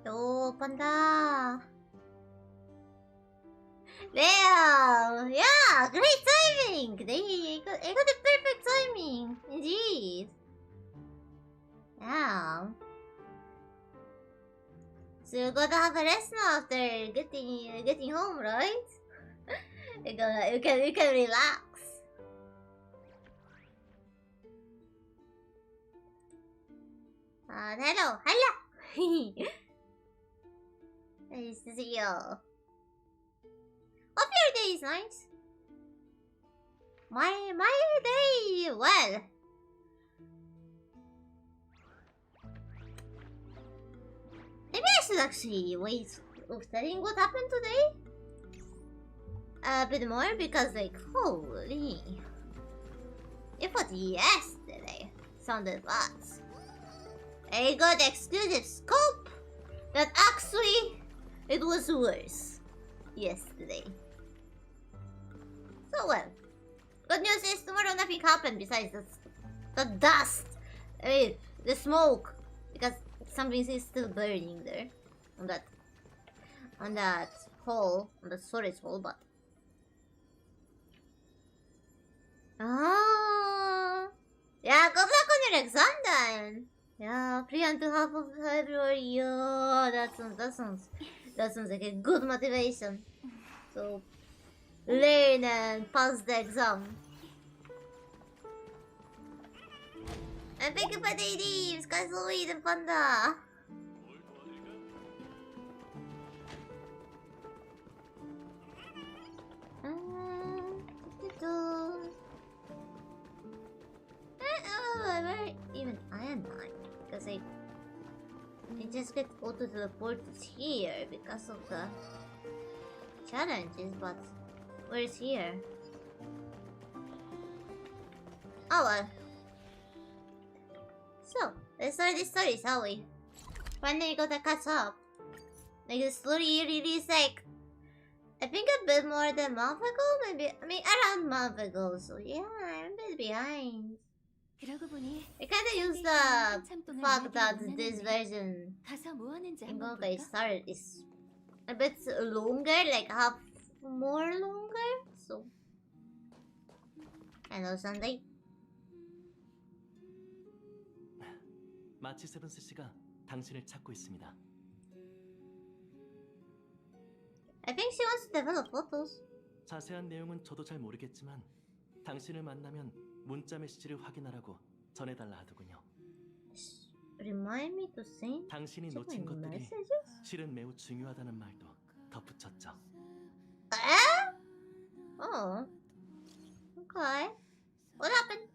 Oh, panda. Damn! Yeah, great timing! I got the perfect timing, indeed. Yeah. So you're gonna have a rest now after getting home, right? You can relax. Hello. Nice to see you. Hope your day is nice. My day, well. Maybe I should actually wait of telling what happened today a bit more because, like, holy, if what yesterday sounded bad, I got exclusive scope that actually it was worse yesterday. So well, good news is tomorrow nothing happened besides the dust, I mean the smoke, because something is still burning there on that hole, on the storage hole, but yeah, good luck on your exam then. Yeah, 3.5 of February. Yeah, that sounds like a good motivation. So learn and pass the exam. And thank you for the leaves, Kazuhi the panda. Where even am I? Because I just get auto teleported here because of the challenges, but where's here? Oh well. So, let's start this story, shall we? Finally gotta catch up. Like the story released like I think a bit more than a month ago, maybe around a month ago, so yeah, I'm a bit behind. I kinda use the fact that this version in Gonkai started is a bit longer, like half more longer, so hello Sunday. 마치 세븐스 씨가 당신을 찾고 있습니다. I think she wants to develop photos. 자세한 내용은 저도 잘 모르겠지만 당신을 만나면 문자 메시지를 확인하라고 전해달라 하더군요. Remind me to send. 당신이 놓친 것들이 실은 매우 중요하다는 말도 덧붙였죠. 에? Oh. Okay. What happened?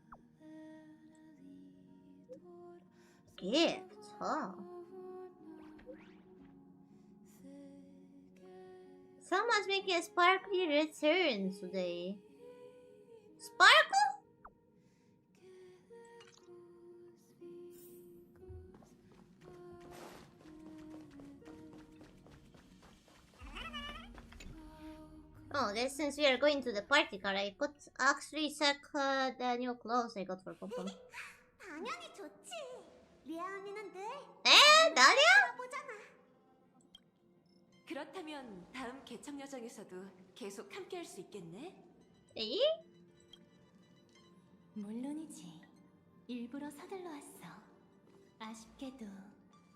Gift, huh? Someone's making a sparkly return today. Sparkle? Oh, I guess since we are going to the party car, I could actually check the new clothes I got for Pom-Pom. 당연히 좋지. 리아 언니는 늘 나리야? 그렇다면 다음 개척 여정에서도 계속 함께할 수 있겠네? 에이? 물론이지. 일부러 서둘러 왔어. 아쉽게도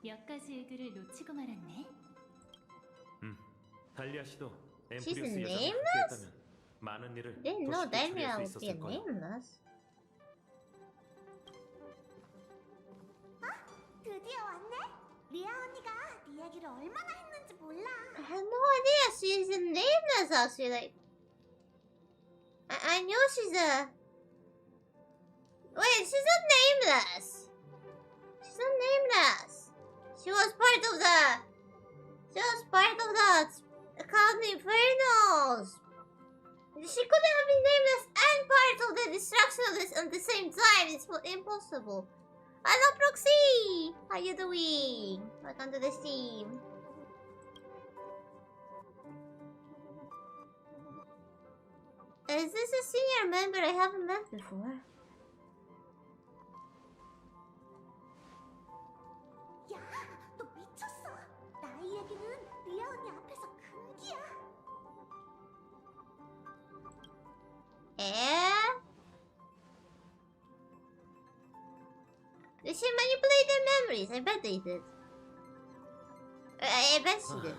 몇 가지 의도를 놓치고 말았네. 달리아 씨도 She's 엠프리우스 여정에 nameless? 함께했다면 많은 일을 Didn't 더 know 쉽게 처리할 Daria 수 would be 있었을 거야. nameless. 드디어 왔네. 리아 언니가 네 이야기를 얼마나 했는지 몰라. I had no idea she's a nameless actually. Like, I knew she's a. Wait, she's not nameless. She's not nameless. She was part of the. She was part of that Account Infernos. She couldn't have been nameless and part of the destruction of this at the same time. It's impossible. Hello, Proxy! How you doing? Welcome to the stream. Is this a senior member I haven't met before? 야, 너 미쳤어. 나 Eh? Did she manipulate their memories? I bet they did. I bet she did.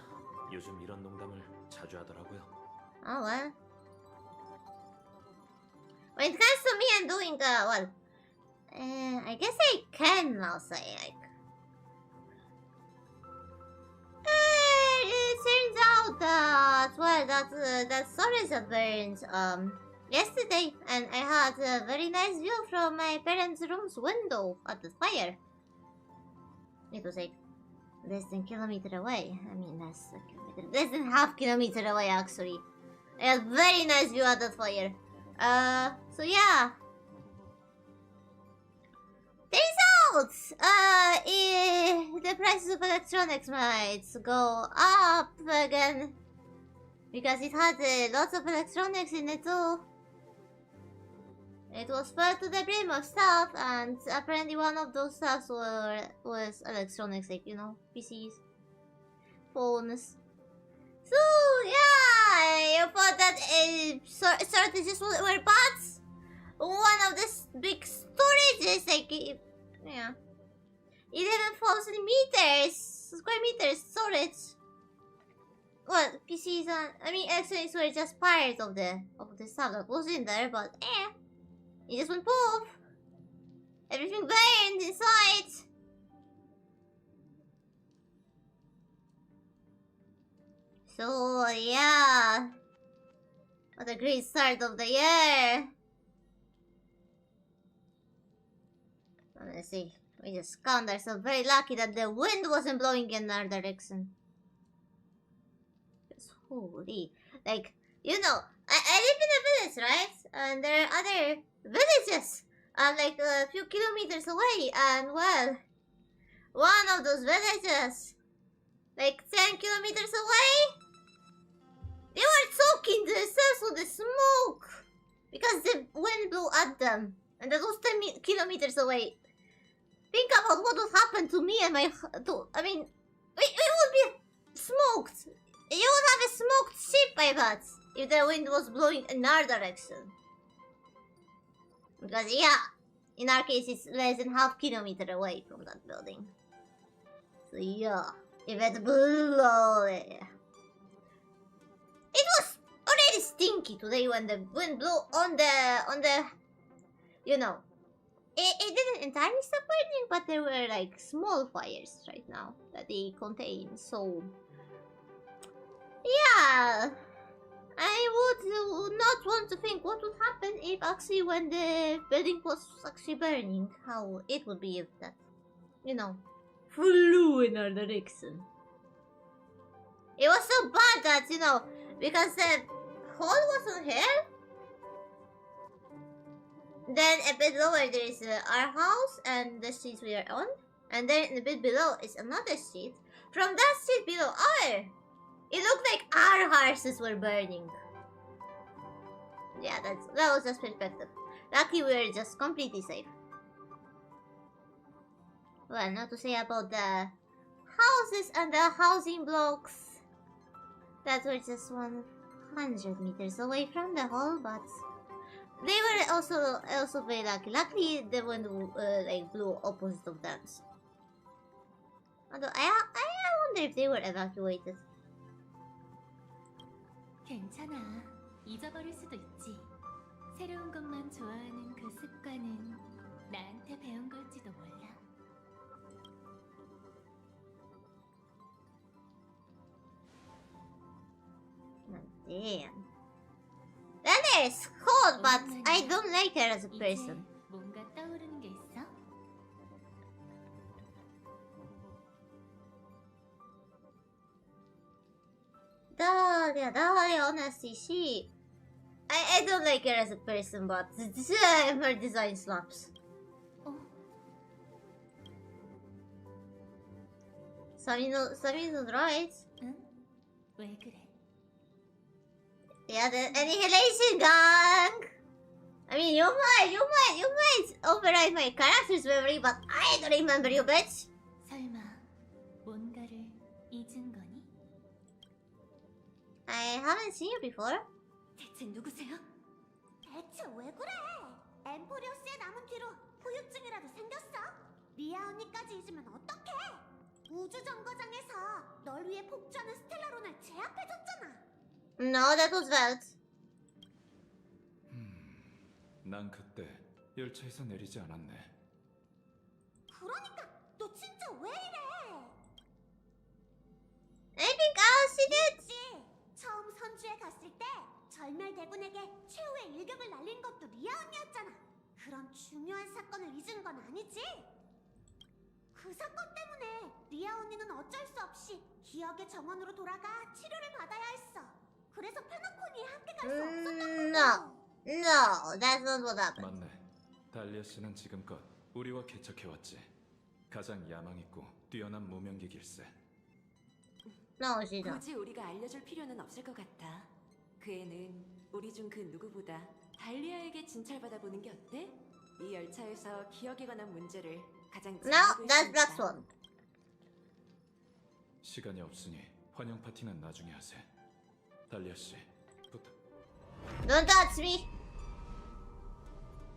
요즘 이런 농담을 자주 하더라고요. Oh well. When it comes to me and doing well, I guess I can now say like. It turns out that that storage that burned yesterday, and I had a very nice view from my parents' room's window at the fire. It was like less than a kilometer away. I mean, less than half kilometer away actually. I had very nice view at the fire. So yeah. Turns out, the prices of electronics might go up again because it had lots of electronics in it too. It was filled to the brim of stuff, and apparently one of those stuffs was electronics, like, you know, PCs, phones. So yeah, you thought that shortages were bad. One of this big storages, like, yeah, 11,000 square meters storage. Well, PCs I mean, electronics were just part of the stuff that was in there, but it just went poof. Everything burned inside. So yeah, what a great start of the year. Let's see. We just count ourselves very lucky that the wind wasn't blowing in our direction. Because holy, like, you know, I live in a village, right? And there are other villages, like a few kilometers away. And well, one of those villages, like 10 kilometers away, they were choking themselves with the smoke because the wind blew at them. And that was 10 kilometers away. Think about what would happen to me and my... I mean, we would be smoked. You would have a smoked ship, I bet, if the wind was blowing in our direction. Because, yeah, in our case, it's less than half kilometer away from that building. So, yeah, if it blew... It was already stinky today when the wind blew on the... You know... It didn't entirely stop burning, but there were like small fires right now that they contain, so yeah, I would not want to think what would happen if actually when the building was actually burning, how it would be if that, you know, flew in our direction. It was so bad that, you know, because the hole was on here. Then a bit lower there is our house and the street we are on. And then a bit below is another street. From that street below it looked like our houses were burning. Yeah, that was just perspective. Lucky we were just completely safe. Well, not to say about the houses and the housing blocks that were just 100 meters away from the hole, but they were also very lucky. Luckily, the wind like blew opposite of them. Although I wonder if they were evacuated. 괜찮아. 잊어버릴 수도 있지. 새로운 것만 좋아하는 그 습관은 나한테 배운 걸지도 몰라. Damn. That is cold, but I don't like her as a person. 뭔가 떠오르는 게 있어? Dahlia, honestly, I don't like her as a person, but her design slaps. Samino's right. 응? 왜 그래? Yeah, the Annihilation Gang! I mean, you might override my character's memory, but I don't remember you, bitch! 설마 뭔가를 잊은 거니? I haven't seen you before. 대체 누구세요? 대체 왜 그래? 엠포리오스의 남은 뒤로 후유증이라도 생겼어? 리아 언니까지 잊으면 어떡해? 우주 정거장에서 널 위해 폭주하는 스텔라론을 제압해줬잖아. No, that was Velt. 난 그때 열차에서 내리지 않았네. 그러니까 너 진짜 왜 이래? I think I'll see that. 있지. 처음 선주에 갔을 때 절멸대군에게 최후의 일격을 날린 것도 리아 언니였잖아. 그런 중요한 사건을 잊은 건 아니지? 그 사건 때문에 리아 언니는 어쩔 수 없이 기억의 정원으로 돌아가 치료를 받아야 했어. 그래서 페나코니에 함께 갈 수 없었던 거고. No, that's not what happened. 맞네. 달리아 씨는 지금껏 우리와 개척해왔지. 가장 야망 있고 뛰어난 무명기길세. No, she don't. 굳이 우리가 알려줄 필요는 없을 것 같아. 그 애는 우리 중 그 누구보다 달리아에게 진찰받아 보는 게 어때? 이 열차에서 기억에 관한 문제를 가장 잘 No, 알고 that's 있으니까. Black Swan. 시간이 없으니 환영 파티는 나중에 하세. 달리아 씨, 부탁. Don't touch me.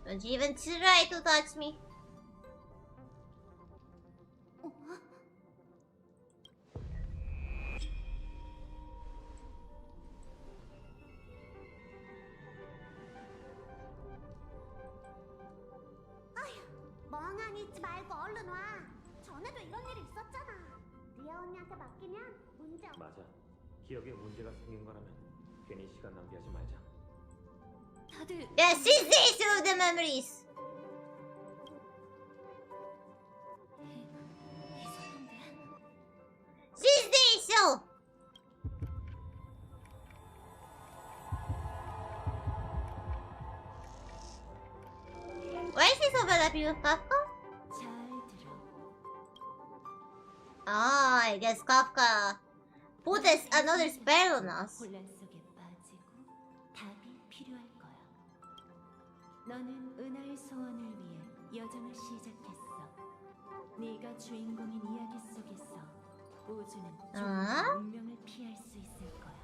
Don't you even try to touch me. 멍하니 있지 말고 얼른 와. 전에도 이런 일이 있었잖아. 리아 언니한테 맡기면 문제 없어. 맞아. 기억에 문제가 생긴 거라면 괜히 시간 낭비하지 말자. 다들 Yes, she's the issue of the memories. 이상한데? She's the issue. Why is he so bad at you, Kafka? 잘 들어. Ah, I guess Kafka put another spell on us. 혼란 속에 빠지고 답이 필요할 거야. 너는 은하의 소원을 위해 여정을 시작했어. 네가 주인공인 이야기 속에서 우주는 어? 운명을 피할 수 있을 거야.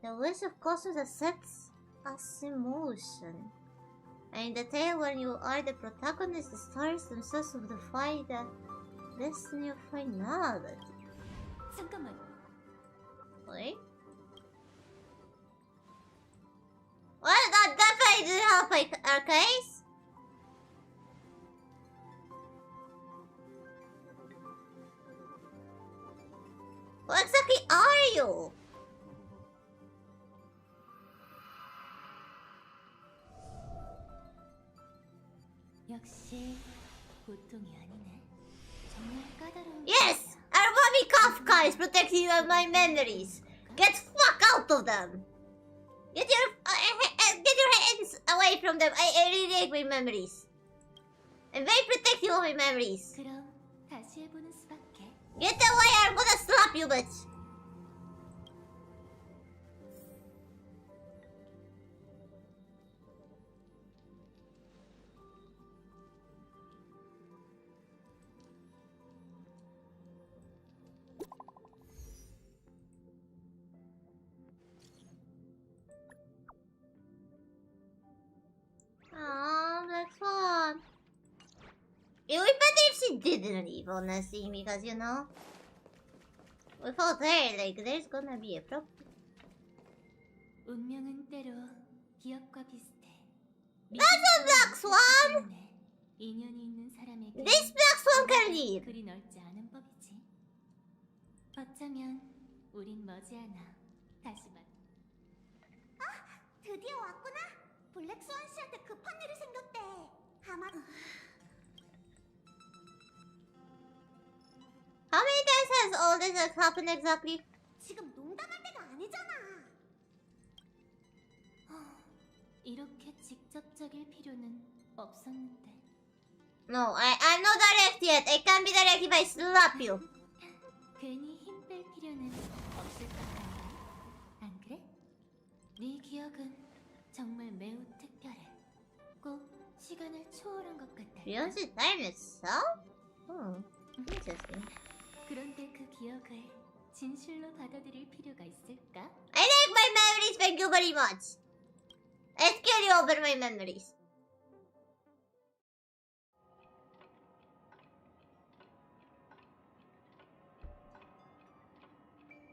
The wish of cosmos that sets us in motion. And in the tale when you are the protagonist, the stars themselves will defy the destiny of finality. 잠깐만. Wait? Well, that definitely didn't help our case. Who exactly are you? 역시 보통이 아니네. 정말 까다로운. Yes! Our mommy Kafka is protecting you and my memories. Get fuck out of them! Get your hands away from them. I really hate my memories. I'm very protective of my memories. 그럼 다시 해보는 수밖에. Get away, I'm gonna slap you, bitch. Oh, that's fun. It would be better if she didn't leave, honestly, because you know, without her, like, there's gonna be a problem. 운명은 때로 기억과 비슷해. That's a black swan! 때문에 인연이 있는 사람에게 This black swan can leave. 그리 넓지 않은 법이지. 어쩌면 우린 머지않아 다시 만. 드디어 왔구나. 블랙스완 씨한테 급한 일이 생겼대. 아마 How many times has all this happened exactly? 지금 농담할 때가 아니잖아. 이렇게 직접적일 필요는 없었는데. No, I'm not direct yet. I can't be direct if I slap you. 괜히 힘 뺄 필요는 없을 것 같아. 안 그래? 네 기억은 정말 매우 특별해. 꼭 시간을 초월한 것 같아. Beyond the time itself? Oh, interesting. 그런데 그 기억을 진실로 받아들일 필요가 있을까? I like my memories, thank you very much. Let's carry over my memories.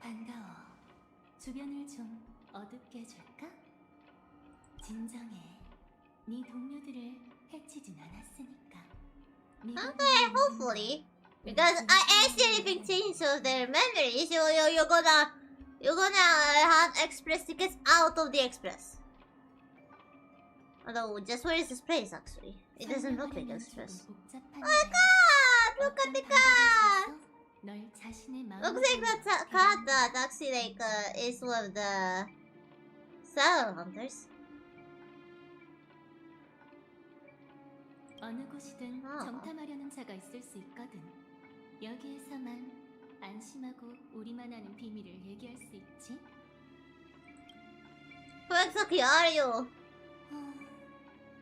반가워. 주변을 좀 어둡게 해줄까? 진정해. 네 동료들을 해치진 않았으니까. Okay, hopefully. Because I accidentally think change of their memories. You're gonna have express tickets out of the express. Although, just where is this place actually? It doesn't look like express. Oh my god! Look at the cat! 널 자신의 마음. Looks like the cat that actually like is one of the Saddle Hunters. 어느 곳이든 아. 정탐하려는 자가 있을 수 있거든. 여기에서만 안심하고 우리만 아는 비밀을 얘기할 수 있지. Who exactly are you?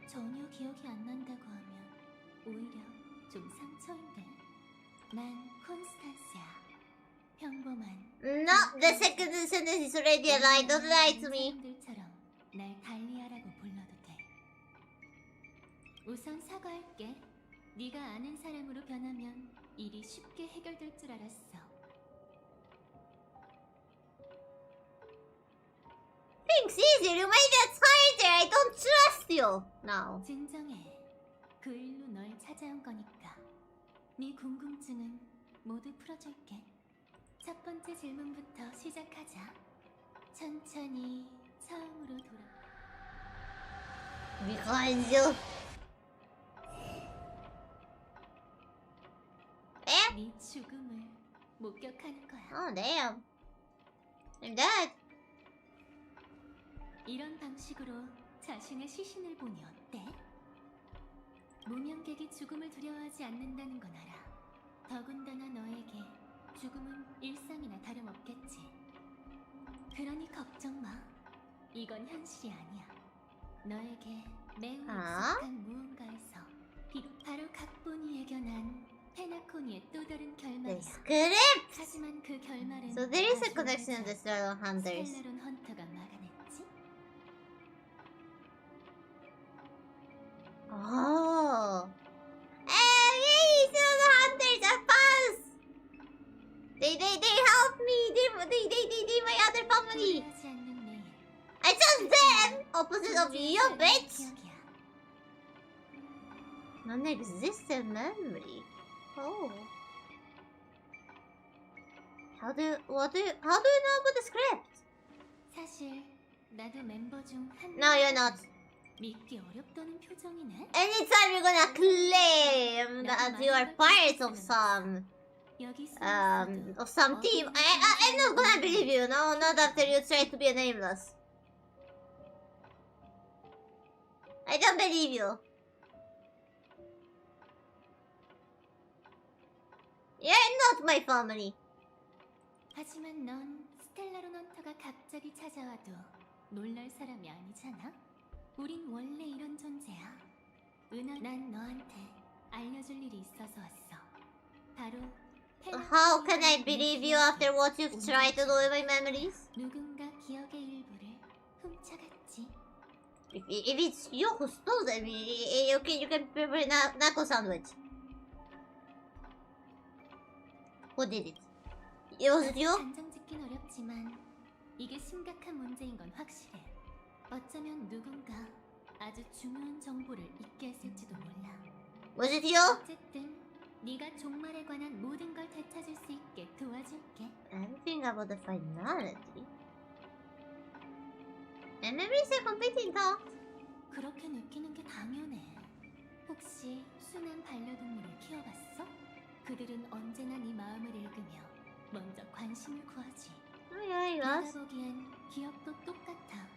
전혀 기억이 안 난다고 하면 오히려 좀 상처인데. 난 콘스탄스야. 평범한. No, the second sentence is already a lie. Don't lie to me. 사람들처럼 날 달리아라고 불러도 돼. 우선 사과할게. 네가 아는 사람으로 변하면 일이 쉽게 해결될 줄 알았어. Things easier. You made it harder. I don't trust you now. 진정해. 그 일로 널 찾아온 거니까. 네 궁금증은 모두 풀어줄게. 첫 번째 질문부터 시작하자. 천천히 처음으로 돌아. Because you. Eh? 네 죽음을 목격하는 거야. Oh damn. I'm dead. 이런 방식으로 자신의 시신을 보니 어때? 무명객이 죽음을 두려워하지 않는다는 건 알아. 더군다나 너에게 죽음은 일상이나 다름없겠지. 그러니 걱정 마. 이건 현실이 아니야. 너에게 매우 익숙한 무언가에서 비록 바로 각본이 예견한 페나코니의 또 다른 The 결말이야. script. 하지만 그 결말은 So there is a 아주 connection to the Saddle Hunters. 스텔라론 헌터가 막아냈지. Oh. Hey, Saddle Hunters are fast. They help me. They my other family. 후회하지 않는 내일. I chose them. Opposite of you, bitch. 기억이야. Non-existent memory. Oh. How do you know about the script? 사실 나도 멤버 중 한. No, you're not. 믿기 어렵다는 표정이네. Anytime you're gonna claim that you are part of 여기 some team, I'm not gonna believe you. No, not after you try to be a nameless. I don't believe you. You're not my family. 하지만 넌 스텔라론 헌터가 갑자기 찾아와도 놀랄 사람이 아니잖아. 우린 원래 이런 존재야. 난 너한테 알려줄 일이 있어서 왔어. 바로 How can I believe you after what you've tried to do with my memories? 누군가 기억의 일부를 훔쳐갔지. If it's you who stole them, you can prepare knuckle sandwich. Who did it? It was you? 단정짓긴 어렵지만 이게 심각한 문제인 건 확실해. 어쩌면 누군가 아주 중요한 정보를 잊게 했을지도 몰라. Was it you? 어쨌든 네가 종말에 관한 모든 걸 되찾을 수 있게 도와줄게. Everything about the finality. My memories are completely intact. 그렇게 느끼는 게 당연해. 혹시 순한 반려동물을 키워봤어? 그들은 언제나 네 마음을 읽으며 먼저 관심을 구하지. Okay, 내가 yes. 보기엔 기억도 똑같아.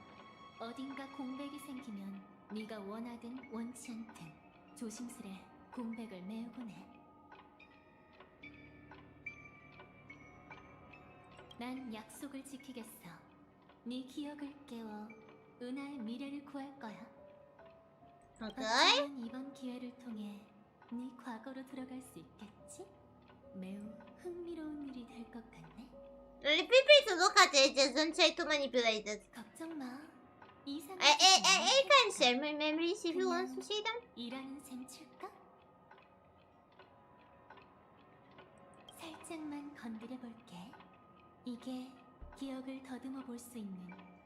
어딘가 공백이 생기면 네가 원하든 원치 않든 조심스레 공백을 메우곤 해. 난 약속을 지키겠어. 네 기억을 깨워 은하의 미래를 구할 거야. Okay. 어쩌면 이번 기회를 통해 네 과거로 들어갈 수 있겠지? 매우 흥미로운 일이 될 것 같네. Feel free to look at it, just don't try to manipulate it. 걱정 마. I can share my memories if you want to see them. 일하는 셈 칠까? 살짝만 건드려 볼게. 이게 기억을 더듬어 볼 수 있는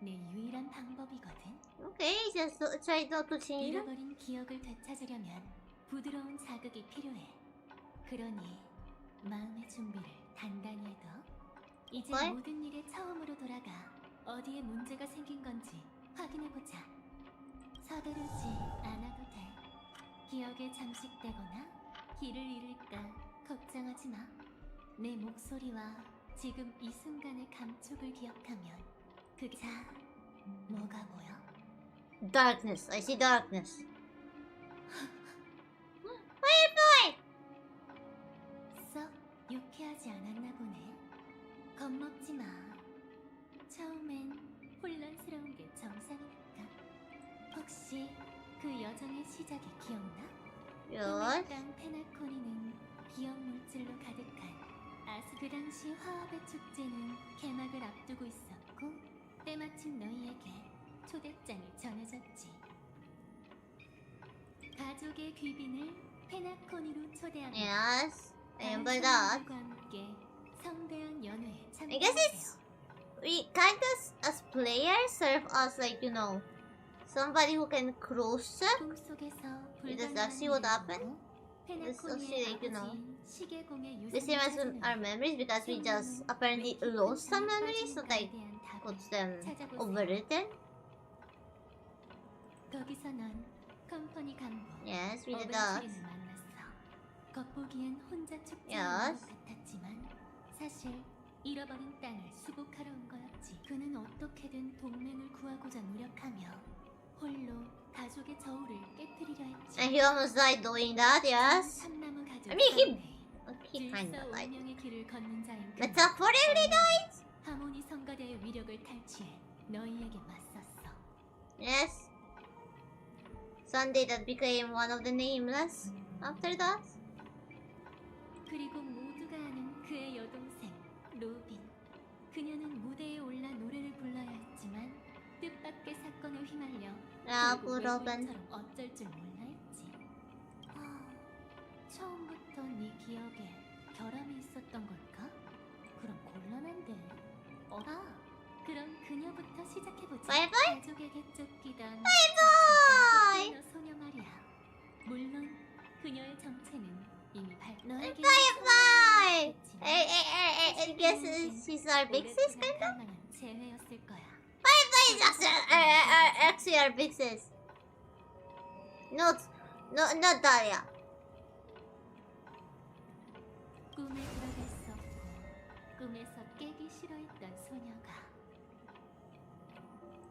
내 유일한 방법이거든. Okay, just try not to change them. 잃어버린 기억을 되찾으려면 부드러운 자극이 필요해. 그러니 마음의 준비를 단단히 해둬. 이제 뭘? 모든 일에 처음으로 돌아가 어디에 문제가 생긴 건지 확인해보자. 서두르지 않아도 돼. 기억에 잠식되거나 길을 잃을까 걱정하지 마. 내 목소리와 지금 이 순간의 감촉을 기억하면 그게 자, 뭐가 보여? Darkness. I see darkness. Firefly! 썩 유쾌하지 않았나 보네. 겁먹지 마. 처음엔 혼란스러운 게 정상이니까. 혹시 그 여정의 시작이 기억나? Yes. 땅 페나코니는 기억 물질로 가득한 그 당시 화합의 축제는 개막을 앞두고 있었고 때마침 너희에게 초대장이 전해졌지. 가족의 귀빈을 페나코니로 초대합니다. Yes. I remember 다른 that. 사람들과 함께 성대한 연회에 I guess it's we kind of as players serve as like somebody who can cross check. Does that see what happened? This is like the same as our memories because we just apparently lost some memories, so like puts them overwritten. 거기서 넌 컴퍼니 간부 Yes, we did that. 오벤치린을 만났어. 겉보기엔 혼자 축제하는 Yes. 것 같았지만 사실 잃어버린 땅을 수복하러 온 거였지. 그는 어떻게든 동맹을 구하고자 노력하며 홀로 가족의 저울을 깨뜨리려 했지. And he almost died doing that, yes. 참나무 가족 I mean, he 질서 kinda died. 운명의 길을 걷는 자인 그는 Metaphorically died? 하모니 성가대의 위력을 탈취해 너희에게 맞섰어. Yes. Sunday that became one of the nameless after that. 그리고 모두가 아는 그의 여동생 로빈. 그녀는 무대에 올라 노래를 불러야 했지만 뜻밖의 사건에 휘말려 결국 로빈. 외부인처럼 어쩔 줄 몰라 했지. 처음부터 네 기억에 결함이 있었던 걸까? 그럼 곤란한데. 그럼 그녀부터 시작해보자. 바이바이? 가족에게 쫓기던 바이바이! 소녀 말이야. 물론 그녀의 정체는 이미 너에게 Firefly! I guess she's our big sis, kind of? 재회였을 거야. Firefly is actually our big sis. Not Dahlia. 꿈에 들어갈 수 없고 꿈에서 깨기 싫어했던 소녀가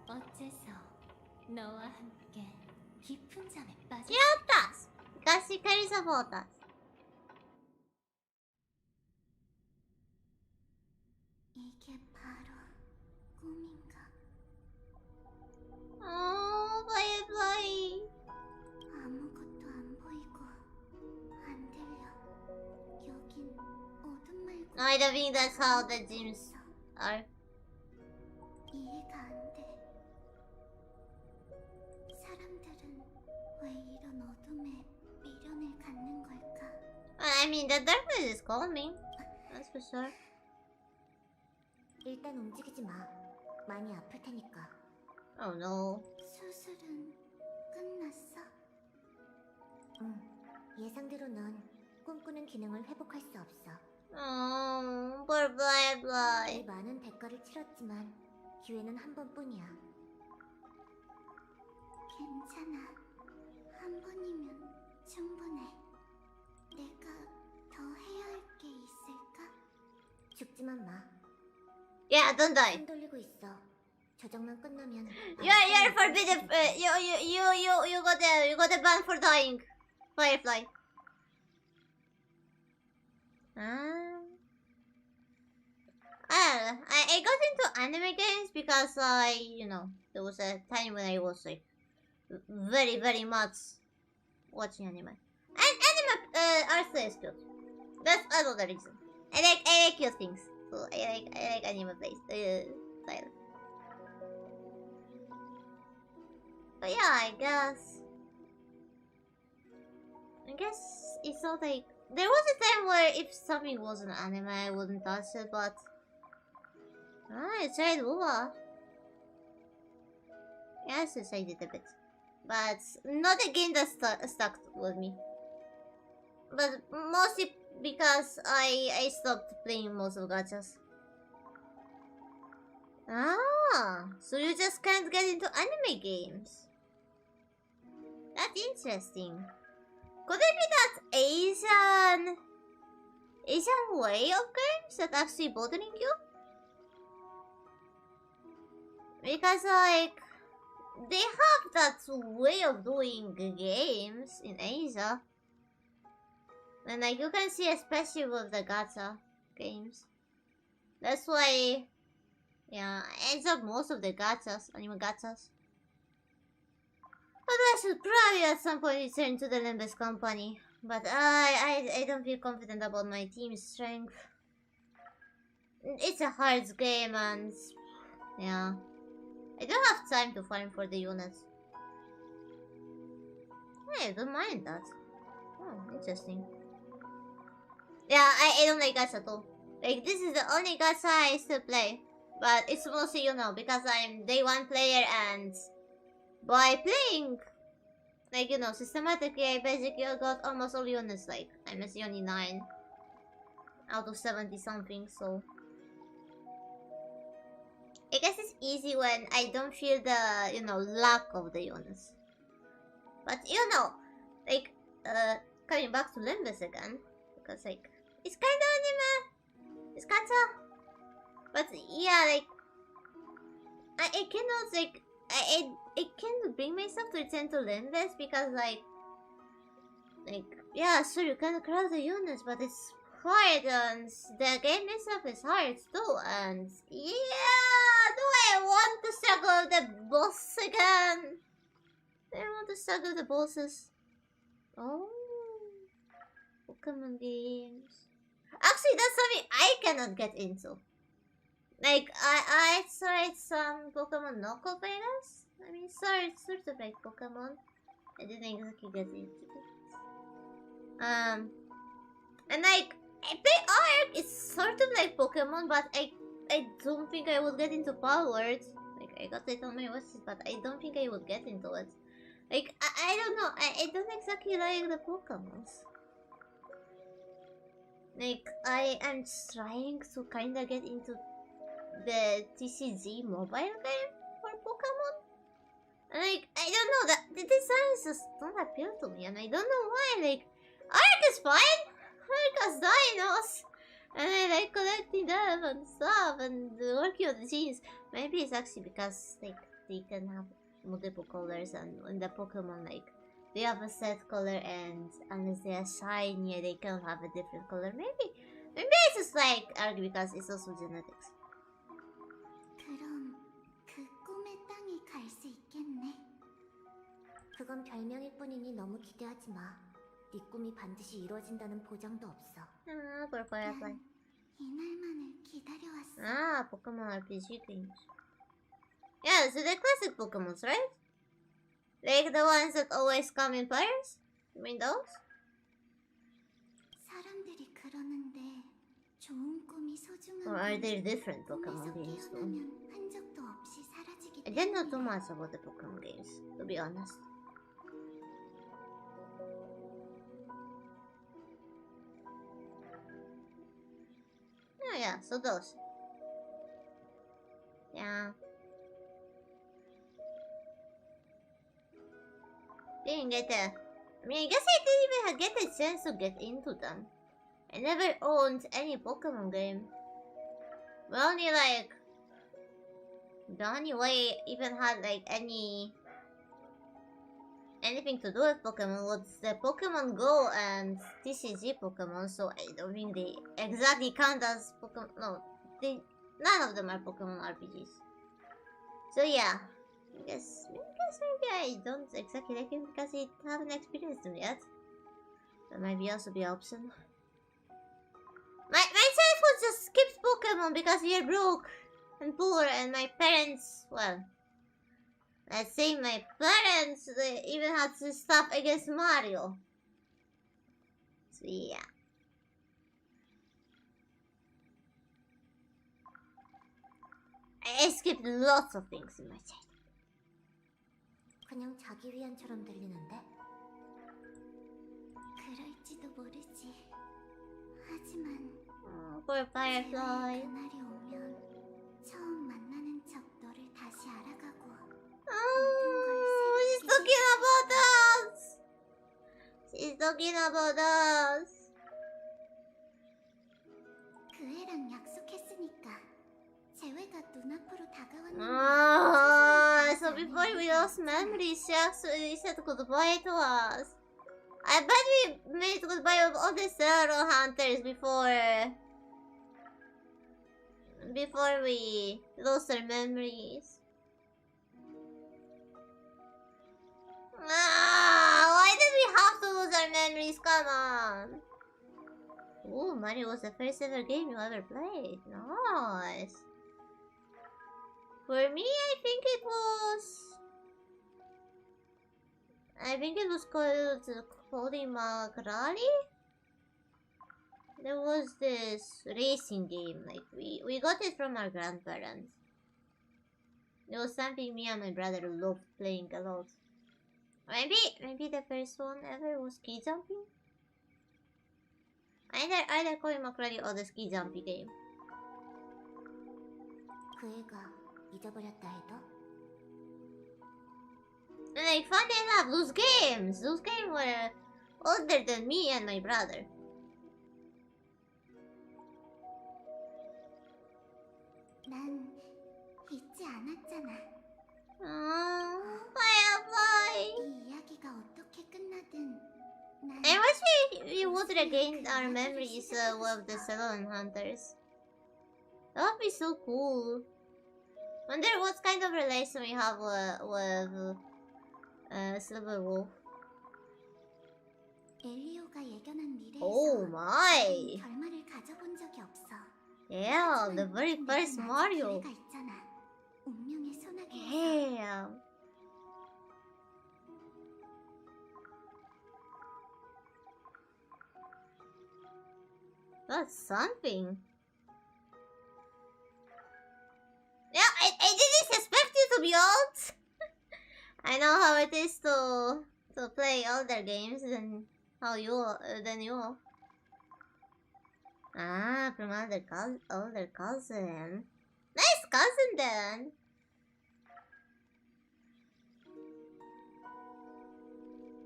어째서 너와 함께 깊은 잠에 빠져. She helped us because she cares about us. 이게 바로 꿈인가? Oh, Firefly. 아무것도 안 보이고 안 들려. 여긴 어둠 말고 No, I don't think that's how the dreams are. 이해가 안 돼. 사람들은 왜 이런 어둠에 미련을 갖는 걸까? I mean, the darkness is calming. That's for sure. 일단 움직이지 마. 많이 아플 테니까. Oh no. 수술은 끝났어? 응. 예상대로 넌 꿈꾸는 기능을 회복할 수 없어. Oh, poor Firefly. 많은 대가를 치렀지만 기회는 한 번뿐이야. 괜찮아. 한 번이면 충분해. 내가 더 해야 할 게 있을까? 죽지만 마. Yeah, don't die. 손 돌리고 있어. 조정만 끝나면 You're forbidden. You got a ban for dying, Firefly. I got into anime games because there was a time when I was like very much watching anime. And anime art is cute. That's another reason. I like cute things. So I like anime based style. But yeah, I guess it's not like there was a time where if something was an anime, I wouldn't touch it, but I tried Wuwa. Yes, I tried it a bit, but not a game that stuck with me. But mostly because I stopped playing most of gachas. Ah, so you just can't get into anime games. That's interesting. Could it be that Asian way of games that actually bothering you? Because like they have that way of doing games in Asia. And like you can see especially with the gacha games. That's why yeah, I enjoy most of the gachas, anime gachas. But I should probably at some point return to the Limbus company. But I don't feel confident about my team's strength. It's a hard game and yeah. I don't have time to farm for the units. Hey, I don't mind that. Oh, interesting. Yeah, I don't like gacha at all. Like, this is the only gacha I still play. But it's mostly, you know, because I'm day one player and by playing, like, you know, systematically, I basically got almost all units. Like, I'm at only 9 out of 70 something, so I guess it's easy when I don't feel the, you know, lack of the units. But, you know, like, coming back to Limbus again, because, like, it's kind of anime, it's gacha, but, yeah, like, I cannot, like, I cannot bring myself to return to Limbus because, like, yeah, sure, you can craft the units, but it's hard, and the game itself is hard too, and yeah, do I want to struggle with the boss again? Do I want to struggle with the bosses? Oh, Pokemon games. Actually, that's something I cannot get into. Like, I tried some Pokemon knockoff items. I mean, sort of like Pokemon. I didn't exactly get into it. And like, I play Arc, it's sort of like Pokemon, but I don't think I would get into Powered. Like, I got it on my watchlist, but I don't think I would get into it. Like, I don't know, I don't exactly like the Pokemons. Like, I am trying to kinda get into the TCG mobile game for Pokemon. And like, I don't know, the designs just don't appeal to me, and I don't know why. Like, Arc is fine! Arc has dinos! And I like collecting them and stuff and working on the genes. Maybe it's actually because, like, they can have multiple colors, and in the Pokemon, like, they have a set color, and unless they are shiny, they can have a different color. Maybe it's just like Arc because it's also genetics. 그럼 그 꿈의 땅에 갈 수 있겠네. 그건 별명일 뿐이니 너무 기대하지 마. 네 꿈이 반드시 이루어진다는 보장도 없어. Poor Firefly. 이날만을 기다려왔어. Ah, Pokemon RPG games. Yeah, so they're classic Pokemons, right? Like the ones that always come in pairs? You mean those? 사람들이 그러는데 좋은 꿈이 소중한 Or are there 건 different 꿈에서 Pokemon games though? 깨어나면 흔적도 없이 사라지기 I didn't know too 때문이야. much about the Pokemon games, to be honest. Oh yeah, so those. Yeah. Didn't get a... I mean, I guess I didn't even get a chance to get into them. I never owned any Pokemon game. But only like... The only way I even had like anything to do with Pokemon was the Pokemon Go and TCG Pokemon, so I don't think they exactly count as Pokemon. No, none of them are Pokemon RPGs. So yeah, I guess maybe I don't exactly like it because I haven't experienced them yet. That might be also be an option. My childhood just skipped Pokemon because we are broke and poor, and my parents, well, Let's say my parents even had to stuff against Mario. So yeah. I skipped lots of things in my childhood. 그냥 자기 위안처럼 들리는데? 그럴지도 모르지. 하지만 Poor Firefly. 그날이 오면 처음 만나는 척 너를 다시 알아가고 She's talking about us. She's talking about us. 그 애랑 약속했으니까 재회가 눈앞으로 다가왔는데 So before we lost memories, she actually said goodbye to us. I bet we made goodbye with all the Zero Hunters before we lost our memories. Why did we have to lose our memories? Come on. Ooh, Mario was the first ever game you ever played. Nice. For me, I think it was called Korima Karali. There was this racing game, like we got it from our grandparents. It was something me and my brother loved playing a lot. Maybe the first one ever was ski jumping. Either Korima Karali or the ski jumping game. 그 애가 잊어버렸다 해도 And like, funny enough, those games were older than me and my brother. 난 잊지 않았잖아. Firefly. 이 이야기가 어떻게 끝나든 난 I wish we would regain our memories with the Salon Hunters. That would be so cool. Wonder what kind of relation we have with Silver Wolf. 엘리오가 예견한 미래에서 Oh my! 결말을 가져본 적이 없어. Yeah, the very first Mario. 기회가 있잖아. 운명의 소나기. Damn. That's something. Yeah, I didn't expect you to be old. I know how it is to play older games than you. Ah, from older cousin. Nice cousin then.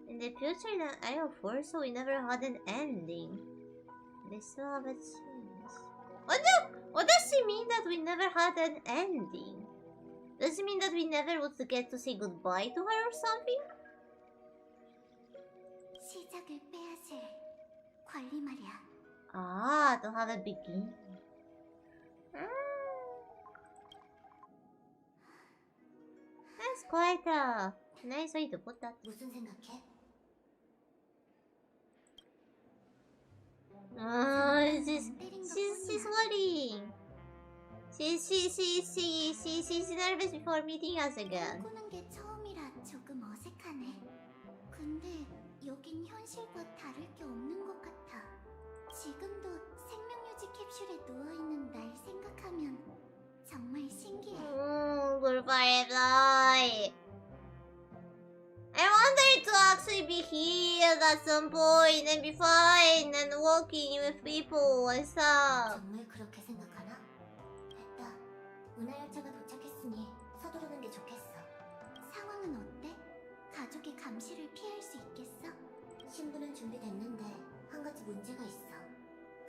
In the future, the Eye of Force, so we never had an ending. They still have a chance. What does she mean that we never had an ending? Does it mean that we never would get to say goodbye to her or something? 시작을 빼앗을 권리 말이야. Ah, to have a beginning. That's quite a nice way to put that. 무슨 생각해? She's worrying. She's nervous before meeting us again. 꾸는 게 처음이라 조금 어색하네. 근데 여긴 현실과 다를 게 없는 것 같아. 지금도 생명유지 캡슐에 누워있는 날 생각하면 정말 신기해. Poor Firefly. I want her to actually be healed at some point and be fine and walking with people and stuff. 정말 그렇게 생각하나? 됐다. 은하열차가 도착했으니 서두르는 게 좋겠어. 상황은 어때? 가족의 감시를 피할 수 있겠어? 신부는 준비됐는데 한 가지 문제가 있어.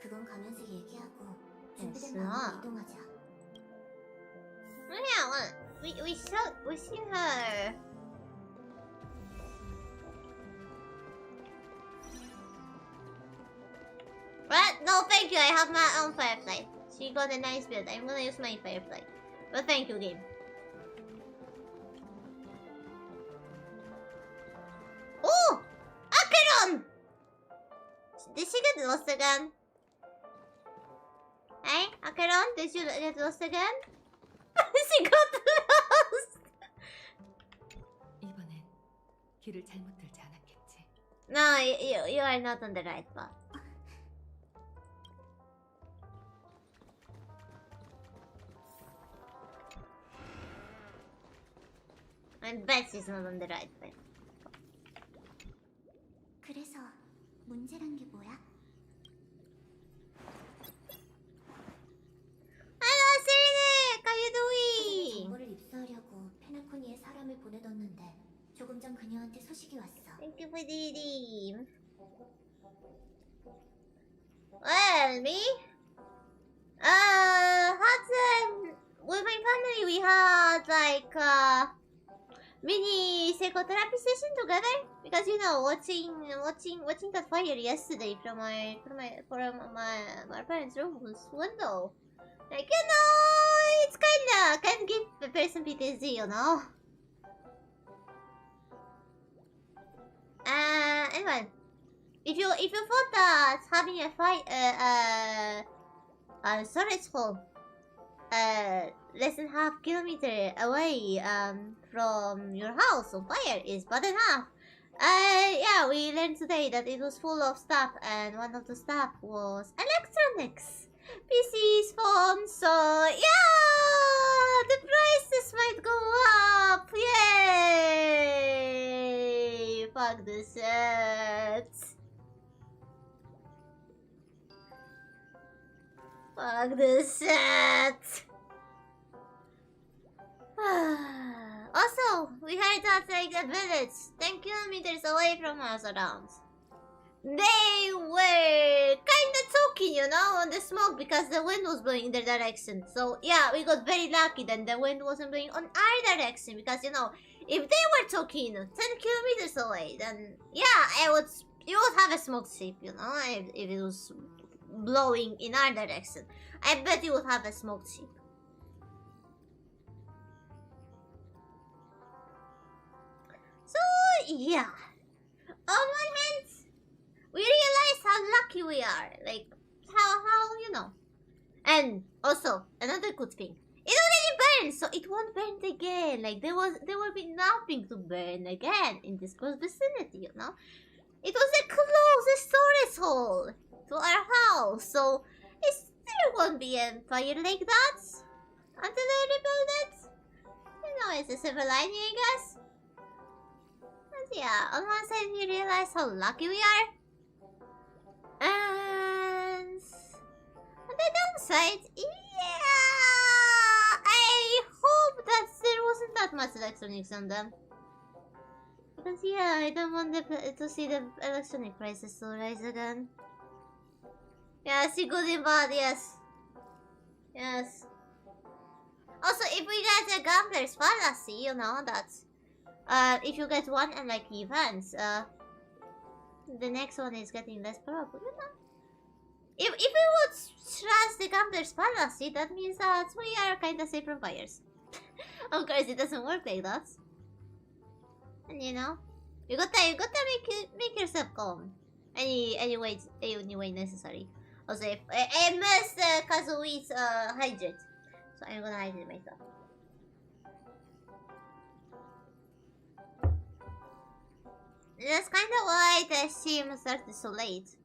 그건 가면서 얘기하고 준비된 다음에 이동하자. Yeah, well, we seen her. But no, thank you. I have my own Firefly. She got a nice build. I'm gonna use my Firefly. But thank you, game. Oh! Acheron! Did she get lost again? Hey, Acheron, did you get lost again? She got lost! 길을 잘못 들지 않았겠지. No, you are not on the right path. I bet she's not on the right path. 그래서 문제란 게 뭐야? Hello, Serena! How you doing? 정보를 입수하려고 페나코니에 사람을 보내뒀는데 조금 전 그녀한테 소식이 왔어. Thank you for the redeem. Well, me? With my family, we had like mini psychotherapy session together because you know watching that fire yesterday from my parents' room's window. Like, you know, it's can give a person PTSD, you know. Anyway, if you thought that having a storage hole less than half kilometer away from your house on fire is bad enough, yeah, we learned today that it was full of stuff, and one of the stuff was electronics, PCs, phones. So yeah, the prices might go up. Yay! Fuck the sets. Fuck the sets. Also, we heard that like a village 10 kilometers away from us around. They were kinda talking, you know, on the smoke because the wind was blowing in their direction. So yeah, we got very lucky that the wind wasn't blowing on our direction because, you know, if they were talking 10 kilometers away, then yeah, you would have a smoke ship, you know, if it was blowing in our direction. I bet you would have a smoke ship. So yeah, on one hand, we realize how lucky we are, like how you know. And also another good thing, it already burned, so it won't burn again. Like there will be nothing to burn again in this close vicinity, you know. It was the closest storage hole to our house, so there won't be a fire like that until I rebuild it. You know, it's a silver lining, I guess. And yeah, on one side we realize how lucky we are. And on the downside, yeah, I hope that there wasn't that much electronics on them. Because yeah, I don't want to see the electronic prices to rise again. Yeah, see good and bad, yes. Yes. Also, if we get a gambler's fallacy, you know, that's if you get one unlucky event, the next one is getting less probable, you know. If we would trust the gambler's fallacy, that means that we are kinda safe from fires. Of course, it doesn't work like that. And you know, you gotta make yourself calm. Any way necessary. Also, if I must Kazui's hydrate, so I'm gonna hydrate myself. That's kind of why the stream started so late.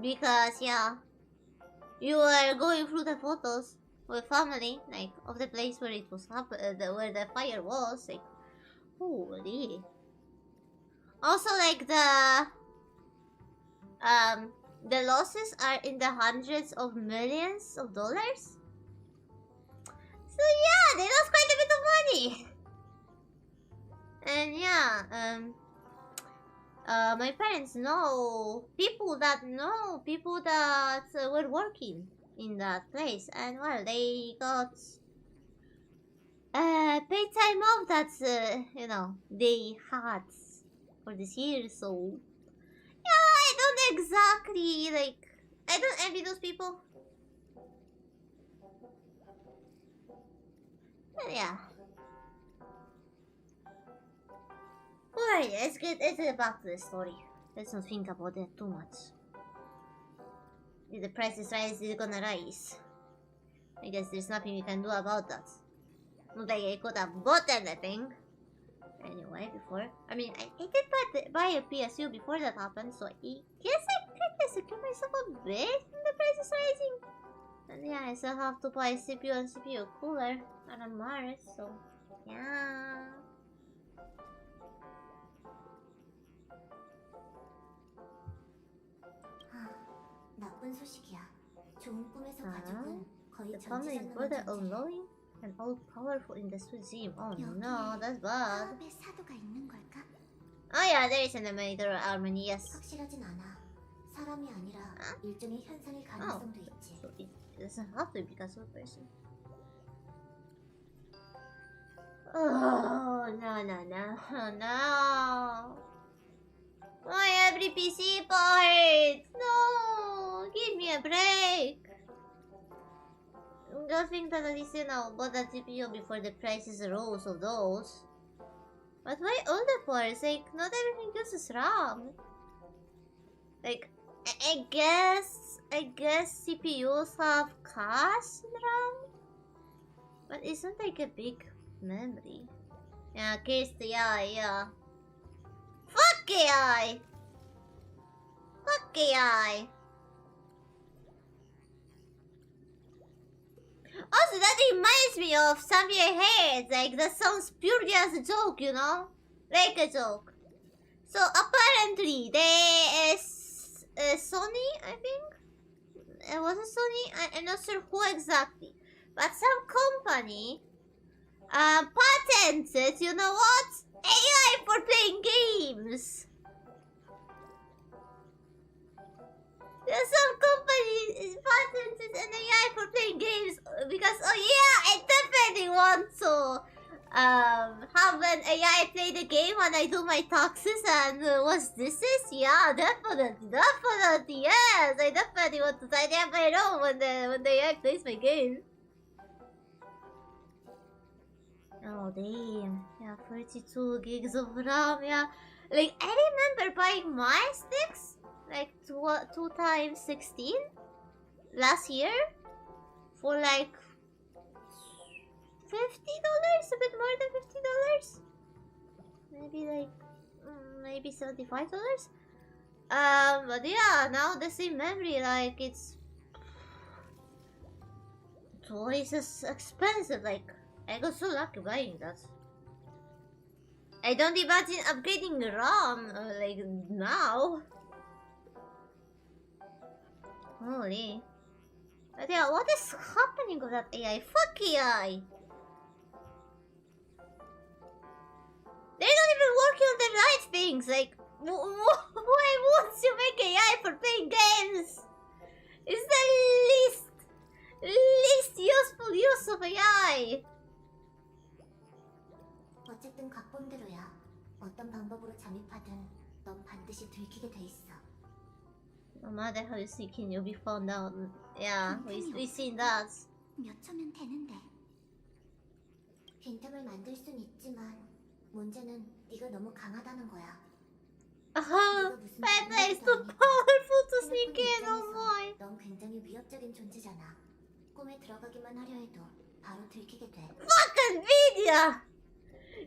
Because yeah, you were going through the photos with family, like of the place where it was where the fire was, like holy. Also, like the losses are in the hundreds of millions of dollars. So yeah, they lost quite a bit of money. And yeah, my parents know people that were working in that place, and well, they got paid time off that you know they had for this year. So yeah, I don't exactly I don't envy those people. But yeah. Alright, let's get back to the story. Let's not think about that too much. If the price is rise, it's gonna rise. I guess there's nothing we can do about that. Not like I could have bought anything. anyway before. I mean, I did buy a PSU before that happened, so I guess I kind of secure myself a bit from the prices rising. And yeah, I still have to buy CPU and CPU cooler on Mars, so yeah. 나쁜 소식이야. 좋은 꿈에서 가족은 거의 The family is further all-knowing and all-powerful in the regime. Oh no, that's bad. 화합의 사도가 있는 걸까? Oh yeah, there is an Emanator Harmony, yes. 확실하진 않아. 사람이 아니라 일종의 현상일 가능성도 있지. So it doesn't have to be because of a person. Oh no. Why every PC part? No, give me a break. I think that at least now bought a GPU before the prices rose of those. But why all the parts? Like, not everything uses RAM. Like, I guess CPUs have cache in RAM, but it's not like a big memory. Yeah, Kirsty, yeah. Fuck AI! Fuck AI! Also, that reminds me of Sammy Head. Like, that sounds purely as a joke, you know? Like a joke. So, apparently, there is Sony, I think? Was it Sony? I'm not sure who exactly. But some company patented, you know what? AI for playing games. There's some company patented an AI for playing games because, oh yeah, I definitely want to have an AI play the game when I do my taxes and what's this is? Yeah, definitely, yes. I definitely want to tidy up my room when the AI plays my game. Oh damn, yeah, 32 gigs of RAM, yeah. Like, I remember buying my sticks, like 2 times 16 last year for like $50, a bit more than $50. Maybe like, maybe $75. But yeah, now the same memory, like it's twice as expensive, like. I got so lucky buying that. I don't imagine upgrading RAM like now. Holy. But yeah, what is happening with that AI? Fuck AI! They're not even working on the right things. Like, why won't you make AI for playing games? It's the least useful use of AI. 어쨌든 각본대로야. 어떤 방법으로 잠입하든 넌 반드시 들키게 돼 있어. No matter how you seek in, you'll be found out. Yeah, we seen that. 몇 초면 되는데. 빈틈을 만들 순 있지만 문제는 네가 너무 강하다는 거야. Peta is too powerful to sneak in, oh boy. 넌 굉장히 위협적인 존재잖아. 꿈에 들어가기만 하려 해도 바로 들키게 돼. Fucking Nvidia!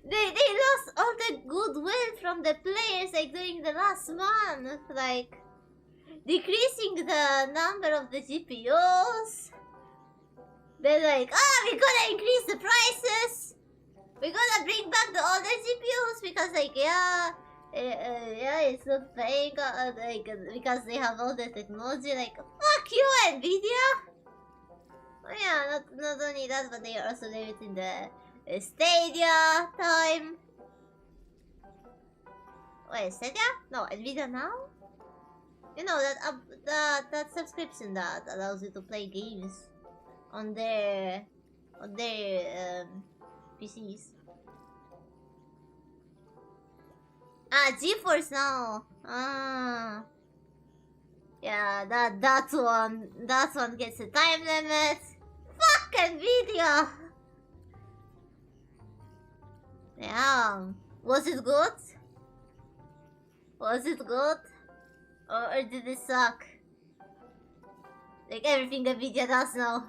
They lost all the goodwill from the players like during the last month, like decreasing the number of the GPUs. They're like, we're gonna increase the prices. We're gonna bring back the older GPUs because like it's not paying like because they have all the technology. Like fuck you, Nvidia. Oh yeah, not only that, but they are also limiting the Stadia time. Wait, Stadia? No, Nvidia Now? You know that subscription that allows you to play games on their PCs. GeForce Now. Yeah, that one gets a time limit. Fuck Nvidia. Yeah. Was it good? Was it good? Or did it suck? Like everything Nvidia does now.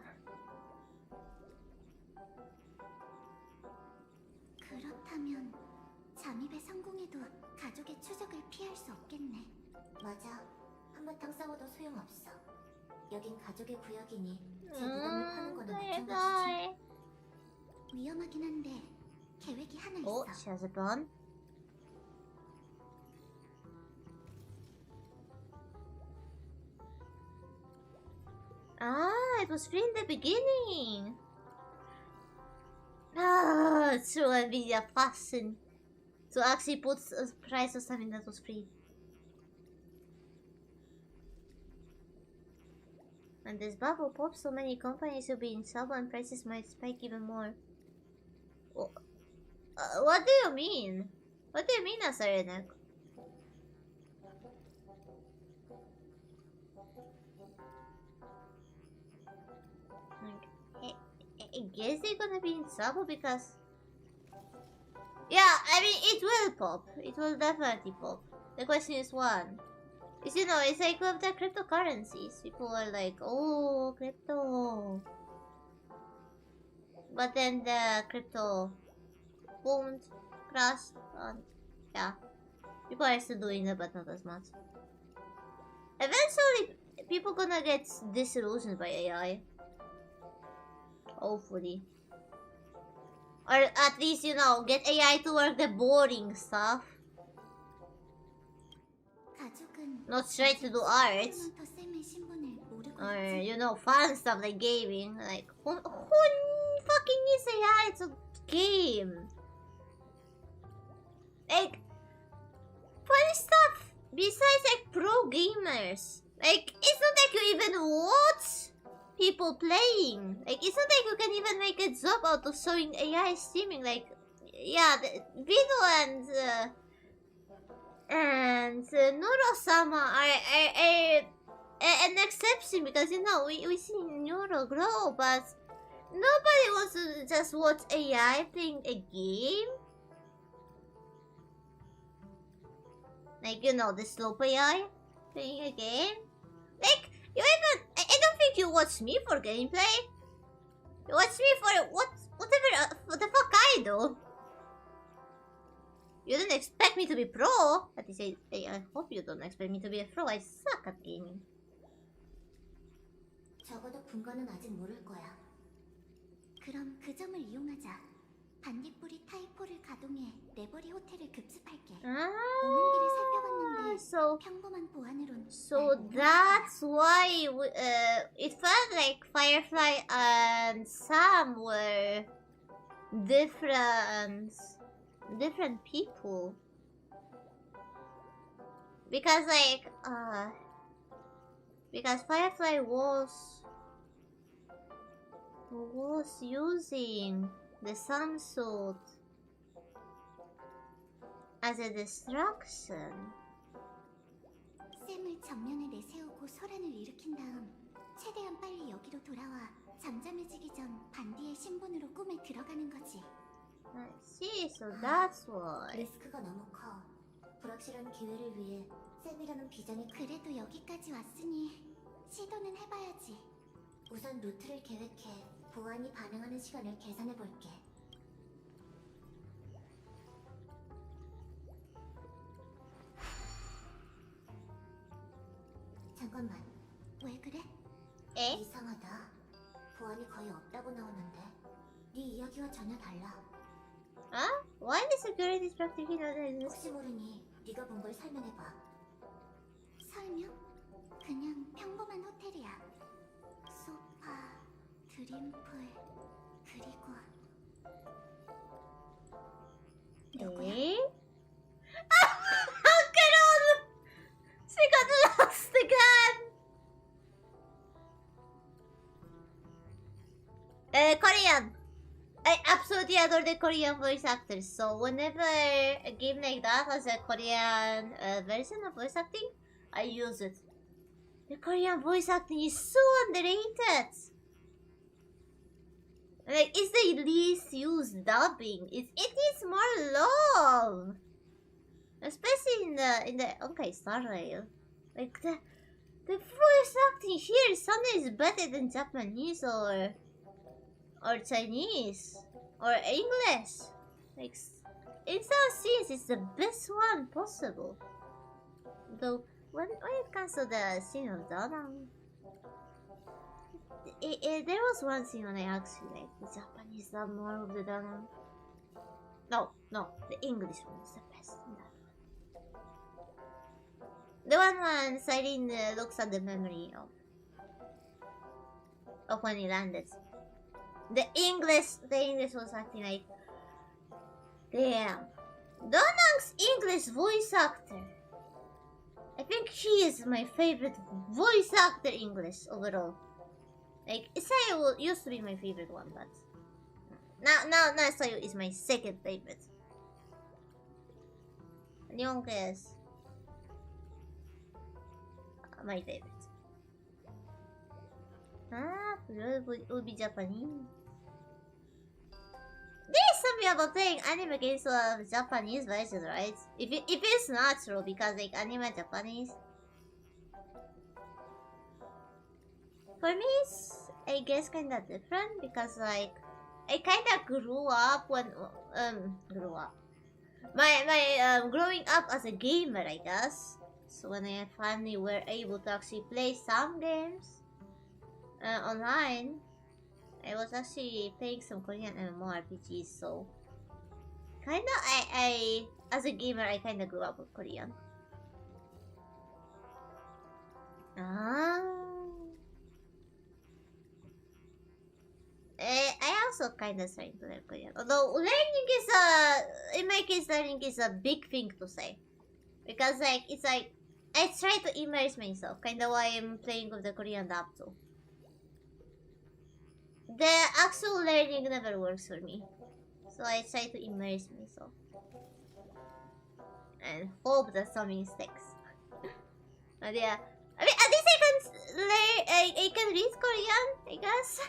그렇다면 가족의 추적을 피할 수 없겠네. 맞아. 한바탕 싸워도 소용없어. 여긴 가족의 구역이니 제 무덤을 파는 거나 마찬가지지. Bye. 위험하긴 한데 계획이 하나 있어. Oh, she has a gun. Ah, it was free in the beginning. Ah, it's so Nvidia fashion to actually put a price on something that was free. And this bubble pops, so many companies will be in trouble and prices might spike even more. Oh, what do you mean? What do you mean, Asarenek? I guess they're gonna be in trouble because... Yeah, I mean, it will pop. It will definitely pop. The question is one. Is, you know, it's like with the cryptocurrencies. People are like, oh, crypto. But then the crypto boomed, crashed, and yeah. People are still doing it, but not as much. Eventually, people gonna get disillusioned by AI. Hopefully. Or at least, you know, get AI to work the boring stuff. Not try to do art. Or, you know, fun stuff like gaming. Like, who fucking needs AI? It's a game. Like, funny stuff. Besides, like, pro gamers. Like, it's not like you even watch people playing. Like, it's not like you can even make a job out of showing AI streaming. Like, yeah, the Vito and Neuro-sama are an exception because, you know, we see Neuro grow, but nobody wants to just watch AI playing a game. Like, you know, the slope AI playing a game. Like, you even... I don't think you watch me for gameplay. You watch me for whatever what the fuck I do. You don't expect me to be pro. At least I hope you don't expect me to be a pro. I suck at gaming. 적어도 분거는 아직 모를 거야. 그럼 그 점을 이용하자. 반딧불이 타이포를 가동해 레버리 호텔을 급습할게. 오는 길을 살펴봤는데 평범한 보안으론. So that's why it felt like Firefly and Sam were different people. Because like because Firefly was using the sun suit as a distraction. 샘을 정면에 내세우고 소란을 일으킨 다음 최대한 빨리 여기로 돌아와 잠잠해지기 전 반디의 신분으로 꿈에 들어가는 거지. I see, so that's why. 리스크가 너무 커. 불확실한 기회를 위해 샘이라는 비전이 그래도 여기까지 왔으니 시도는 해봐야지. 우선 루트를 계획해 보안이 반응하는 시간을 계산해볼게. 잠깐만, 왜 그래? 에? 이상하다. 보안이 거의 없다고 나오는데 네 이야기와 전혀 달라. Huh? Why the security is practically not exist? 혹시 모르니 네가 본 걸 설명해봐. 설명? 그냥 평범한 호텔이야. 소파, 드림풀, 그리고 누구야? Eh? How can all... She got lost again! Korean! I absolutely adore the Korean voice actors, so whenever a game like that has a Korean version of voice acting, I use it. The Korean voice acting is so underrated! Like, it's the least used dubbing. It needs more love! Especially in the okay, Star Rail. Like, the voice acting here sometimes is better than Japanese or Chinese or English. Like, in South Seas, it's the best one possible. Though, when it comes to the scene of Donna, there was one scene when I actually like the Japanese love more of the Donna. No, the English one is the best. The one when Cyrene looks at the memory of when he landed. The English was acting like, damn. Donang's English voice actor. I think he is my favorite voice actor English overall. Like, Isayo used to be my favorite one, but now Isayo is my second favorite. Ryonka is my favorite. Would be Japanese. There's something about playing anime games of Japanese versions, right? If it's natural, because like anime Japanese. For me, it's I guess kinda different because like I kinda grew up when my growing up as a gamer, I guess. So when I finally were able to actually play some games online, I was actually playing some Korean MMORPGs. So kinda I as a gamer I kinda grew up with Korean. I also kinda starting to learn Korean. Although learning is in my case learning is a big thing to say. Because like it's like I try to immerse myself, kinda why I'm playing with the Korean dub too. The actual learning never works for me. So I try to immerse myself. And hope that something sticks. But yeah. I mean at least I can learn I can read Korean, I guess.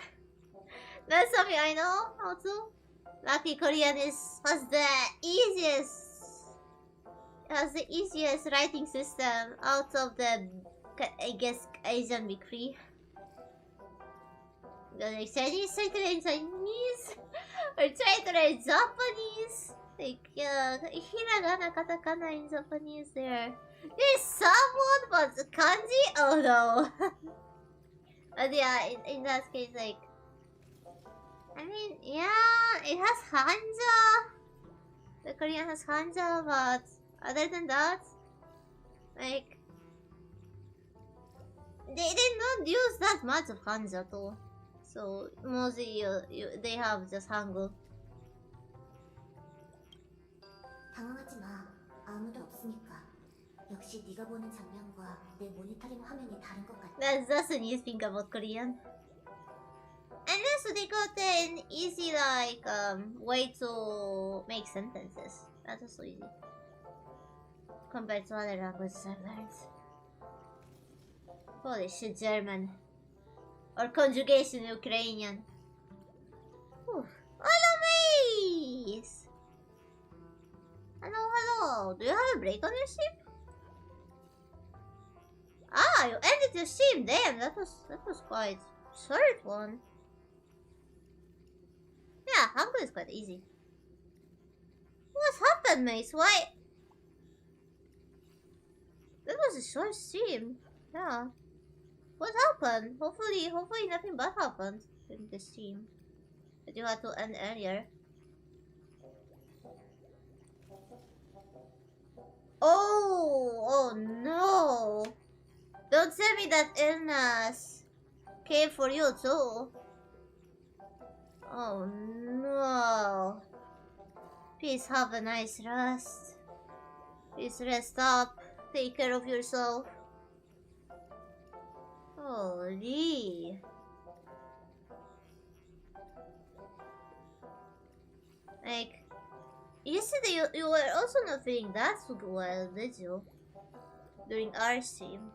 That's something I know how to. Lucky Korean has the easiest writing system out of the I guess Asian big three. Like Chinese, try to learn Chinese or try to learn Japanese. Like hiragana, katakana in Japanese there's somewhat, but kanji? Oh no. But yeah, in that case like I mean, yeah, it has Hanja. The Korean has Hanja, but other than that, like, they don't use that much of Hanja too. So mostly they have just Hangul. 당황하지 마. 아무도 없으니까. 역시 네가 보는 장면과 내 모니터링 화면이 다른 것 같아. That's the new thing about Korean. And also they got an easy like way to make sentences. That's also easy compared to other languages I've learned. Polish, German, or conjugation Ukrainian. Hello, Mace! Hello. Do you have a break on your ship? Ah, you ended your ship. Damn, that was quite short one. Yeah, Hangul is quite easy. What happened, Mace? Why? That was a short stream. Yeah. What happened? Hopefully nothing bad happened during the stream. That you had to end earlier. Oh no! Don't tell me that illness came for you too. Oh no. Please have a nice rest. Please rest up. Take care of yourself. Holy. Like, yesterday you were also not feeling that so well, did you? During our stream.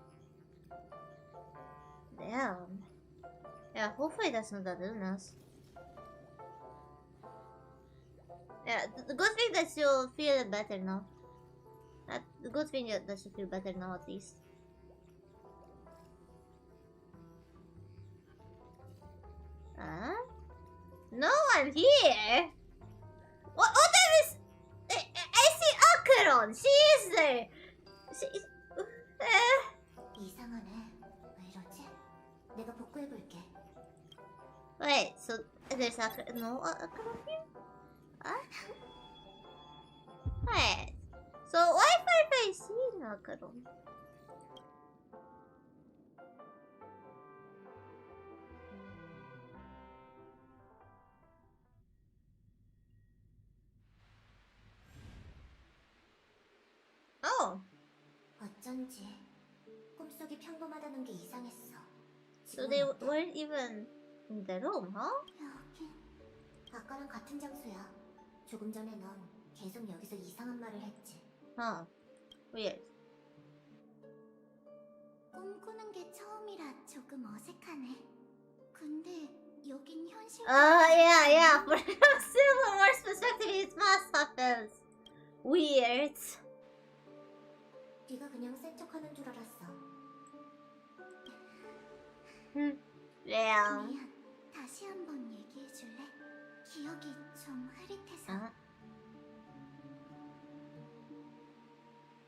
Damn. Yeah, hopefully that's not that illness. Yeah, the good thing that you feel better now. The good thing that you feel better now at least. Huh? No one here? What time is... 복구해볼게. Wait, so there's no acronym here? Huh? Wait, so why Firefly seeing acronym? Oh, 어쩐지 꿈속이 평범하다는 게 이상했어. so 지금은 they 어때? weren't even in the room, huh? 여긴 아까랑 같은 장소야. 조금 전에 넌 계속 여기서 이상한 말을 했지. Huh. Weird. 꿈꾸는 게 처음이라 조금 어색하네. 근데 여긴 현실. Yeah. From Silverware's perspective, it must have felt weird. 네가 그냥 센 척하는 줄 알았어. Yeah. 미안. 다시 한번 얘기해 줄래? 기억이 좀 흐릿해서.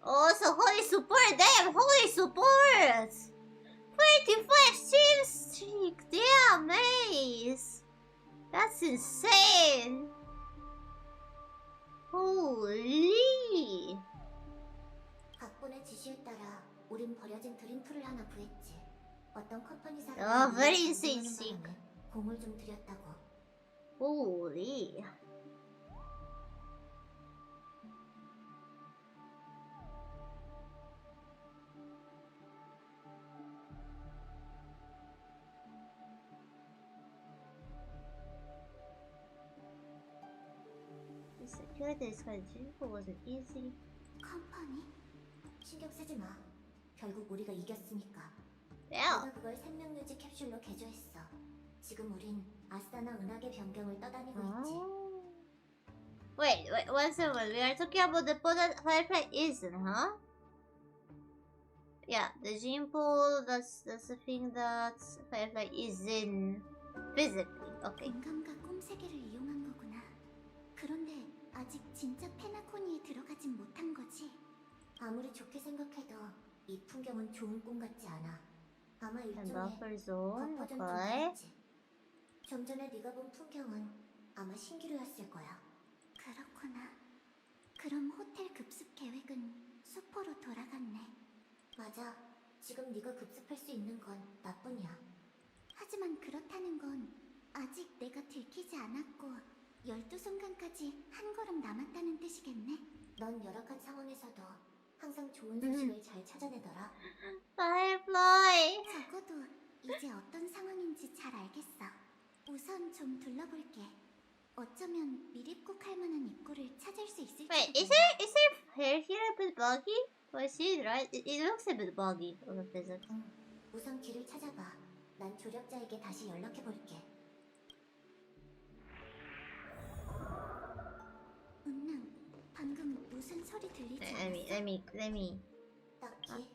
Oh, so holy support, damn, holy support! 25 stream streak, damn, nice! That's insane! Holy! 각본의 지시에 따라 우린 버려진 드림프를 하나 구했지. 어떤 컴퍼니 사람이 Oh, very 이걸 insane 만드는 sick. 바람에 공을 좀 들였다고. Holy. The security is kind of wasn't easy. 컴퍼니? 신경 쓰지 마. 결국 우리가 이겼으니까. Yeah. 내가 그걸 생명유지 캡슐로 개조했어. 지금 우린 아스타나 은하계 변경을 떠다니고 있지. Wait, one second. We are talking about the pod that Firefly isn't, huh? Yeah, the gene pool, that's the thing that Firefly is in physically. Okay. 공감과 꿈 세계를 이용한 거구나. 그런데 아직 진짜 페나코니에 들어가진 못한 거지. 아무리 좋게 생각해도 이 풍경은 좋은 꿈 같지 않아. 아마 And 일종의 buffer zone, 버전 okay. 통과였지. 좀 전에 네가 본 풍경은 아마 신기루였을 거야. 그렇구나. 그럼 호텔 급습 계획은 수포로 돌아갔네. 맞아. 지금 네가 급습할 수 있는 건 나뿐이야. 하지만 그렇다는 건 아직 내가 들키지 않았고 12순간까지 한 걸음 남았다는 뜻이겠네. 넌 열악한 상황에서도 항상 좋은 소식을 잘 찾아내더라. Firefly! 적어도 이제 어떤 상황인지 잘 알겠어. 우선 좀 둘러볼게. 어쩌면 미립국 할 만한 입구를 찾을 수 있을지. Wait, is her hair here a bit buggy? Well, she's right. It looks a bit buggy on the physics. 응. 우선 길을 찾아봐. 난 조력자에게 다시 연락해볼게. 은능, 방금 무슨 소리 들리지 않았어? Let me. 딱히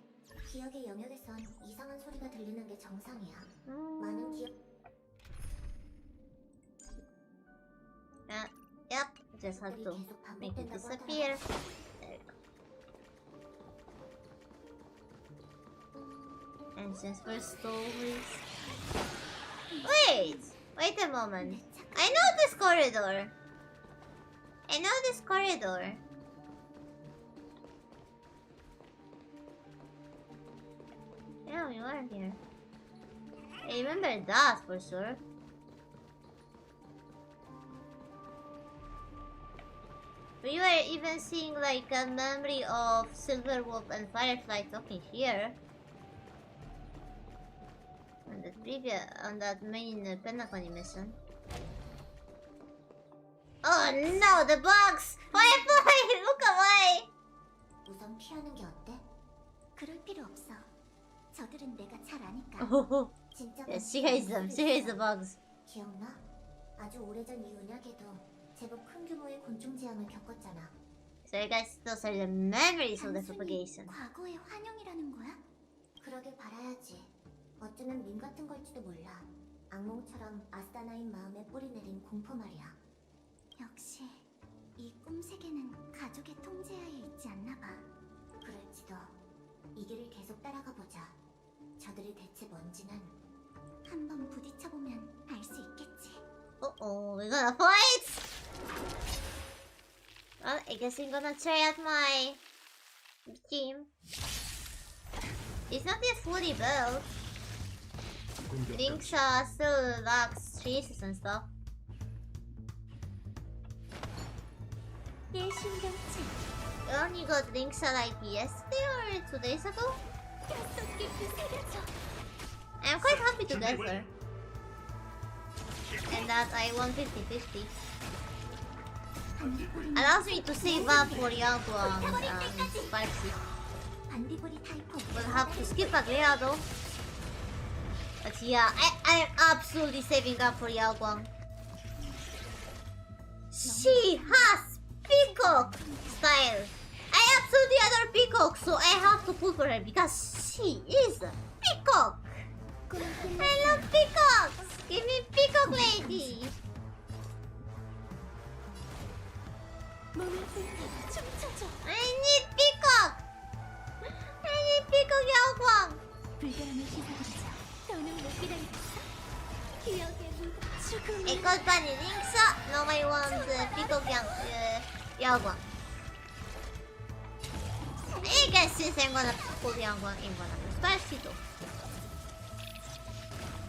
기억의 영역에선 이상한 소리가 들리는 게 정상이야. 많은 기억. Yep. Just have to make it disappear. There we go. And since we're stories. Wait a moment. I know this corridor. Yeah, we were here. I remember that for sure. We were even seeing like a memory of Silverwolf and Firefly talking here. On that main Penacony mission. Oh no, the bugs! Firefly, look away! 우선 피하는 게 어때? 그럴 필요 없어. 저들은 내가 잘 아니까. Oh, 진짜 yeah, she hates them. She hates the bugs. 기억나? 아주 오래전 이 은하계도 제법 큰 규모의 곤충 재앙을 겪었잖아. So you guys still saw the memories of the 단순히 propagation. 과거의 환영이라는 거야? 그러길 바라야지. 어쩌면 밈 같은 걸지도 몰라. 악몽처럼 아스타나인 마음에 뿌리 내린 공포 말이야. 역시 이 꿈 세계는 가족의 통제하에 있지 않나 봐. 그럴지도. 이 길을 계속 따라가 보자. 저들이 대체 뭔지는 한번 부딪혀보면 알 수 있겠지. Uh-oh, we're gonna fight! Well, I guess I'm gonna try out my team. It's not yet fully built. Link's still lacks chases and stuff. 일심동체. You only got Link's like yesterday or 2 days ago? 뼛속 깊이 새겨져. I'm quite happy to get her. And that I won 50-50. Allows me to save up for Yagua and Sparksy. 반디보리 타이포. We'll have to skip Agrea though. But yeah, I'm absolutely saving up for Yao Guang. She has peacock style. I absolutely adore peacock, so I have to pull for her because she is a peacock. I love peacocks. Give me peacock lady. 몸을 불태워 춤춰줘. I need peacock. I need peacock Yao Guang. 불결함을 휘두르자. 더는 못 기다리겠어. 기억의 무덤 죽음을. I got Bunny Links. Now I want peacock Yao Guang. I guess since I'm gonna pull Yao Guang, I'm gonna pull Sparksy too.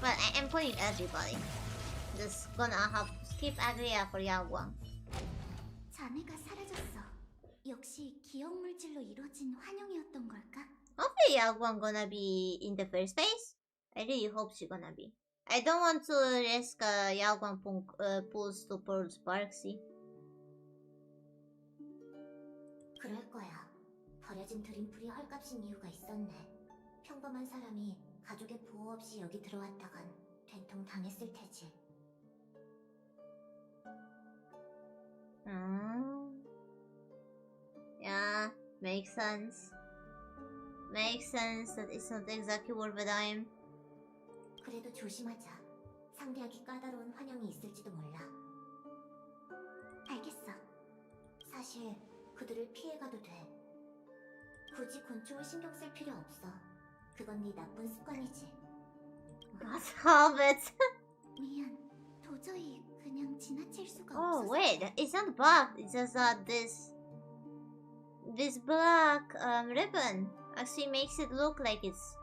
But I'm pulling everybody. Just gonna have to skip Agria for Yao Guang. 자네가 사라졌어. 역시 기억 물질로 이루어진 환영이었던 걸까? Hopefully Yao Guang gonna be in the first phase. I really hope she gonna be. I don't want to risk Yao Guang pulls to pull Sparksy. 그럴 거야. 버려진 드림풀이 헐값인 이유가 있었네. 평범한 사람이 가족의 보호 없이 여기 들어왔다간 된통 당했을 테지. Yeah, makes sense. Makes sense that it's not exactly worth a dime. 그래도 조심하자. 상대하기 까다로운 환영이 있을지도 몰라. 알겠어. 사실 그들을 피해가도 돼. 굳이 곤충을 신경 쓸 필요 없어. 그건 네 나쁜 습관이지. Stop it. 미안. 도저히 그냥 지나칠 수가 Oh 없어서. wait, it's not bugged. It's just that this black ribbon actually makes it look like it's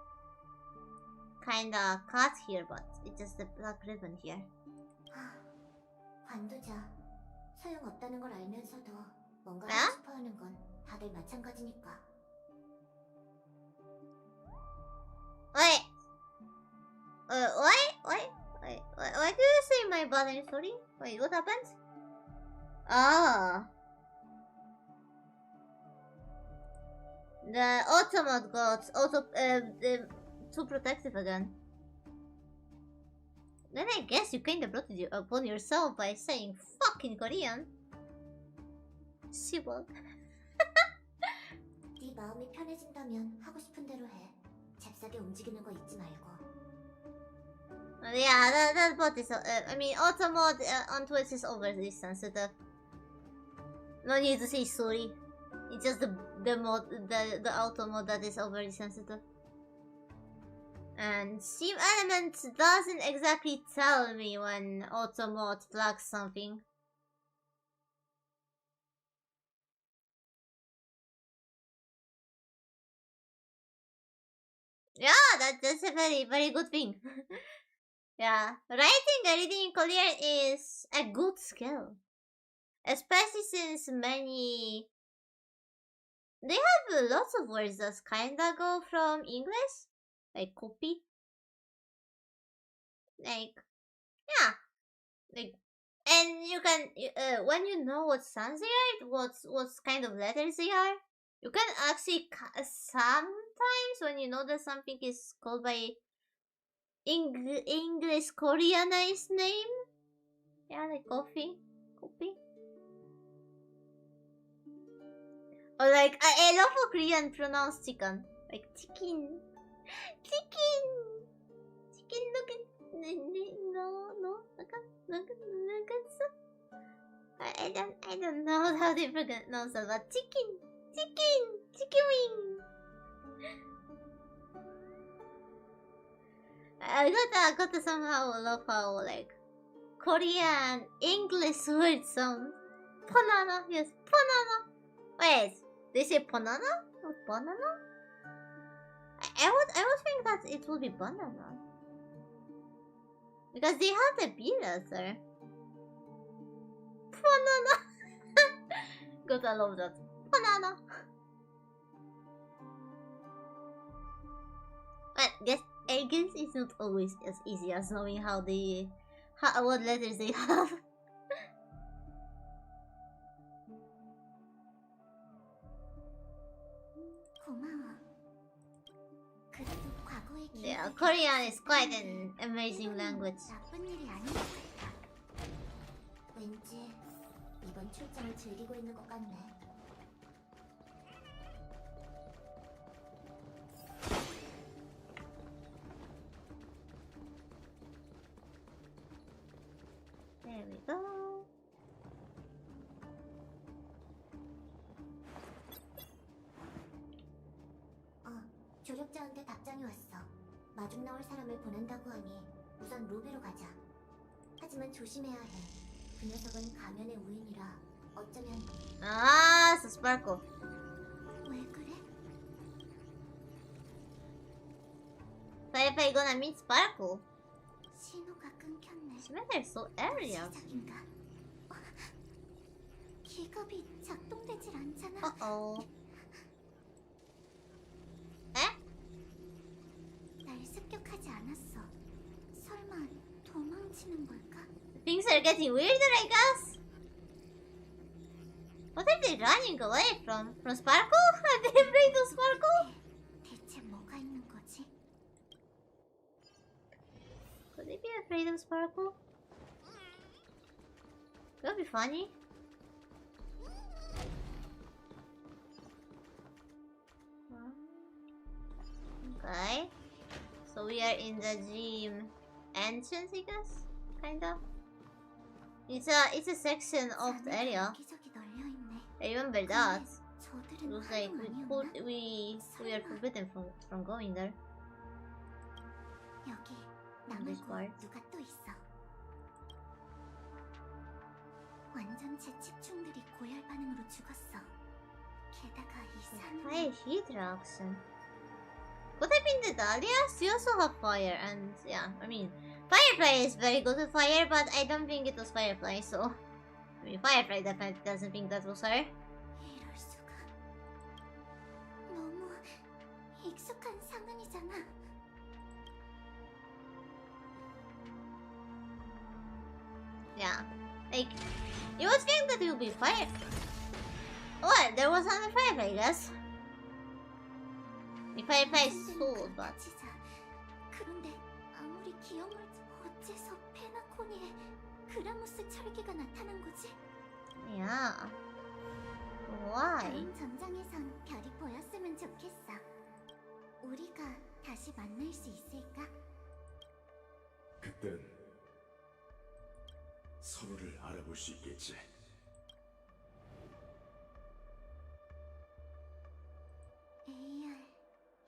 kinda cut here, but it's just the black ribbon here. 관두자. 소용없다는 걸 알면서도 뭔가 에? 하고 싶어하는 건 다들 마찬가지니까. Wait. Why do you say my button? Sorry. Wait, what happened? Ah. The automat got too protective again. Then I guess you kinda brought it upon yourself by saying fucking Korean. 시벌. 네 마음이 편해진다면 하고 싶은 대로 해. 잽싸게 움직이는 거 잊지 말고. Yeah, that bot is. I mean, auto mode on Twitch is overly sensitive. No need to say sorry. It's just the auto mode that is overly sensitive. And Steam Elements doesn't exactly tell me when auto mode flags something. Yeah, that's a very good thing. Yeah, reading in Korean is a good skill, especially since they have lots of words that kinda go from English, like copy, like and you can when you know what sounds they are, what kind of letters they are, you can actually sometimes when you know that something is called by English Koreanized name. Yeah, like coffee. Or like I love how Korean pronounce chicken. Like chicken. Chicken nugget. No. I don't know how they pronounce that, but chicken wing. I got to somehow love how like Korean English words sound. Banana, yes, banana. Wait, they say banana or banana? I was thinking that it would be banana because they have the B letter. Banana. God, I love that. Banana. But I guess it's not always as easy as knowing what letters they have. 고마워. 그래도 과거의 Yeah, 기억을 Korean is quite 기억하는 an 게 amazing 때로는 language. 나쁜 일이 아닌 것 같아. 왠지 이번 출장을 즐기고 있는 것 같네. There we go. 조력자한테 답장이 왔어. 마중 나올 사람을 보낸다고 하니 우선 루비로 가자. 하지만 조심해야 해. 그 녀석은 가면의 우인이라 어쩌면. Ah, so Sparkle. 왜 그래? If I gonna meet Sparkle. 신호가 끊겼네. This weather is so airy. 시작인가? 기갑이 작동되질 않잖아. Uh-oh. 날 습격하지 않았어. 설마 도망치는 걸까? Things are getting weirder, I guess. What are they running away from? From Sparkle? Are they afraid of Sparkle? 대체 뭐가 있는 거지? Could they be afraid of Sparkle? That would be funny. Okay. So we are in the gym entrance, I guess? Kinda. It's a section of the area. 여기저기 널려 있네. I remember that. 저들은 It was like 화룡 we are forbidden from going there. 여기 this 나말고 part. 누가 또 있어. 완전체 칩충들이 고열 반응으로 죽었어. 게다가 이 Fire 산은 heat reaction. Could have been the Dahlias? You also have fire, and yeah, I mean, Firefly is very good with fire, but I don't think it was Firefly, so. I mean, Firefly definitely doesn't think that was her. 이럴 수가. 너무 익숙한 상황이잖아. Yeah. Like, you would think that it would be Fire. What? There was another Firefly, I guess. The Firefly is cool, but. 치자. 그런데 아무리 기억을 어째서 페나코니에 그라모스 철기가 나타난 거지? Yeah. Why? 다음 전장에선 별이 보였으면 좋겠어. 우리가 다시 만날 수 있을까? 그땐 서로를 알아볼 수 있겠지. AR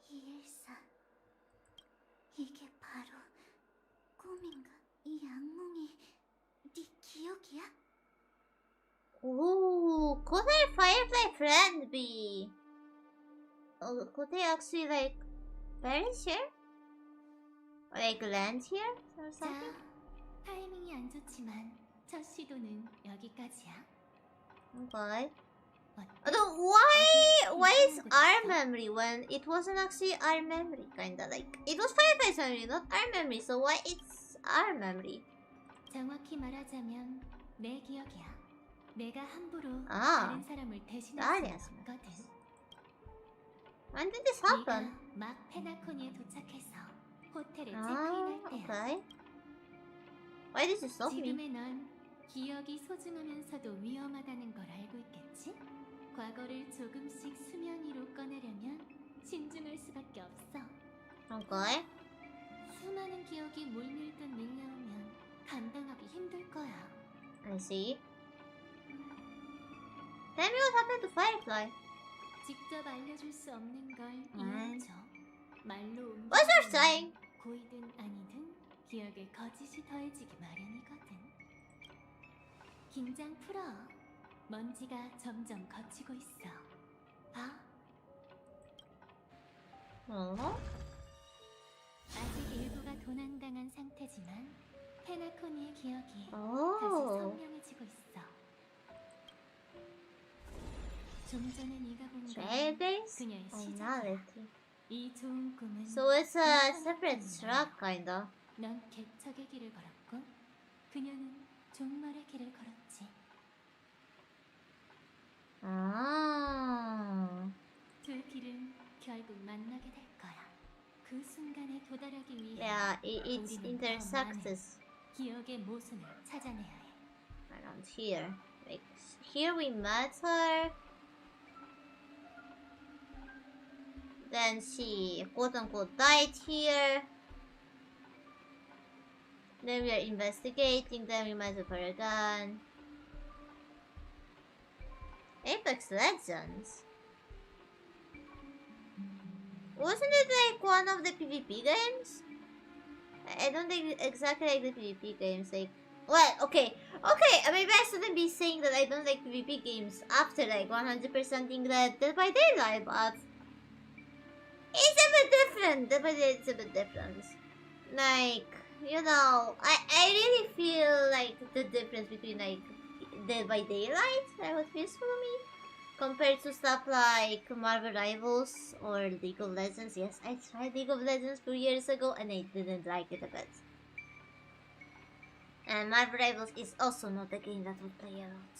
214 이게 바로 꿈인가? 이 악몽이 네 기억이야? Ooh, could their Firefly friend be? Oh, could they actually like perish here? Or like land here or 자, something? 타이밍이 안 좋지만 첫 시도는 여기까지야. Okay. 어때? Although why is our memory when it wasn't actually our memory? Kinda like it was Firefly's memory, not our memory. So why it's our memory? 정확히 말하자면 내 기억이야. 내가 함부로 아, 다른 사람을 대신할 나리야, 수 없거든. When did this 네가 happen? 막 페나코니에 도착해서 호텔에 Ah, 체크인할 때야. okay. Why did you stop me? 지금의 넌 기억이 소중하면서도 위험하다는 걸 알고 있겠지? 과거를 조금씩 수면 위로 꺼내려면 신중할 수밖에 없어. Okay. 수많은 기억이 물밀듯 밀려오면 감당하기 힘들 거야. I see. Tell me what happened to Firefly. 직접 알려줄 수 없는 걸 음. 이해해줘. 말로 What's your saying? 고이든 아니든 기억에 거짓이 더해지기 마련이거든. 긴장 풀어. 먼지가 점점 걷히고 있어. 봐. 어? 아직 일부가 도난당한 상태지만 페나코니의 기억이 다시 오. 선명해지고 있어. 좀 전에 네가 본 건 Trailbase? 그녀의 Oh, 시작이야. reality. 이 좋은 꿈은 So it's a 괜찮았던 separate 거야. track, kinda. 넌 개척의 길을 걸었고 그녀는 종말의 길을 걸었지. Ah. 두 길은 결국 만나게 될 거야. 그 순간에 도달하기 위해 Yeah, it 우리는 intersects 기억의 모순을 찾아내야 해. around here. Like, here we met her. Then she quote-unquote died here. Then we are investigating, then we met her again. Apex Legends? Wasn't it like one of the PvP games? I don't think exactly like the PvP games, like... Well, okay, maybe I shouldn't be saying that I don't like PvP games after like 100%ing the Dead by Daylight, but... It's a bit different, it's a bit different. Like, you know, I really feel like the difference between like Dead by Daylight, like what feels for me, compared to stuff like Marvel Rivals or League of Legends. Yes, I tried League of Legends 2 years ago and I didn't like it a bit. And Marvel Rivals is also not a game that would play a lot.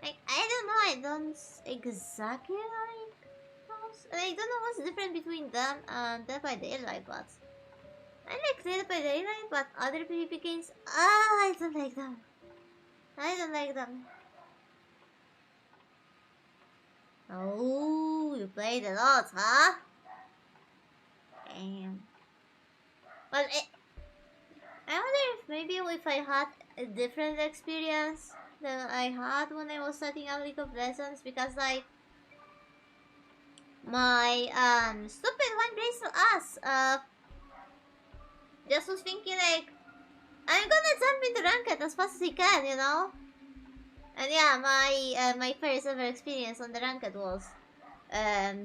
Like, I don't know, I don't exactly like those. And I don't know what's different between them and Dead by Daylight, but I like Dead by Daylight, but other PvP games, I don't like them. I don't like them. Oh, you played a lot, huh? Damn. Well, I wonder if maybe if I had a different experience than I had when I was setting up League of Legends, because like my stupid one Bristol ass just was thinking like I'm gonna jump into ranked as fast as I can, you know? And yeah, my first ever experience on the ranked was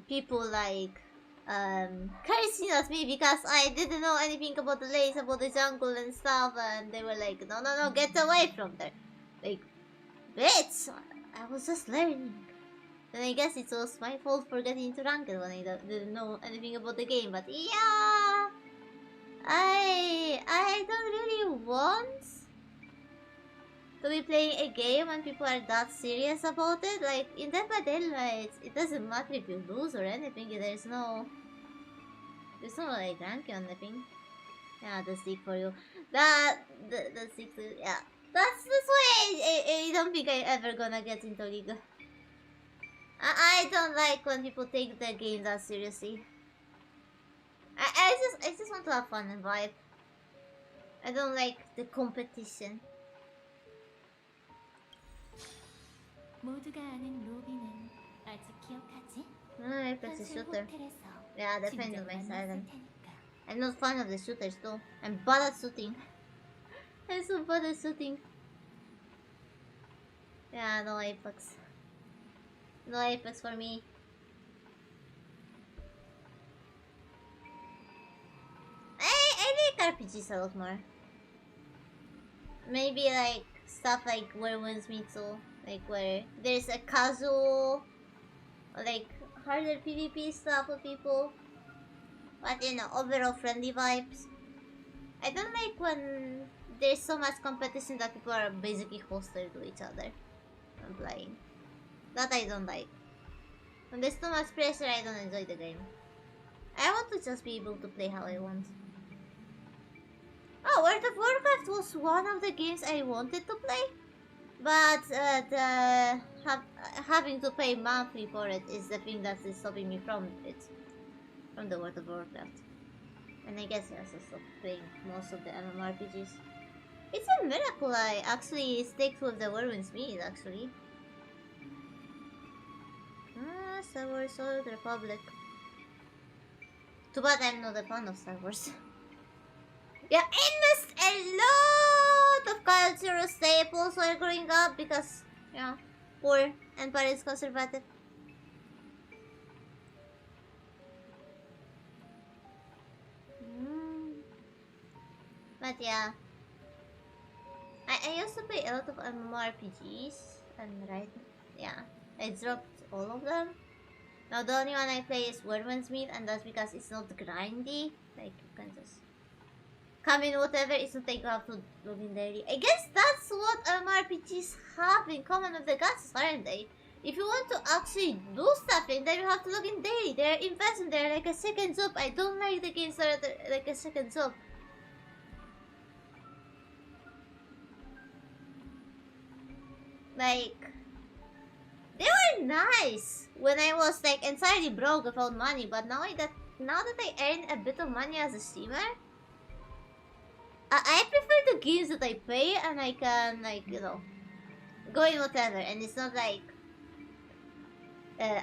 people like cursing at me because I didn't know anything about the lanes, about the jungle and stuff, and they were like, no, get away from there. Like, bitch, I was just learning. Then I guess it was my fault for getting into ranked when I didn't know anything about the game, but yeah, I don't really want to be playing a game when people are that serious about it. Like, in Dead by Daylight, it doesn't matter if you lose or anything, there's no like ranking or anything. Yeah, the stick for you. The stick, yeah. That's why I don't think I'm ever gonna get into League. I don't like when people take the game that seriously. I just want to have fun and vibe. I don't like the competition. 모두가 아는 로비는 아직 기억하지? Apex is shooter. 호텔에서 Yeah, defend 진작 my 만났을 silence. 테니까. I'm not fan of the shooters though. I'm bad at shooting. I'm so bad at shooting. Yeah, no Apex. No Apex for me. I like RPGs a lot more. Maybe like stuff like Where Winds Meet Soul. Like where there's a casual, like harder PvP stuff with people, but you know, overall friendly vibes. I don't like when there's so much competition that people are basically hostile to each other when playing. That I don't like. When there's too much pressure, I don't enjoy the game. I want to just be able to play how I want. Oh, World of Warcraft was one of the games I wanted to play, but having to pay monthly for it is the thing that is stopping me from it, from the World of Warcraft. And I guess I also stopped playing most of the MMORPGs. It's a miracle I actually stick with the Whirlwind's Mead, actually. Star Wars Old Republic. Too bad I'm not a fan of Star Wars. Yeah, I missed a lot of cultural staples while growing up because, yeah, poor and parents conservative. But yeah, I used to play a lot of MMORPGs and right, yeah, I dropped all of them. Now the only one I play is Worm's Meat, and that's because it's not grindy. Like you can just come in whatever. It's not like you have to log in daily. I guess that's what MMORPGs have in common with the gods, aren't they? If you want to actually do stuff in them, you have to log in daily. They're investment. They're like a second job. I don't like the games that are like a second job. Like, they were nice when I was like entirely broke without money, but now that I earn a bit of money as a streamer, I prefer the games that I play and I can, like, you know, go in whatever, and it's not like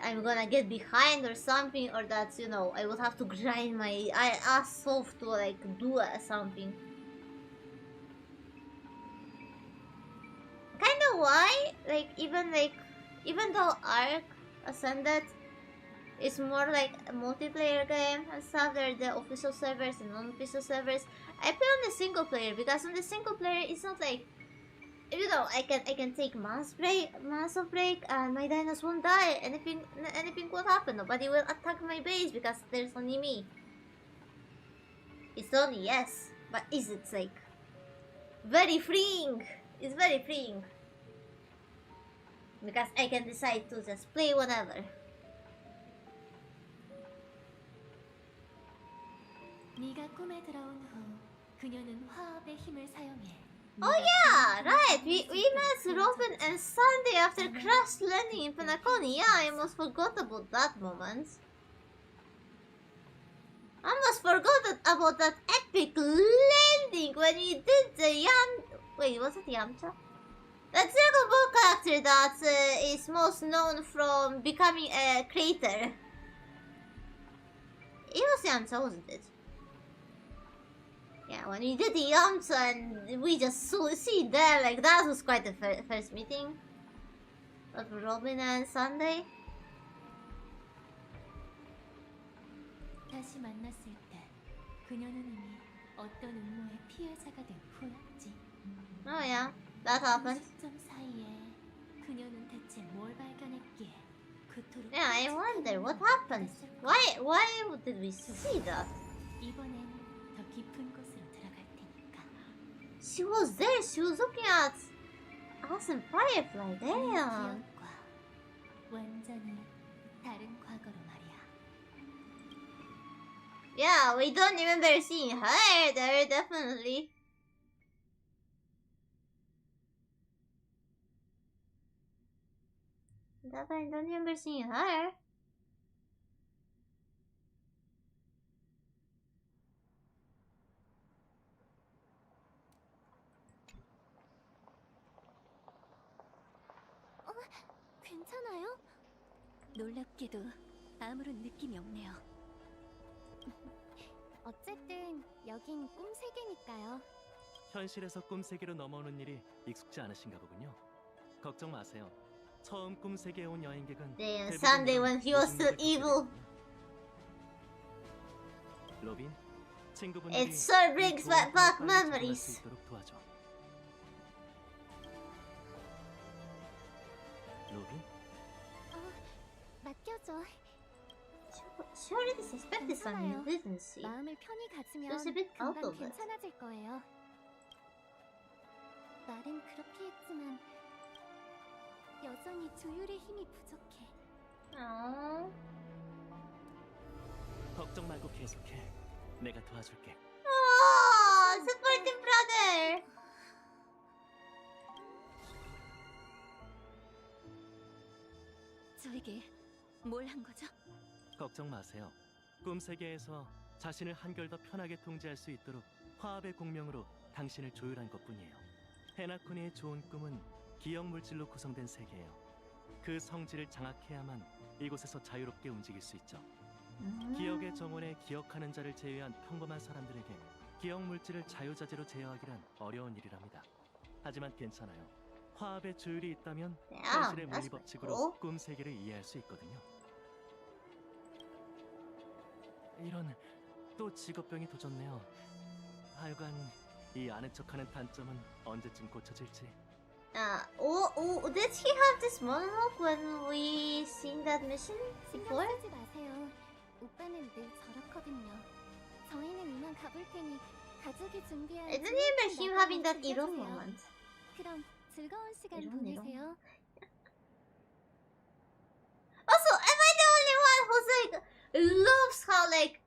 I'm gonna get behind or something, or that, you know, I will have to grind my ass off to like do something. Kinda why, like, even though Ark Ascended is more like a multiplayer game and stuff, there are the official servers and non-official servers, I play on the single player because on the single player it's not like, you know, I can take months of break and my dinos won't die. Anything will happen. Nobody will attack my base because there's only me. It's only, yes, but is it like very freeing? It's very freeing. Because I can decide to just play whatever. 네가 꿈에 들어온 후 그녀는 화합의 힘을 사용해. Oh yeah, right. We met Robin and Sunday after crash landing in Penacony. Yeah, I almost forgot about that moment. I almost forgot about that epic landing when we did the Wait, was it Yamcha? That Dragon Ball character that is most known from becoming a crater. It was Yamcha, wasn't it? Yeah, when we did the Yamcha and we just see there, like, that was quite the first meeting of Robin and Sunday. 다시 만났을 때 그녀는 이미 어떤 음모의 피해자가 된 후였지. Oh yeah, that happened. 시점 사이에 그녀는 대체 뭘 발견했기에 그토록 Yeah, I wonder what happened. Why did we see that? 이번엔 더 깊은 곳으로 들어갈 테니까. She was there. She was looking at us and Firefly. Damn. 기억과 완전히 다른 과거로 말이야. Yeah, we don't remember seeing her there, definitely. Definitely don't remember seeing her. 괜찮아요? 놀랍게도 아무런 느낌이 없네요. 어쨌든 여긴 꿈 세계니까요. 현실에서 꿈 세계로 넘어오는 일이 익숙지 않으신가 보군요. 걱정 마세요. 처음 꿈 세계에 온 여행객은 Damn, 대부분 Sunday when he was still 모든 일을 evil. 겪게 되거든요. 로빈, 친구분들이 It sure brings 이 back 좋은 꿈을 빨리 memories. 적응할 수 있도록 도와줘. 로빈? 맡겨줘. She already suspected something, didn't she? 마음을 편히 가지면 Just a bit out 금방 of it. 괜찮아질 거예요. 말은 그렇게 했지만 여전히 조율의 힘이 부족해. Aww. 걱정 말고 계속해. 내가 도와줄게. Oh, supportive brother. 저에게 뭘 한 거죠? 걱정 마세요. 꿈 세계에서 자신을 한결 더 편하게 통제할 수 있도록 화합의 공명으로 당신을 조율한 것뿐이에요. 페나코니의 좋은 꿈은 기억 물질로 구성된 세계예요. 그 성질을 장악해야만 이곳에서 자유롭게 움직일 수 있죠. 기억의 정원에 기억하는 자를 제외한 평범한 사람들에게 기억 물질을 자유자재로 제어하기란 어려운 일이랍니다. 하지만 괜찮아요. 화합의 조율이 있다면 현실의 물리 법칙으로 꿈 세계를 이해할 수 있거든요. 이런, 또 직업병이 도졌네요. 하여간 이 아는 척하는 단점은 언제쯤 고쳐질지. Did he have this monologue when we seen that mission before? 신경 쓰지 마세요. 오빠는 늘 저렇거든요. 저희는 이만 가볼 테니 가족이 준비한 I don't remember him having that 이런 즐겨주세요. moment. 그럼 즐거운 시간 이런. 보내세요. Also, am I the only one who's like loves how like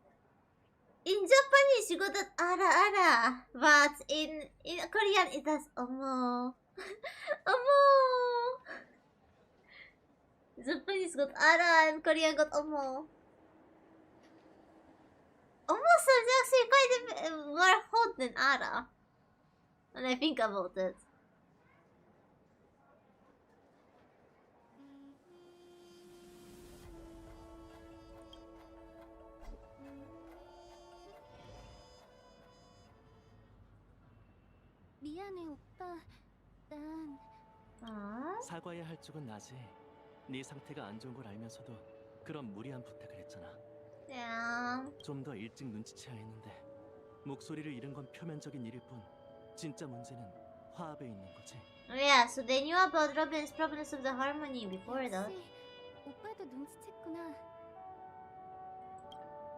in Japanese you got that ara ara, but in Korean it does omo. Omo. Japanese got ara and Korean got omo. Omo sounds actually quite a bit more hot than ara. When I think about it. 미안해 오빠. 난 사과해야 할 쪽은 나지. 네 상태가 안 좋은 걸 알면서도 그런 무리한 부탁을 했잖아. Yeah. 좀 더 일찍 눈치채야 했는데 목소리를 잃은 건 표면적인 일일 뿐 진짜 문제는 화합에 있는 거지. Yeah, so they knew about Robin's problems with the harmony before that. 역시 오빠도 눈치챘구나.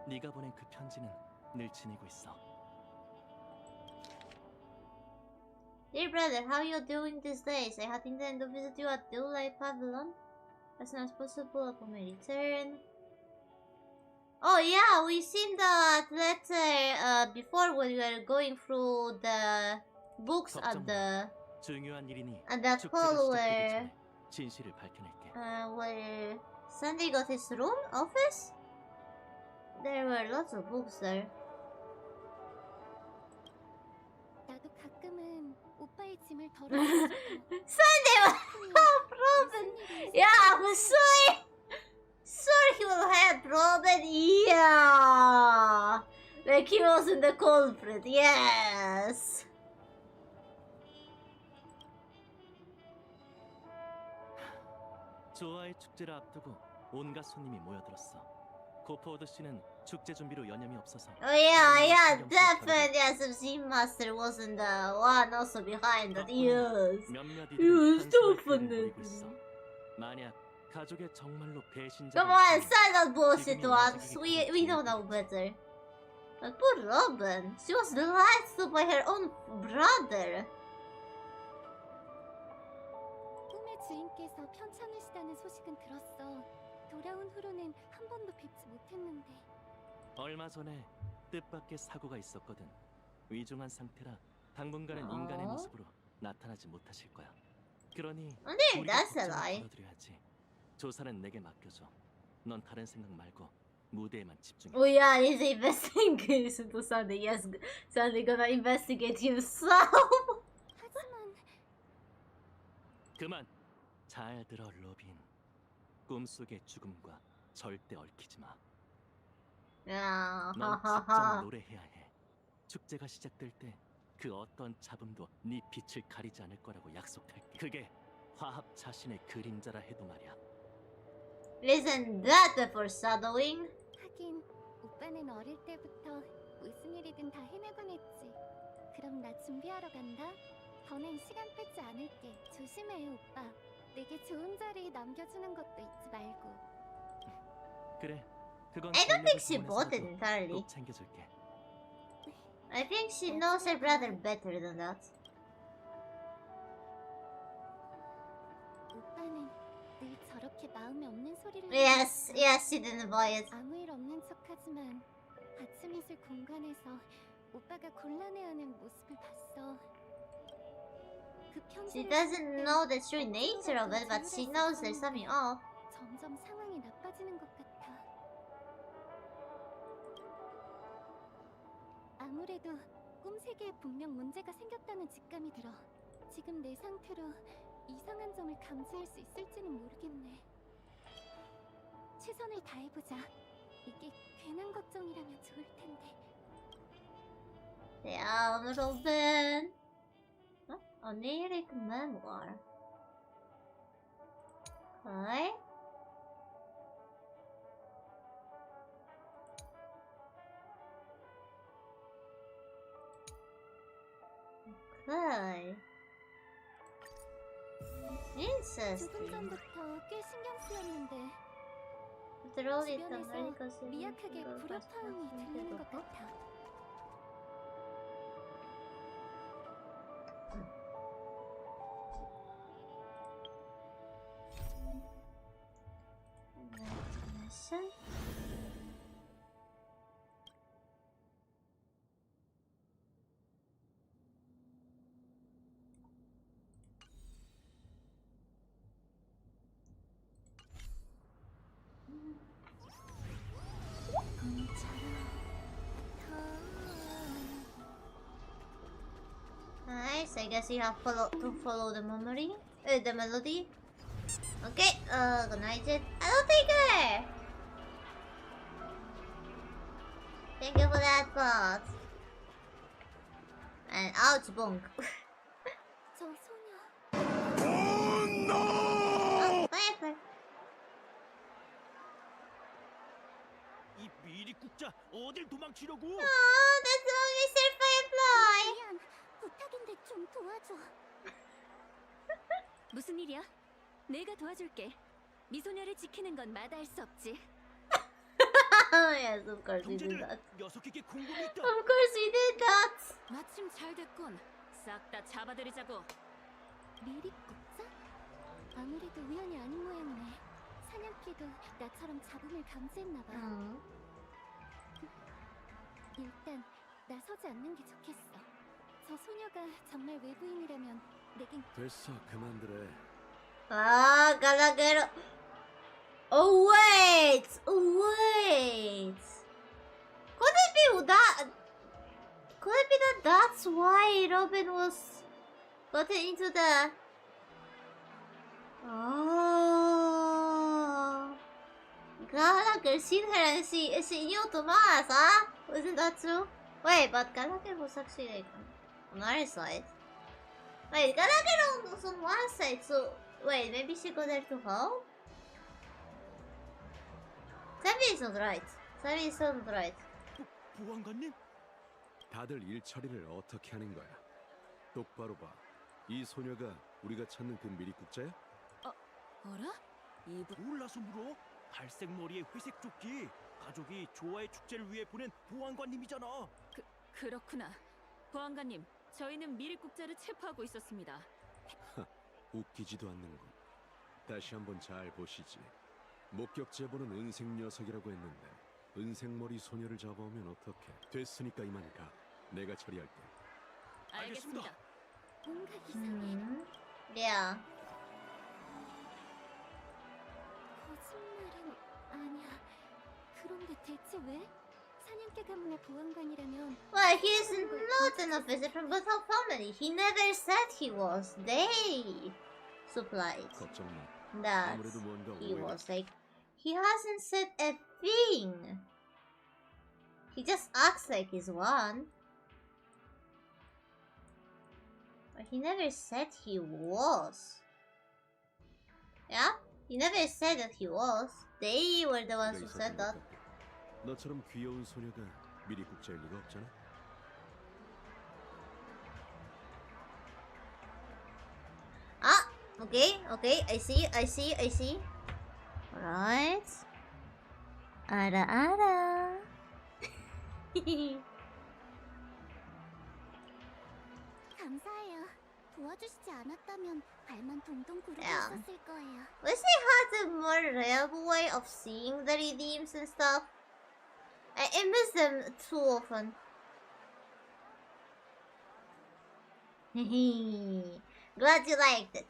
네가 보낸 그 편지는 늘 지니고 있어. Dear brother, how you doing these days? I had intended to visit you at Dulai Pavilion as soon as possible upon my return. Oh yeah, we seen that letter before when we were going through the books at the 중요한 일이니 at that 축제가 hall 시작되기 where 전에 진실을 밝혀낼게. where Sandy got his room office. There were lots of books there. 나도 가끔은 오빠의 짐을 덜어주고 싶어. Sandy will have problem. Yeah, but sorry he will have problem. Yeah, like he wasn't the culprit. Yes. 조아의 축제를 앞두고 온갖 손님이 모여들었어. 고포워드 씨는 축제 준비로 여념이 없어서 Oh yeah, definitely. Yes, if Zim Master wasn't the one also behind that. Yes. 몇몇 Yes, 이들은 한심한 definitely. 기회를 노리고 있어. 만약 가족의 정말로 배신자가 Come on, 있다면 say that bullshit to 지금이 us. 와중이기 We don't know better. But poor Robin, she was lied to by her own brother. 꿈의 주인께서 편찮으시다는 소식은 들었어. 돌아온 후로는 한 번도 뵙지 못했는데. 얼마 전에 뜻밖의 사고가 있었거든. 위중한 상태라 당분간은 인간의 모습으로 나타나지 못하실 거야. 그러니 근데 우리가 that's a 걱정을 lie. 덜어드려야지. 조사는 내게 맡겨줘. 넌 다른 생각 말고 무대에만 집중해. Oh yeah, he's investigating to Sandy. Yes, Sandy gonna investigate himself. 하지만 그만. 잘 들어, 로빈. 꿈속의 죽음과 절대 얽히지 마. Yeah, 넌 직접 노래해야 해. 축제가 시작될 때 그 어떤 잡음도 네 빛을 가리지 않을 거라고 약속할게. 그게 화합 자신의 그림자라 해도 말이야. Isn't that the foreshadowing? 하긴 오빠는 어릴 때부터 무슨 일이든 다 해내곤 했지. 그럼 나 준비하러 간다. 더는 시간 뺏지 않을게. 조심해 오빠. 내게 좋은 자리 남겨주는 것도 잊지 말고. 그래. 그건 I don't think she 전력을 bought it 동원해서라도 entirely. 꼭 챙겨줄게. I think she knows her brother better than that. 오빠는 늘 저렇게 마음에 없는 소리를 Yes, 하니까 yes, she didn't buy it. 아무 일 없는 척하지만 아침 이슬 공간에서 오빠가 곤란해하는 모습을 봤어. 그 She 편지를 doesn't 쓸 때 know the true nature of it, but she knows there's something off. 점점 상황이 나빠지는 것 같아. 아무래도 꿈 세계에 분명 문제가 생겼다는 직감이 들어. 지금 내 상태로 이상한 점을 감지할 수 있을지는 모르겠네. 최선을 다해보자. 이게 괜한 걱정이라면 좋을 텐데. Damn, Robin. Oniric memoir. Okay. Okay. 조금 Interesting. 전부터 꽤 신경 쓰였는데 들어오겠던 주변에서 미약하게 불협화음이 들리는 것 같아. Imagination. Nice, I guess you have to follow the memory, the melody. Okay, good night. Hello, Tiger! Thank you for that bot. And ouch, bonk. 저 소녀 Oh, Piper. 이 미리국자 어딜 도망치려고? Oh, that's Mr. Firefly. 미안, 부탁인데 좀 도와줘. 무슨 일이야? 내가 도와줄게. 미소녀를 지키는 건 마다할 수 없지. Yes, of course we did 형제들, that. 녀석에게 궁금이 있다. Of course we did that. 마침 잘 됐군. 싹 다 잡아들이자고. 미리국자? 아무래도 우연이 아닌 모양이네. 사냥개도 나처럼 잡음을 감지했나 봐. 일단 나서지 않는 게 좋겠어. 저 소녀가 정말 외부인이라면 내겐 됐어, 그만두래. Ah, Galagero. Oh wait, wait. Could it be that? Could it be that that's why Robin was gotten into the? Oh, Gallagher seen her and she knew Tomas, huh? Wasn't that true? Wait, but Gallagher was actually like on our side. Wait, Gallagher was on one side, so wait, maybe she go there to help? Sammy is not right. Sammy is not right. 보안관님? 다들 일 처리를 어떻게 하는 거야? 똑바로 봐. 이 소녀가 우리가 찾는 그 미리국자야? 어라? 몰라서 물어? 갈색 머리에 회색 조끼. 가족이 조화의 축제를 위해 보낸 보안관님이잖아. 그렇구나. 보안관님, 저희는 미리국자를 체포하고 있었습니다. 웃기지도 않는군. 다시 한번 잘 보시지. 목격 제보는 은색 녀석이라고 했는데 은색머리 소녀를 잡아오면 어떡해. 됐으니까 이만 가. 내가 처리할게. 알겠습니다. 뭔가 이상해. Yeah. 거짓말은 아니야. 그런데 대체 왜? 사냥개 가문의 보안관이라면 Well, he's not an officer from Butthole family. He never said he was. They supplied 걱정 마. that 아무래도 뭔가 he 오해가 was. Like, he hasn't said a thing. He just acts like he's one. But he never said he was. Yeah? He never said that he was. They were the ones who said that. 너처럼 귀여운 소녀가 미리국자일 리가 없잖아. Ah, okay, I see. Alright. Ara. 감사해요. 도와주시지 않았다면 발만 동동 구르고 야. 있었을 거예요. Wish they had a more reliable way of seeing the redeems and stuff. I miss them too often. Glad you liked it.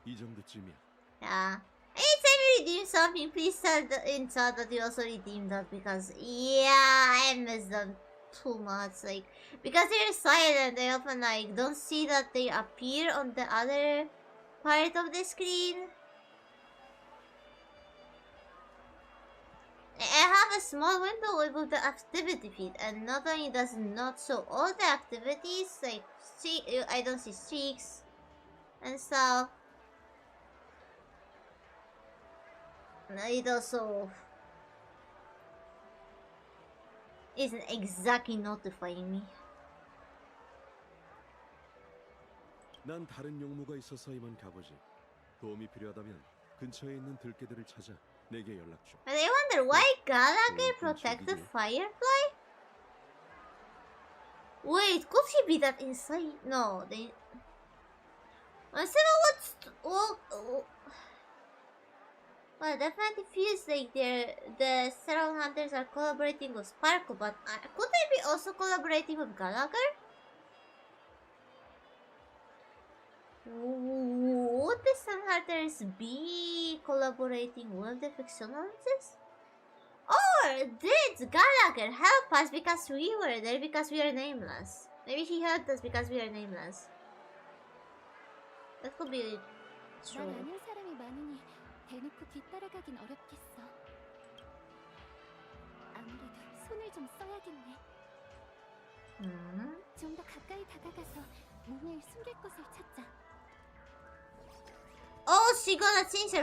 이 정도쯤이야. Yeah. Anytime you redeem something, please tell in chat that you also redeemed that because yeah, I miss them too much. Like because they're silent, I often like don't see that they appear on the other part of the screen. I have a small window with the activity feed, and not only does it not show all the activities, like I don't see streaks and stuff. It also isn't exactly notifying me. 난 다른 용무가 있어서 이만 가보지. 도움이 필요하다면 근처에 있는 들개들을 찾아 내게 연락 줘. And I wonder why Gallagher protected Firefly? Wait, could he be that inside? No, they. Well, definitely feels like the Sterile Hunters are collaborating with Sparkle, but could they be also collaborating with Gallagher? Would the Sterile Hunters be collaborating with the Fictionalists? Or did Gallagher help us because we were there because we are nameless? Maybe he helped us because we are nameless. That could be true. 날 아는 사람이 많으니 대놓고 뒤따라가긴 어렵겠어. 아무래도 손을 좀 써야겠네. 좀 더 가까이 다가가서 몸을 숨길 곳을 찾자. Oh, she gonna change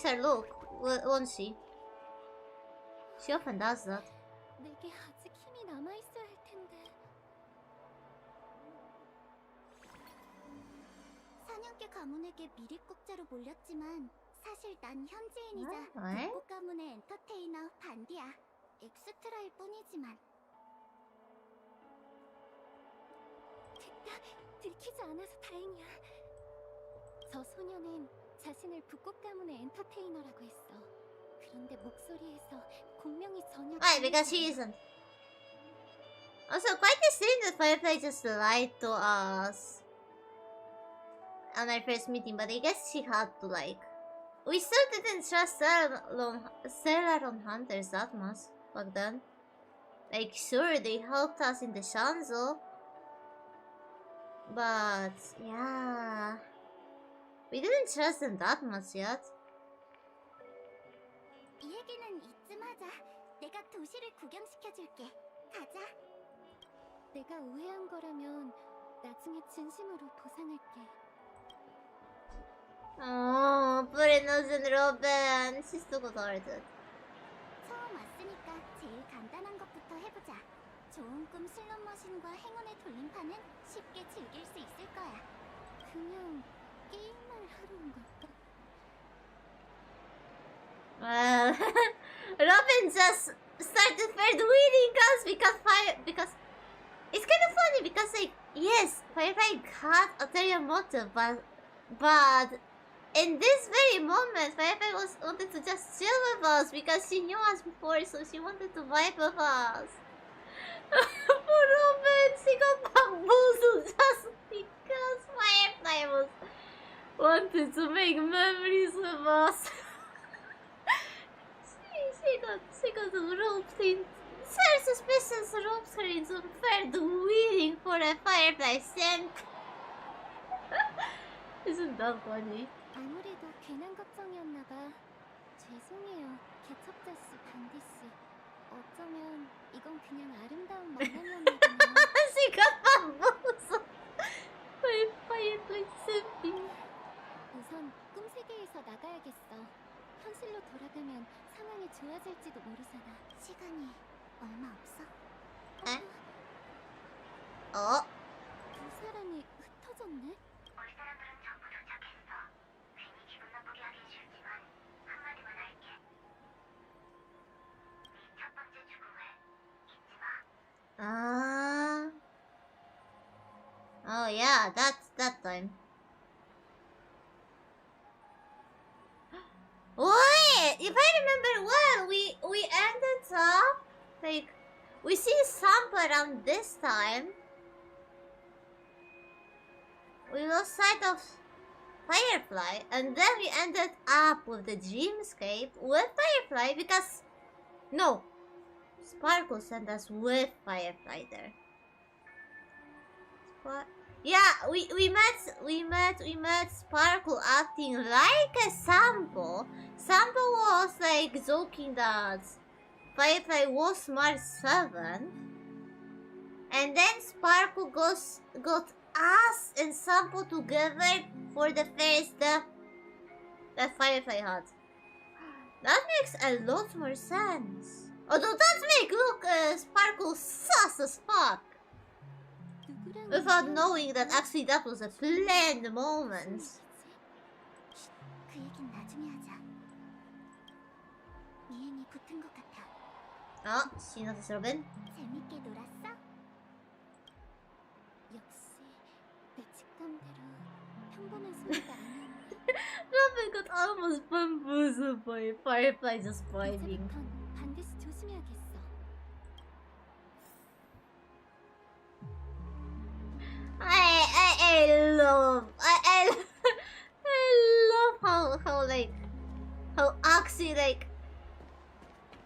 her look, won't she? She often does that. 내게 아직 힘이 남아 있어야 할 텐데. 사냥개 가문에게 미립국자로 몰렸지만 사실 난 현지인이자 왜? 북극 가문의 엔터테이너 반디야. 엑스트라일 뿐이지만. 됐다. 들키지 않아서 다행이야. 저 소녀는 자신을 북극 가문의 엔터테이너라고 했어. 그런데 목소리에서 공명이 전혀. Why? Because she isn't. Also, quite the same that Firefly just lied to us on our first meeting, but I guess she had to, like. We still didn't trust Celadon Hunters that much back then. Like, sure, they helped us in the Shanzo, but yeah, we didn't trust them that much yet. 이 얘기는 이쯤 하자. 내가 도시를 구경시켜줄게. 가자. 내가 오해한 거라면 나중에 진심으로 보상할게. Oh, poor innocent Robin. She's so good-hearted. 처음 왔으니까 제일 간단한 것부터 해보자. 좋은 꿈 슬롯머신과 행운의 돌림판은 쉽게 즐길 수 있을 거야. 그냥 게임만 하러 온 걸까? Well, Robin just started third winning us because it's kind of funny because, like, yes, Firefly had ulterior motive, but in this very moment, Firefly wanted to just chill with us because she knew us before, so she wanted to vibe with us. Poor Robin, she got bamboozled just because Firefly wanted to make memories with us. She got roped in. Her suspicions roped her into third wheeling for a Firefly scent. Isn't that funny? 아무래도 괜한 걱정이었나 봐. 죄송해요, 개척자 씨, 반디 씨. 어쩌면 이건 그냥 아름다운 만남이었나 보네요. She got bamboozled by Firefly scenting. 우선 꿈 세계에서 나가야겠어. 현실로 돌아가면 상황이 좋아질지도 모르잖아. 시간이 얼마 없어. 에? 어? 두 사람이 흩어졌네? 우리 사람들은 전부 도착했어. 괜히 기분 나쁘게 하긴 싫지만 한마디만 할게. 네 첫 번째 죽음을 잊지 마. Oh yeah, that's that time. Wait, if I remember well, we ended up like we see Sampa around this time. We lost sight of Firefly, and then we ended up with the dreamscape with Firefly because no, Sparkle sent us with Firefly there. Yeah, we met Sparkle acting like a sample Sample was like joking that Firefly was Smart 7, and then Sparkle got us and Sample together for the face that Firefly had. That makes a lot more sense. Although that make look Sparkle sus as fuck. Without knowing that actually that was a planned moment. 그 얘긴 나중에 하자. 미행이 붙은 것 같아. 시너스 로빈. 재밌게 놀았어? 역시 내 직감대로 평범한 소리가 아니었네. Robin got almost bamboozled by Firefly just vibing. 이제부턴 반드시 조심해야겠어. I love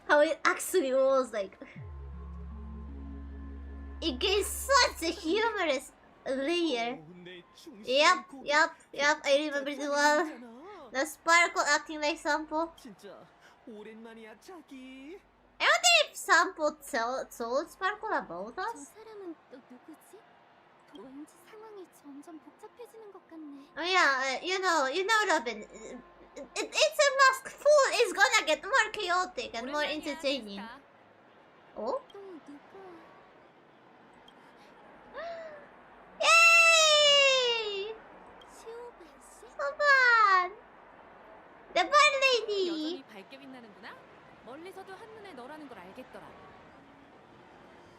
how it actually was like. It gave such a humorous layer. Yep, I remember it well. The Sparkle acting like Sampo. 진짜 오랜만이야, 자기. I wonder if Sampo told Sparkle about 저 us? 사람은 또 누구지? 왠지 상황이 점점 복잡해지는 것 같네. Oh yeah, you know, Robin. It's a mask full. It's gonna get more chaotic and more entertaining. Oh? 또 누가? Yay! 시오반 씨? So fun! The bad lady! 여전히 밝게 빛나는구나. 멀리서도 한눈에 너라는 걸 알겠더라.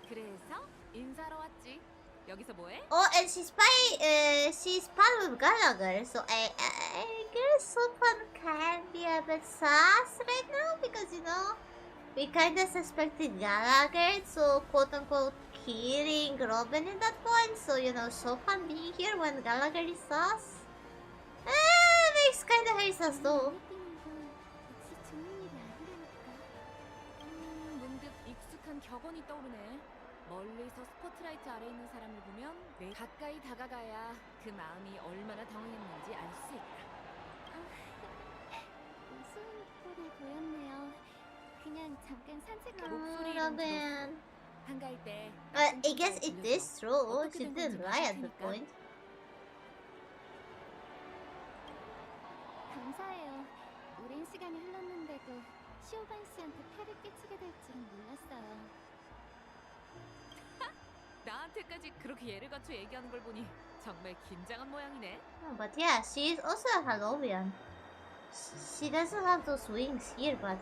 그래서 인사하러 왔지. 여기서 뭐해? Oh, and she's pal with Gallagher, so I guess Sopan can be a bit sus right now because, you know, we kinda suspected Gallagher, so quote-unquote killing Robin at that point, so, you know, Sopan being here when Gallagher is sus, makes kinda her sus though. 뛰는 건 역시 좋은 일이 아니라니까. 문득 익숙한 격언이 떠오르네. 멀리서 스포트라이트 아래 있는 사람을 보면 내 가까이 다가가야 그 마음이 얼마나 당황했는지 알 수 있다. 우스운 꼴을 보였네요. 그냥 잠깐 산책하러. 목소리랑 Robin. 한가할 때 I guess it is true. She didn't lie at the point. 감사해요. 오랜 시간이 흘렀는데도 시오반 씨한테 폐를 끼치게 될 줄은 몰랐어요. 나한테까지 그렇게 예를 갖춰 얘기하는 걸 보니 정말 긴장한 모양이네. But yeah, she is also a Halloween. She doesn't have those wings here, but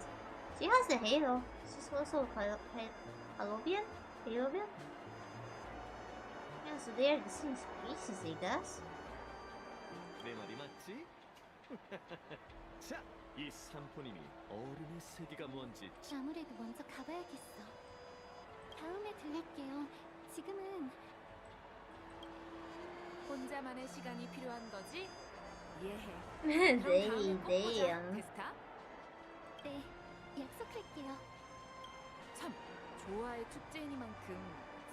she has a halo. She's also Halloween? Halovian? Yeah, so they are the same species, I guess. 내 말이 맞지? 자, 이 삼포님이 어른의 세계가 뭔지 아무래도 먼저 가봐야겠어. 다음에 들릴게요. 지금은 혼자만의 시간이 필요한 거지? 이해해. Damn. 테스타? 네, 약속할게요. 참, 좋아의 축제이니만큼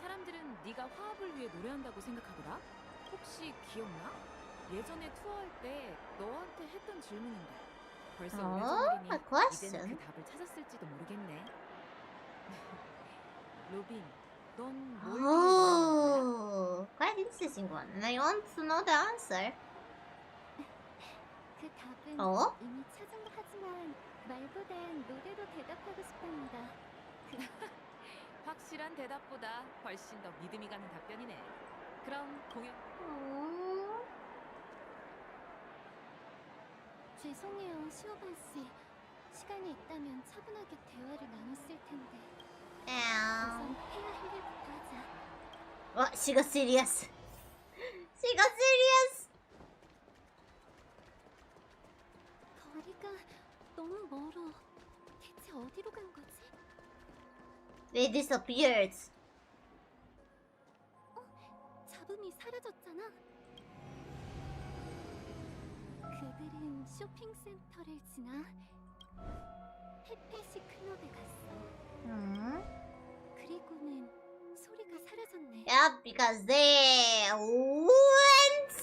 사람들은 네가 화합을 위해 노래한다고 생각하더라? 혹시 기억나? 예전에 투어할 때 너한테 했던 질문인데 벌써 오래전 a 일이니 question. 이제는 그 답을 찾았을지도 모르겠네. 로빈, 넌 뭘 위해 노래하는 거야? Oh, quite interesting one. And I want to know the answer. 그 답은 어? 이미 찾은 거 하지만 말보단 노래로 대답하고 싶답니다. 확실한 대답보다 훨씬 더 믿음이 가는 답변이네. 그럼 공연 Oh. 죄송해요, 시오반 씨. 시간이 있다면 차분하게 대화를 나눴을 텐데. 우선 해야 할 일부터 하자. Oh, she got serious. She got serious. 거리가 너무 멀어. 대체 어디로 간 거지? They disappeared. 잡음이 사라졌잖아. 그들은 쇼핑센터를 지나 페페시 클럽에 갔어. 그리고는 소리가 사라졌네. Yep, because they went.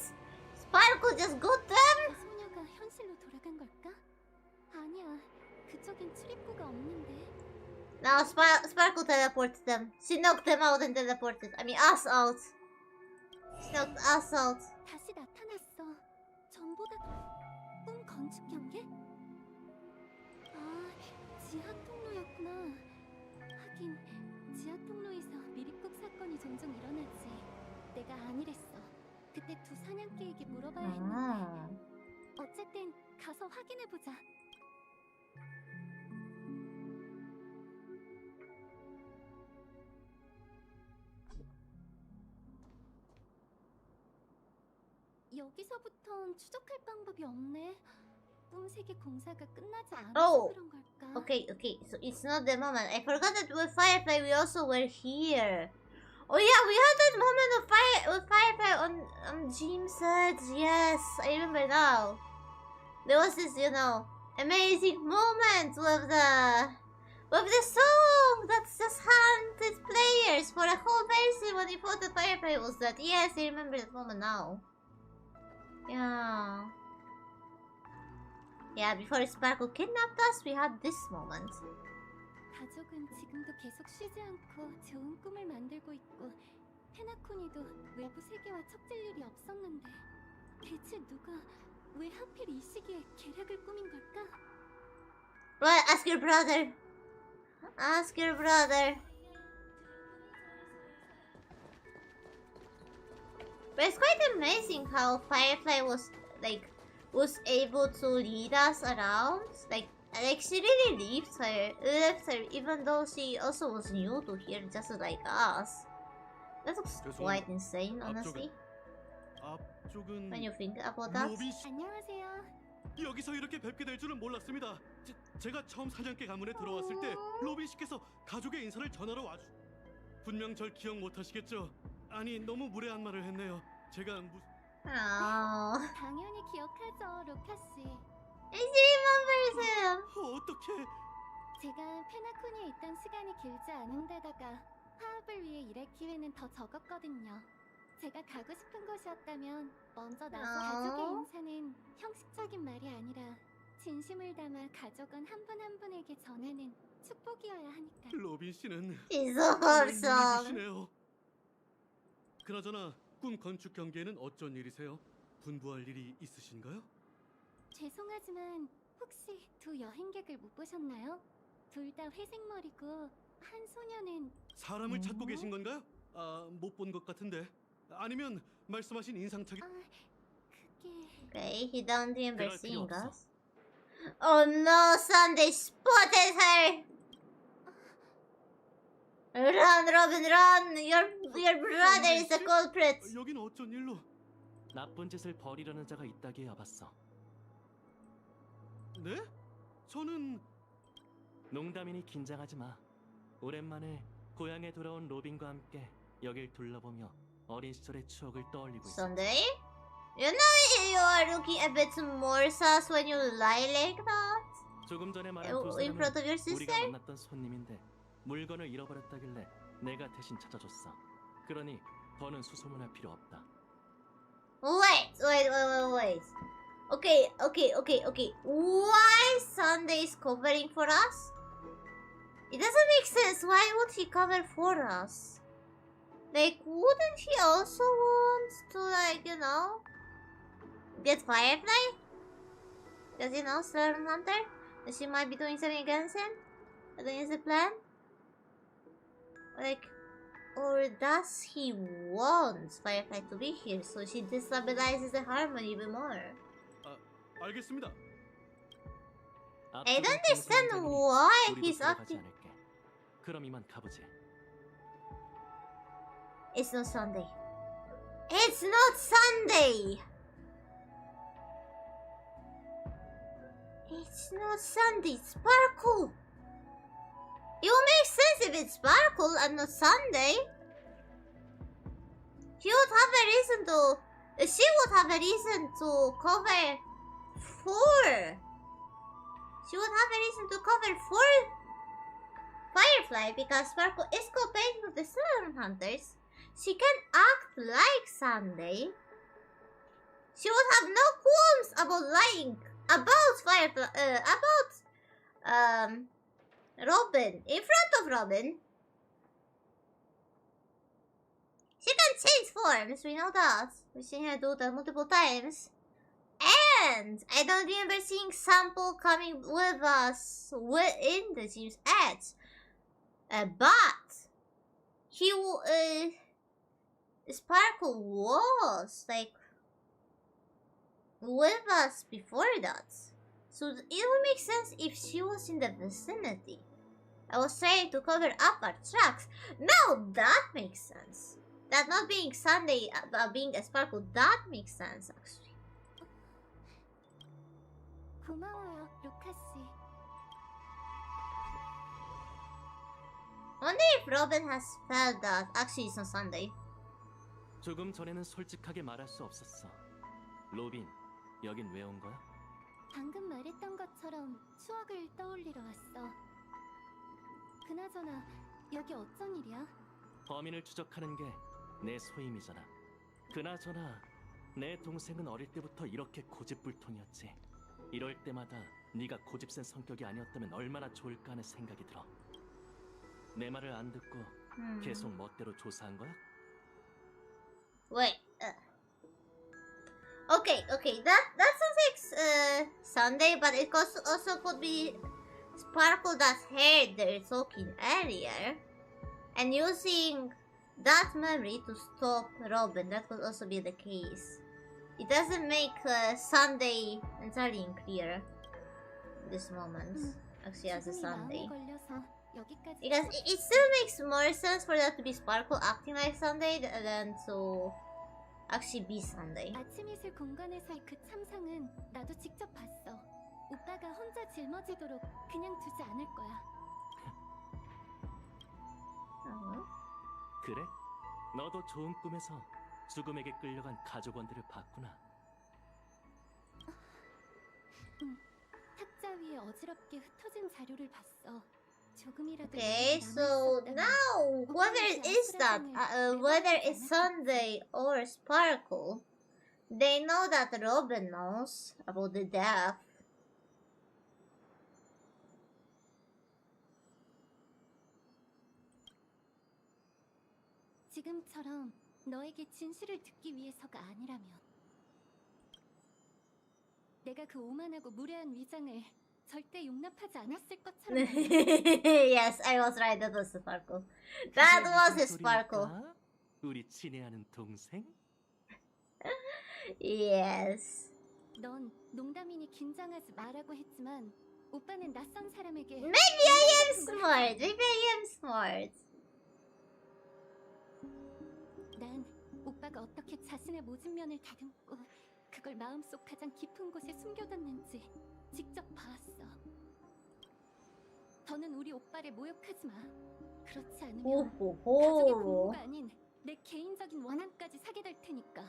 Sparkle just got them. 그 소녀가 현실로 돌아간 걸까? 아니야. 그쪽엔 출입구가 없는데. Now Sparkle teleported them. She knocked them out and teleported. I mean us out. She knocked us out. 다시 나타났어. 전보다 꿈 건축 경계? 아, 지하 통로였구나. 하긴 지하 통로에서 미립국 사건이 종종 일어나지. 내가 아니랬어. 그때 두 사냥개에게 물어봐야 했는데. 어쨌든 가서 확인해 보자. 여기서부턴 추적할 방법이 없네. 꿈세계 공사가 끝나지 않아서 그런 걸까? Okay. So it's not the moment. I forgot that with Firefly we also were here. Oh yeah, we had that moment of Firefly on Jim said. Yes, I remember now. There was this, amazing moment with the song that's just hunted players for a whole version when he thought that Firefly was that. Yes, I remember that moment now. Yeah, before Sparkle kidnapped us, we had this moment. 가족은 지금도 계속 쉬지 않고 좋은 꿈을 만들고 있고 페나코니도 외부 세계와 척질 일이 없었는데 대체 누가 왜 하필 이 시기에 계략을 꾸민 걸까? Right, ask your brother. Ask your brother. But it's quite amazing how Firefly was able to lead us around. Like she really left her, even though she also was new to here, just like us. That looks quite insane, honestly. 앞쪽은 When you think about that. 안녕하세요. 여기서 이렇게 뵙게 될 줄은 몰랐습니다. 제가 처음 사냥개 가문에 들어왔을 때 로빈 씨께서 가족의 인사를 전하러 와주. 분명 절 기억 못하시겠죠? 아니 너무 무례한 말을 했네요. 제가 당연히 기억하죠, 로카 씨. She remembers him. 어떻게? 제가 페나코니에 있던 시간이 길지 않은데다가 화합을 위해 일할 기회는 더 적었거든요. 제가 가고 싶은 곳이었다면 먼저 나서 가족의 인사는 형식적인 말이 아니라 진심을 담아 가족은 한 분 한 분에게 전하는 축복이어야 하니까. 로빈 씨는 She's so wholesome. 시네요. 그나저나 꿈 건축 경기에는 어쩐 일이세요? 분부할 일이 있으신가요? 죄송하지만 혹시 두 여행객을 못 보셨나요? 둘 다 회색머리고 한 소녀는 사람을 찾고 계신 건가요? 못 본 것 같은데. 아니면 말씀하신 인상착의 그게 Okay, he don't remember 그럴 필요 seeing 없어. us. Oh no, Sunday spotted her! Run, Robin, run! Your brother is the culprit! 여긴 어쩐 일로? 나쁜 짓을 벌이려는 자가 있다기에 와봤어. 네? 저는 농담이니 긴장하지 마. 오랜만에 고향에 돌아온 로빈과 함께 여길 둘러보며 어린 시절의 추억을 떠올리고 있어. Sunday? You know you are looking a bit more sus when you lie like that. 조금 전에 말한 두 In front of your 사람은 우리가 sister? 만났던 손님인데 물건을 잃어버렸다길래 내가 대신 찾아줬어. 그러니 더는 수소문할 필요 없다. Wait. Okay. Why Sunday is covering for us? It doesn't make sense. Why would he cover for us? Like, wouldn't he also want to, get Firefly? Does Storm Hunter? That she might be doing something against him? Against the plan? Or does he want Firefly to be here so she destabilizes the harmony even more? 알겠습니다. I don't understand why he's acting. 그럼 이만 가보지. It's not Sunday. It's not Sunday! It's not Sunday, Sparkle! It will make sense if it's Sparkle and not Sunday. She would have a reason to cover for. She would have a reason to cover for Firefly because Sparkle is cooperating with the Storm Hunters. She can act like Sunday. She would have no qualms about lying about Firefly, Robin, in front of Robin. She can change forms, we know that. We've seen her do that multiple times. And I don't remember seeing Sample coming with us in the team's ads. But he Sparkle was like with us before that. So it would make sense if she was in the vicinity. I was trying to cover up our tracks. Now that makes sense. That not being Sunday, being a Sparkle, that makes sense actually. 고마워요, 루카 씨. Wonder if Robin has felt that. Actually, it's on Sunday. 조금 전에는 솔직하게 말할 수 없었어. 로빈, 여긴 왜 온 거야? 방금 말했던 것처럼 추억을 떠올리러 왔어. 그나저나 여기 어쩐 일이야? 범인을 추적하는 게 내 소임이잖아. 그나저나 내 동생은 어릴 때부터 이렇게 고집불통이었지. 이럴 때마다 네가 고집센 성격이 아니었다면 얼마나 좋을까 하는 생각이 들어. 내 말을 안 듣고 계속 멋대로 조사한 거야? Wait. Okay. That sounds like Sunday, but it also could be Sparkle that heard their talking earlier, and using that memory to stop Robin. That could also be the case. It doesn't make Sunday entirely clear in this moment. Actually, as a Sunday. Because it still makes more sense for that to be Sparkle acting like Sunday than to actually be Sunday. 아침 이슬 공간에서의 그 참상은 나도 직접 봤어. 오빠가 혼자 짊어지도록 그냥 두지 않을 거야. 그래? 너도 좋은 꿈에서 죽음에게 끌려간 가족원들을 봤구나. 탁자 위에 어지럽게 흩어진 자료를 봤어. 조금이라도 Okay, so now whether it's that, whether it's Sunday or Sparkle, they know that Robin knows about the death. 지금처럼 너에게 진실을 듣기 위해서가 아니라면 내가 그 오만하고 무례한 위장을 절대 용납하지 않았을 것처럼. Yes, I was right. That was Sparkle. That was a Sparkle. 우리 친애하는 동생? Yes. 넌 농담이니 긴장하지 마라고 했지만 오빠는 낯선 사람에게. Maybe I am smart. Maybe I am smart. 난 오빠가 어떻게 자신의 모진 면을 다듬고 그걸 마음속 가장 깊은 곳에 숨겨뒀는지 직접 봐왔어. 더는 우리 오빠를 모욕하지 마. 그렇지 않으면 가족의 부모가 아닌 내 개인적인 원한까지 사게 될 테니까.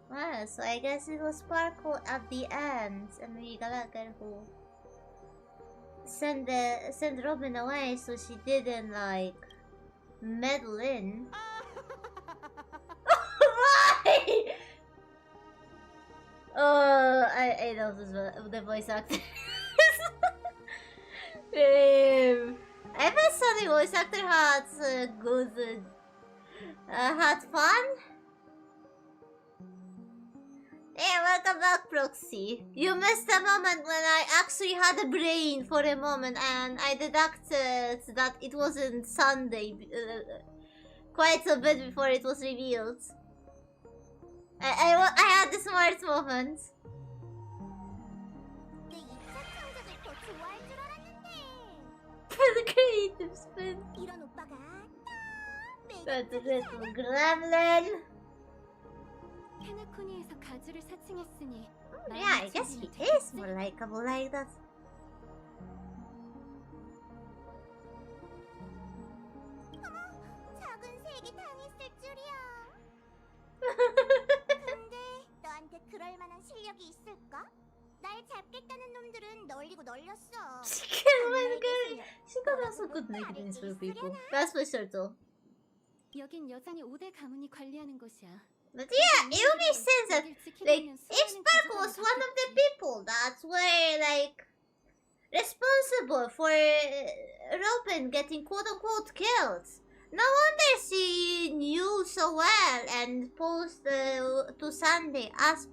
Well, so I guess it was Sparkle at the end, and we Gallagher who sent Robin away so she didn't like meddle in. Why? Oh, I love the voice actor. I bet Sunny voice actor had good, had fun. Hey, welcome back, Proxy. You missed a moment when I actually had a brain for a moment, and I deducted that it wasn't Sunday quite a bit before it was revealed. I had the smart moment. The creative spin. That's a little gremlin. 페나코니에서 가주를 사칭했으니. Yeah, I guess he is more likable like that. 작은 색이 당했을 줄이야. 근데 너한테 그럴 만한 실력이 있을까? 날 잡겠다는 놈들은 널리고 널렸어. She does also good nicknames for people. That's for sure too. 여긴 여전히 5대 가문이 관리하는 곳이야. But yeah, it would make sense that, like, if Sparkle was one of the people, that's where, like, responsible for Robin getting quote-unquote killed. No wonder she knew so well and posed to Sunday as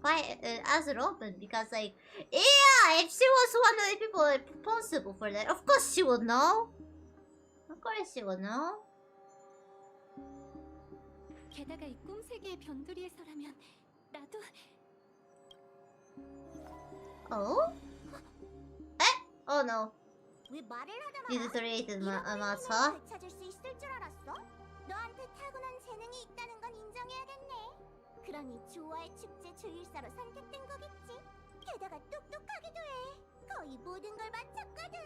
Robin, because like, yeah, if she was one of the people responsible for that, of course she would know. Of course she would know. 게다가 이 꿈세계의 변두리에서라면 나도 Oh? Eh? Oh no. 왜 말을 하다 Deteriorated 이런 matter. 걸 찾을 수 있을 줄 알았어? 너한테 타고난 재능이 있다는 건 인정해야겠네. 그러니 조화의 축제 주일사로 선택된 거겠지. 게다가 똑똑하기도 해. 거의 모든 걸 맞췄거든.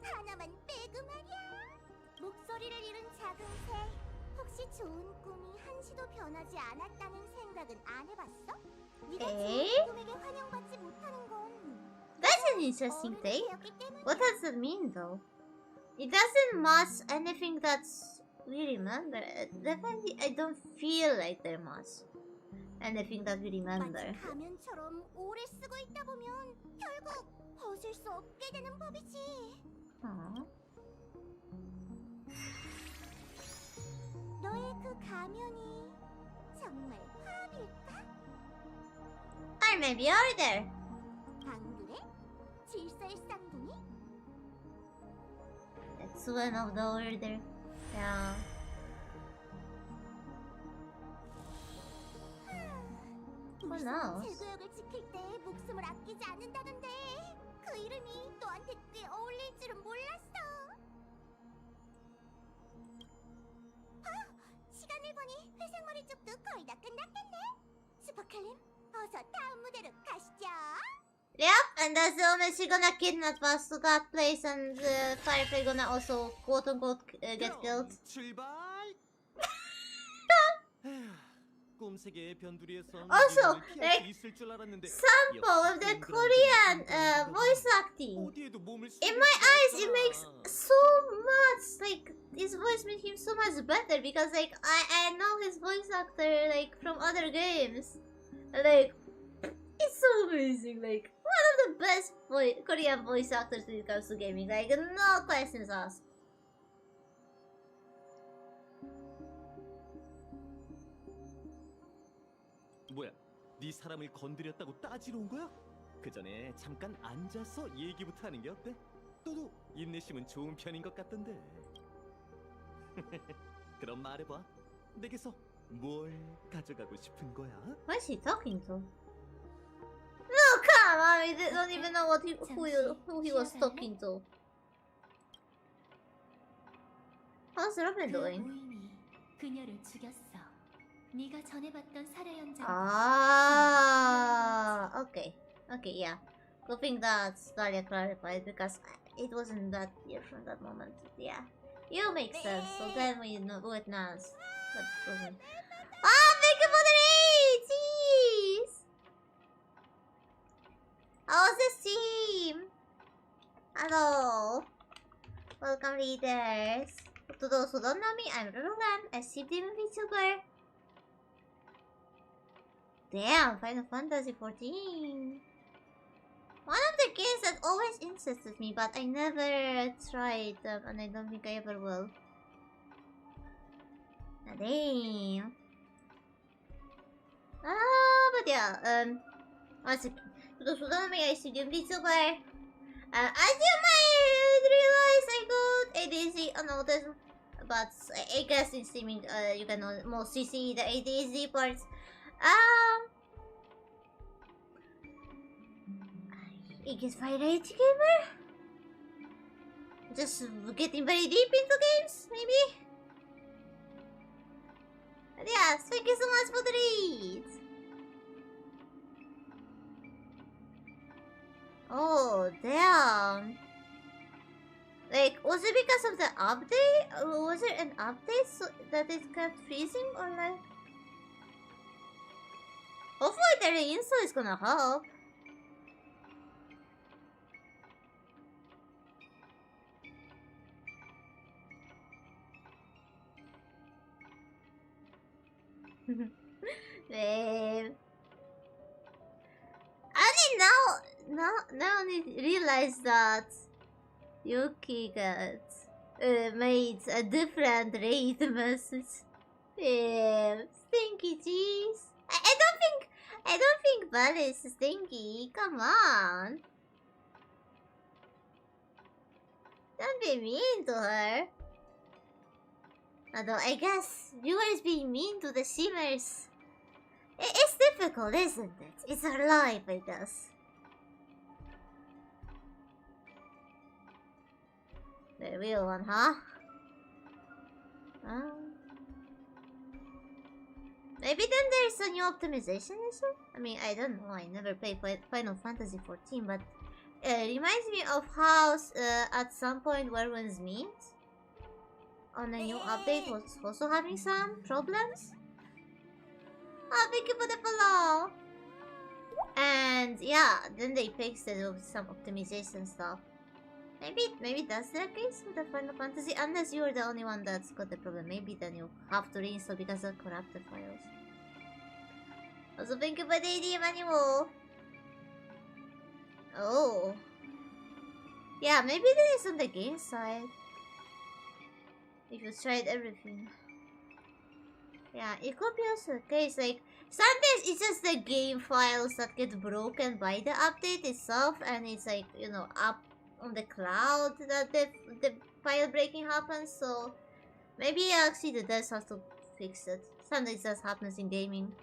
하나만 빼고 말이야. 목소리를 잃은 작은 새. 혹시 좋은 꿈이 한시도 변하지 않았다는 생각은 안 해봤어? 네가 에이? 좋은 꿈에게 환영받지 못하는 건 That's an interesting take. What does that mean though? It doesn't match anything that's we remember. Definitely, I don't feel like there must anything that we remember. 마치 가면처럼 오래 쓰고 있다 보면 결국 벗을 수 없게 되는 법이지. Huh? 너의 그 가면이 정말 화합일까? Or maybe order. 안 그래? 질서의 쌍둥이? That's one of the order. Yeah. Who knows? 제구역을 지킬 때 목숨을 아끼지 않는다던데 그 이름이 너한테 꽤 어울릴 줄은 몰랐어. 시간을 보니 회색머리 쪽도 거의 다 끝났겠네. 슈퍼칼림, 어서 다음 무대로 가시죠. Yep, and that's the only she gonna kidnap us to that place, and Firefly gonna also quote unquote get killed. 출발. 꿈세계의 변두리에서 Also, 피할 수 like, 있을 줄 알았는데 Sample of the Korean voice acting. 어디에도 몸을 In my eyes, it makes so much, like, his voice makes him so much better, because like I know his voice actor like from other games, like it's so amazing, like one of the best Korean voice actors when it comes to gaming, like no questions asked. 뭐야? 네 사람을 건드렸다고 따지러 온 거야? 그 전에 잠깐 앉아서 얘기부터 하는 게 어때? 너도 인내심은 좋은 편인 것 같던데. 그럼 말해봐. 내게서 뭘 가져가고 싶은 거야? What is he talking to? No, come on, I don't even know who he was talking to. How's Robin 그 doing? 오인이 그녀를 죽였어. 네가 전에 봤던 살해 현장. Ah, okay, yeah. Good thing that's Dahlia clarified, because it wasn't that clear from that moment. Yeah, you make sense. So then we know it now. But it wasn't. Ah, thank you for the raid! Jeez! How's this team? Hello. Welcome, readers. To those who don't know me, I'm Rurugan, a CDM VTuber. Damn, Final Fantasy 14. One of the games that always interested me, but I never tried them, and I don't think I ever will. Damn. But yeah, once again, to those who don't know me, I see game VTuber. As you might realize, I got ADZ unnoticed, but I guess in streaming, you can mostly see the ADZ parts. I guess variety gamer? Just getting very deep into games, maybe? But yeah, thank you so much for the read! Oh, damn. Like, was it because of the update? Or was there an update so that it kept freezing? Or like... Hopefully the reinstall is gonna help. Babe. I only now I realized that Yuki got made a different raid message. Yeah, stinky cheese. I don't think Val is stinky. Come on. Don't be mean to her. Although I guess viewers being mean to the Shimmers. It's difficult, isn't it? It's her life, I guess. The real one, huh? Maybe then there's a new optimization issue? I mean, I don't know. I never played Final Fantasy XIV, but it reminds me of how at some point Werewolves Meet on a new update was also having some problems. Oh, thank you for the follow! And yeah, then they fixed it with some optimization stuff. Maybe that's the case with the Final Fantasy, unless you're the only one that's got the problem. Maybe then you have to reinstall because of corrupted files. Also, thank you for the AD manual. Oh. Yeah, maybe there is on the game side. If you tried everything. Yeah, it could be also the case. Like, sometimes it's just the game files that get broken by the update itself, and it's like, you know, up on the cloud that the file breaking happens. So maybe actually the devs have to fix it. Sometimes that happens in gaming.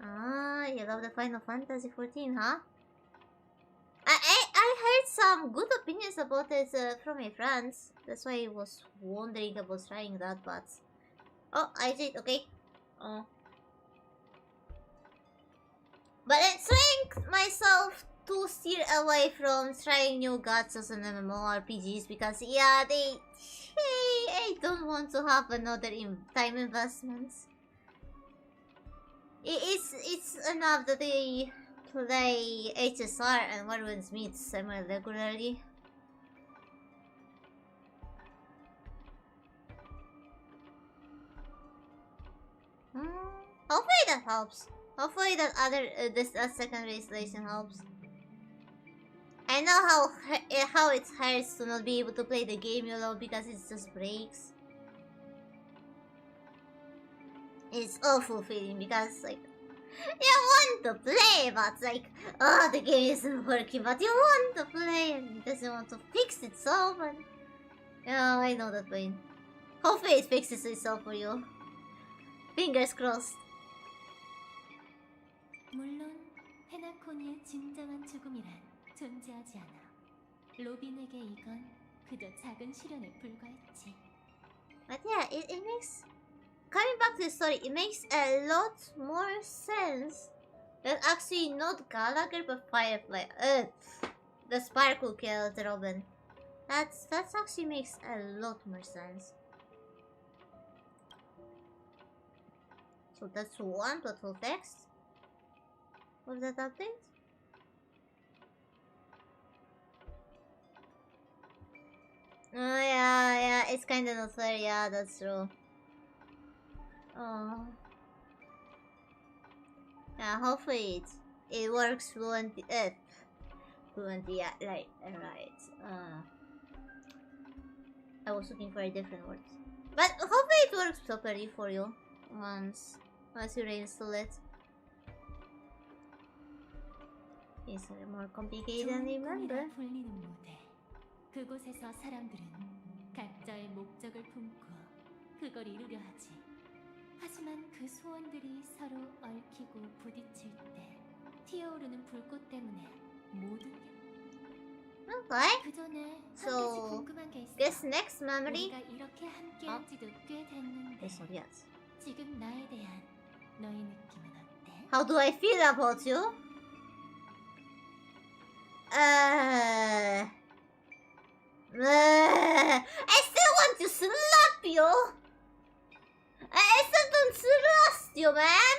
Ah, you love the Final Fantasy XIV, huh? I heard some good opinions about it from my friends. That's why I was wondering about trying that, but... Oh, I did, okay. Oh. But I'm trying myself to steer away from trying new gachas and MMORPGs because, yeah, I don't want to have another time investments. It's enough that they play HSR and Werewolves Meet semi-regularly. Hopefully that helps. Hopefully that that second translation helps. I know how it hurts to not be able to play the game you love because it just breaks. It's awful feeling because like you want to play, but like, oh, the game isn't working, but you want to play and it doesn't want to fix itself. And yeah, I know that pain. Hopefully it fixes itself for you. Fingers crossed. 물론 페나코니의 진정한 죽음이란 존재하지 않아. 로빈에게 이건 그저 작은 시련에 불과했지. But yeah, it makes... Coming back to the story, it makes a lot more sense that actually not Gallagher but Firefly. The Sparkle killed Robin. That actually makes a lot more sense. So that's one total text of that update. Oh yeah, it's kinda not fair, yeah, that's true. Oh. Yeah, hopefully it works fluently. Fluently, yeah, right. I was looking for a different word. But hopefully it works properly for you once you reinstall it. It's more complicated than I remember. 불리는 무대. 그곳에서 사람들은 각자의 목적을 품고 그걸 이루려 하지. 하지만 그 소원들이 서로 얽히고 부딪힐 때 튀어오르는 불꽃 때문에 모든 게 Okay. 그 전에 한 가지 So, 궁금한 게 있어. guess next memory. 우리가 이렇게 함께한 지도 꽤 됐는데 This one, yes. 지금 나에 대한 너의 느낌은 어때? How do I feel about you? I still want to slap you. I still don't trust you, man.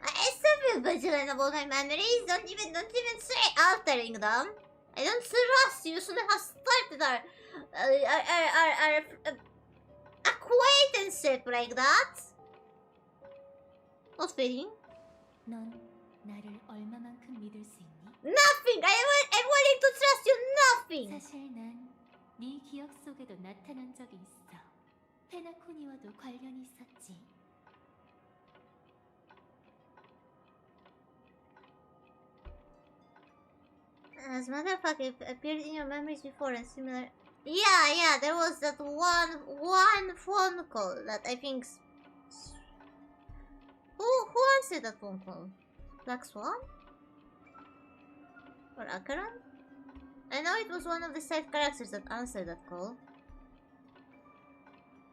I still feel vigilant about my memories. Don't even try altering them. I don't trust you. You shouldn't have started our acquaintanceship like that. Not fitting. 넌 나를 얼마만큼 믿을 수 있니? Nothing! I'm willing to trust you nothing! 사실 난 네 기억 속에도 나타난 적이 있어. 페나코니와도 관련이 있었지. As a matter of fact, it appeared in your memories before and similar... Yeah, there was that one phone call that I think... Who answered that phone call? Black Swan? Or Akaran? I know it was one of the side characters that answered that call.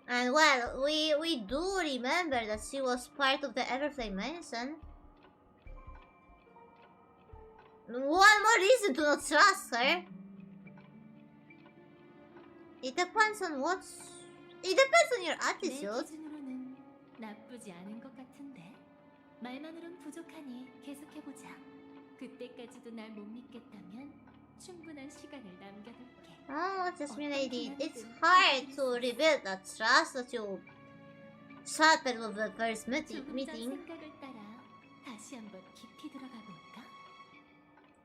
And well, we do remember that she was part of the Everflame Mansion. One more reason to not trust her. It depends on It depends on your 내 attitude. 기준으로는 나쁘지 않은 것 같은데. 말만으론 부족하니 계속해보자. 그때까지도 날 못 믿겠다면 충분한 시간을 남겨둘게. Oh, Jasmine lady, it's hard to rebuild that trust that you shattered with the first 조금 전 meeting. 생각을 따라 다시 한번 깊이 들어가 볼까?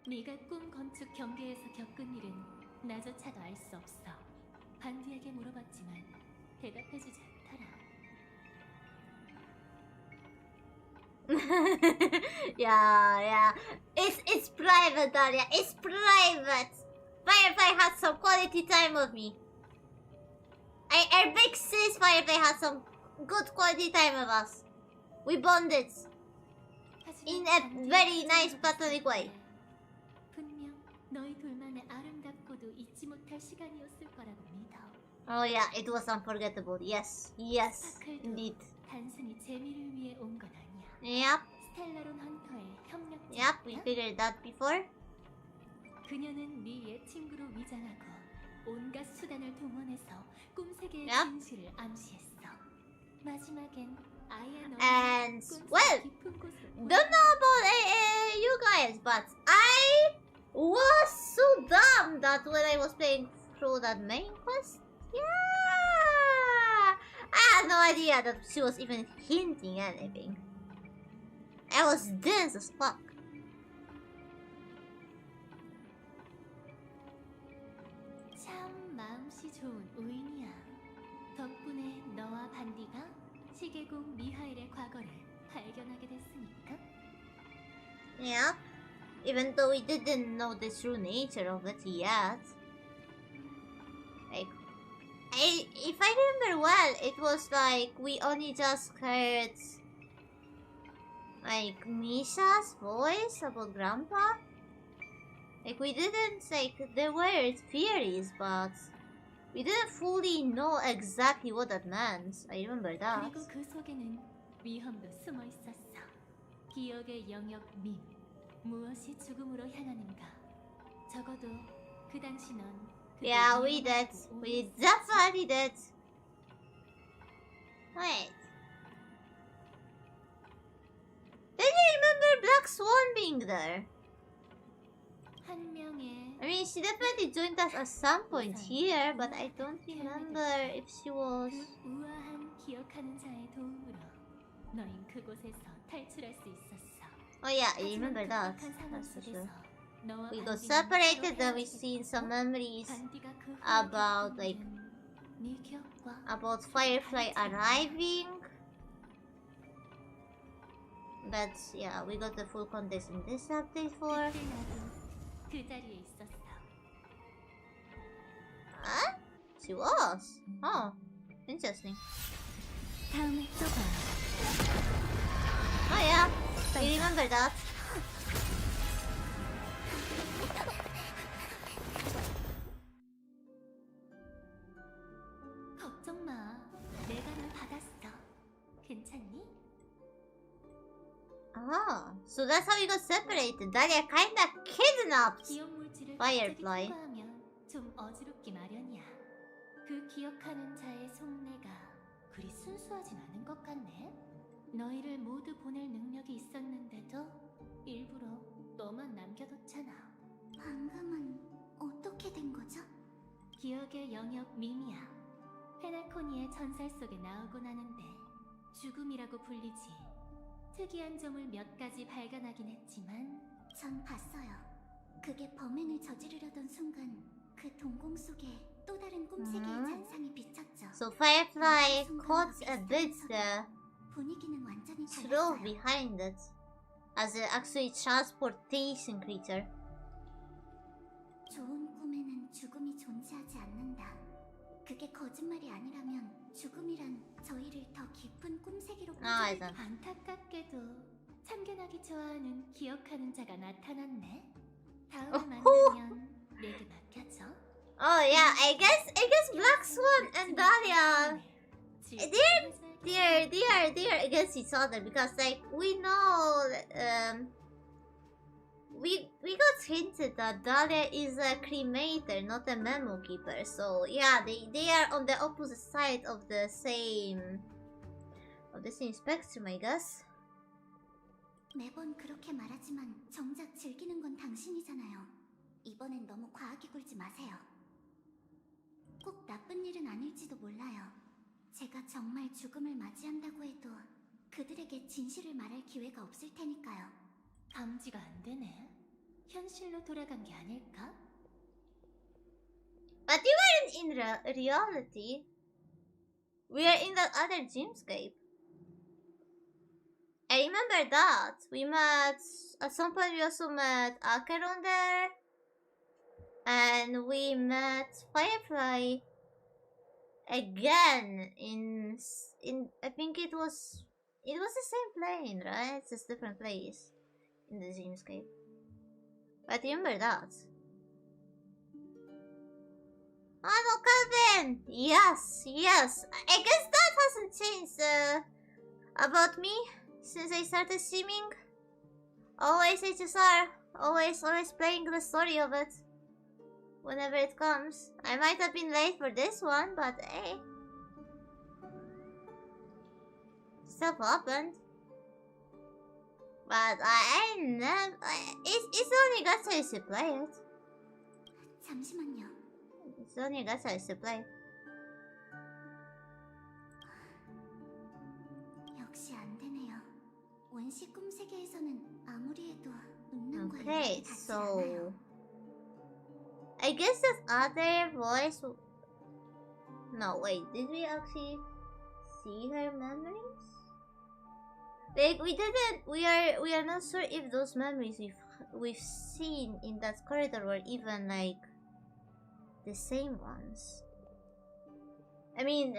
네가 꿈 건축 경계에서 겪은 일은 나조차도 알 수 없어. 반디에게 물어봤지만 대답해주지 않더라. yeah. It's private, Daria. It's private. Firefly had some quality time with me. Our big sis Firefly had some good quality time with us. We bonded in a very nice platonic way. 분명 너희 둘만의 아름답고도 잊지 못할 시간이었을 거라고 믿어. Oh yeah, it was unforgettable. Yes, indeed. 단순히 재미를 위해 온 건 아니야. Yep, 스텔라론 헌터의 협력자. we figured that before. 그녀는 네 친구로 위장하고 온갖 수단을 동원해서 꿈세계의 Yep. 진실을 암시했어. 마지막엔 아예 And 너를 well, 깊은 곳으로 don't know about you guys, but I was so dumb that when I was playing through that main quest, I had no idea that she was even hinting anything. I was dense as fuck. 참 마음씨 좋은 우인이야. 덕분에 너와 반디가 시계국 미하일의 과거를 발견하게 됐으니까. Yeah, even though we didn't know the true nature of it yet. Like, if I remember well, it was like we only just heard like Misha's voice about Grandpa. Like we didn't there were theories, but we didn't fully know exactly what that meant. I remember that. 그리고 그 속에는 위험도 숨어 있었어. 기억의 영역 밈. 무엇이 죽음으로 향하는가. 적어도 그 당시 넌 그게 Yeah, we did. 위험하다고 We 오해했어. definitely did. Wait. Did you remember Black Swan being there? 한 명의 I mean, she definitely joined us at some point here, but I don't remember if she was... 그 우아한 기억하는 자의 도움으로 너흰 그곳에서 탈출할 수 있었어. Oh yeah, I remember that. 하지만 급박한 상황 That's for 속에서 sure. 너와 We got 반디는 separated 서로 and we 헤어지고 seen some memories 반디가 그 후에 about, 겪은 like, 일은 네 기억과 about Firefly arriving. But yeah, we got the full context in this update for... 그때 나도 그 자리에 있었어. Huh? She was? Oh, interesting. 다음에 또 봐. Oh yeah, I remember that. 걱정 마. 내가 널 받았어. 괜찮니? Ah, so that's how we got separated. Daria kinda kidnapped. 기억 물질을 Firefly. 갑자기 통과하면 좀 어지럽기 마련이야. 그 기억하는 자의 속내가 그리 순수하진 않은 것 같네. 너희를 모두 보낼 능력이 있었는데도 일부러 너만 남겨뒀잖아. 방금은 어떻게 된 거죠? 기억의 영역 밈이야. 페나코니의 전설 속에 나오곤 하는데 죽음이라고 불리지. 특이한 점을 몇 가지 발견하긴 했지만 전 봤어요. 그게 범행을 저지르려던 순간 그 동공 속에 또 다른 꿈세계의 잔상이 비쳤죠. So Firefly caught a bit the 분위기는 완전히 truth 달랐어요. behind it as an actually transportation creature. 좋은 꿈에는 죽음이 존재하지 않는다. 그게 거짓말이 아니라면 죽음이란 저희를 더 깊은 꿈세계로 아, 빠지게 일단. 안타깝게도 참견하기 좋아하는 기억하는 자가 나타났네. 다음에 어후. 만나면 내게 맡겨줘. Oh yeah, I guess Black Swan and Dahlia, they're against each other because like we know we got hinted that Dahlia is a cremator, not a memo keeper. So yeah, they are on the opposite side of the same spectrum, I guess. 매번 그렇게 말하지만 정작 즐기는 건 당신이잖아요. 이번엔 너무 과하게 굴지 마세요. 꼭 나쁜 일은 아닐지도 몰라요. 제가 정말 죽음을 맞이한다고 해도 그들에게 진실을 말할 기회가 없을 테니까요. 감지가 안 되네. 현실로 돌아간 게 아닐까? But you weren't in reality. We are in that other dreamscape. I remember that. We met, at some point we also met Acheron there. And we met Firefly again in I think it was the same plane, right? It's just different place in the dreamscape. But remember that. Oh no, Calvin! Yes. I guess that hasn't changed about me since I started streaming. Always HSR. Always playing the story of it. Whenever it comes. I might have been late for this one, but hey. Stuff happened. But I never... It's only got I used to play it. 잠시만요. It's only got I used to play. 역시 안 되네요. 원시 꿈 세계에서는 아무리 해도 은난과 Okay, 연락이 닿지 so... 않아요. I guess that other voice... No, wait, did we actually see her memories? Like, we didn't... We are not sure if those memories we've seen in that corridor were even, like, the same ones. I mean,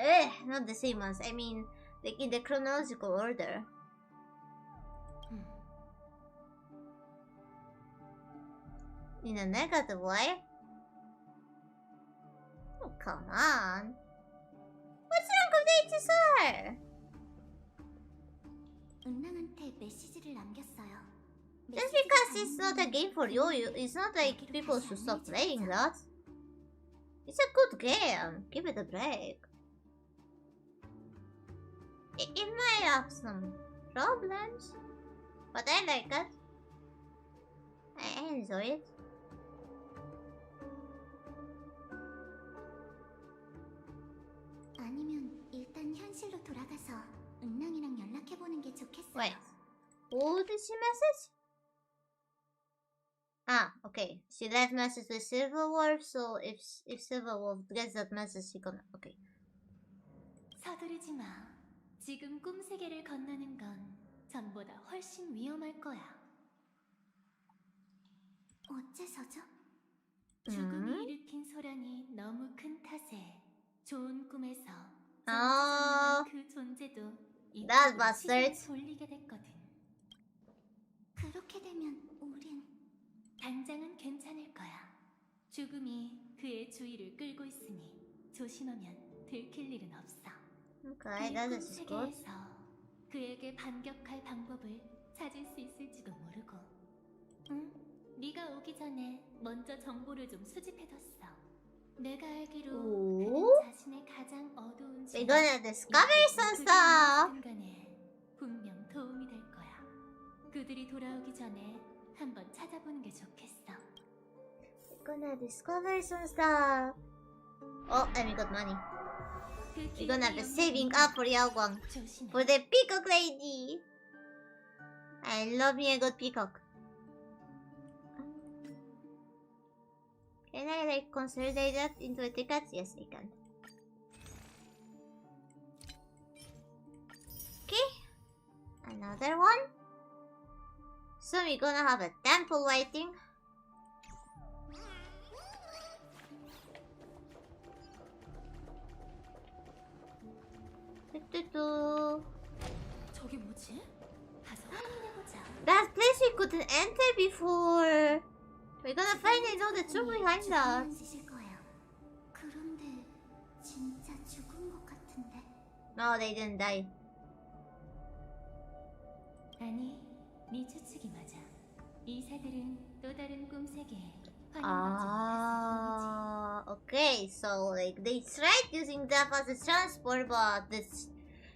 not the same ones. I mean, like, in the chronological order. In a negative way? Oh, come on. What's wrong with HSR? 은랑한테 메시지를 남겼어요. Just because it's not a game for you, it's not like people should stop playing that. It's a good game. Give it a break. It might have some problems, but I like it. I enjoy it. 아니면 일단 현실로 돌아가서 은랑이랑 연락해보는 게 좋겠어요. Wait. Who did she message? Ah, okay. She left message with Silverwolf, so if Silverwolf gets that message, she gonna... Okay. 서두르지 마. 지금 꿈 세계를 건너는 건 전보다 훨씬 위험할 거야. 어째서죠? 죽음이 일으킨 소란이 너무 큰 탓에 좋은 꿈에서 Oh, 그 존재도 that 이쪽으로 bastard. 시선을 돌리게 됐거든. 그렇게 되면 우린 당장은 괜찮을 거야. 죽음이 그의 주의를 끌고 있으니 조심하면 들킬 일은 없어. okay, 이 that 꿈 is good. 세계에서 그에게 반격할 방법을 찾을 수 있을지도 모르고. 응? 네가 오기 전에 먼저 정보를 좀 수집해뒀어. 내가 알기로 오? 그는 자신의 가장 어두운 We're gonna discover some 그들이 stuff. 순간에 분명 도움이 될 거야. 그들이 돌아오기 전에 한번 찾아보는 게 좋겠어. We're gonna discover some stuff. Oh, and we got money. 그 We're gonna be 기억의 saving 영혼은 up for Yaogwang. 조심해. For the peacock lady. I love me a good peacock. Can I like consolidate that into a ticket? Yes, I can. Okay, another one. So we're gonna have a temple waiting. 저기 뭐지? 가서 확인해보자. That place we couldn't enter before. We're gonna finally know the truth behind that. 죽으면 지실 거예요. 그런데 진짜 죽은 것 같은데. No, they didn't die. 아니, 네 추측이 맞아. 이 새들은 또 다른 꿈 세계에 환영받지 못했을 뿐이지. Okay, so like they tried using death as a transport, but this,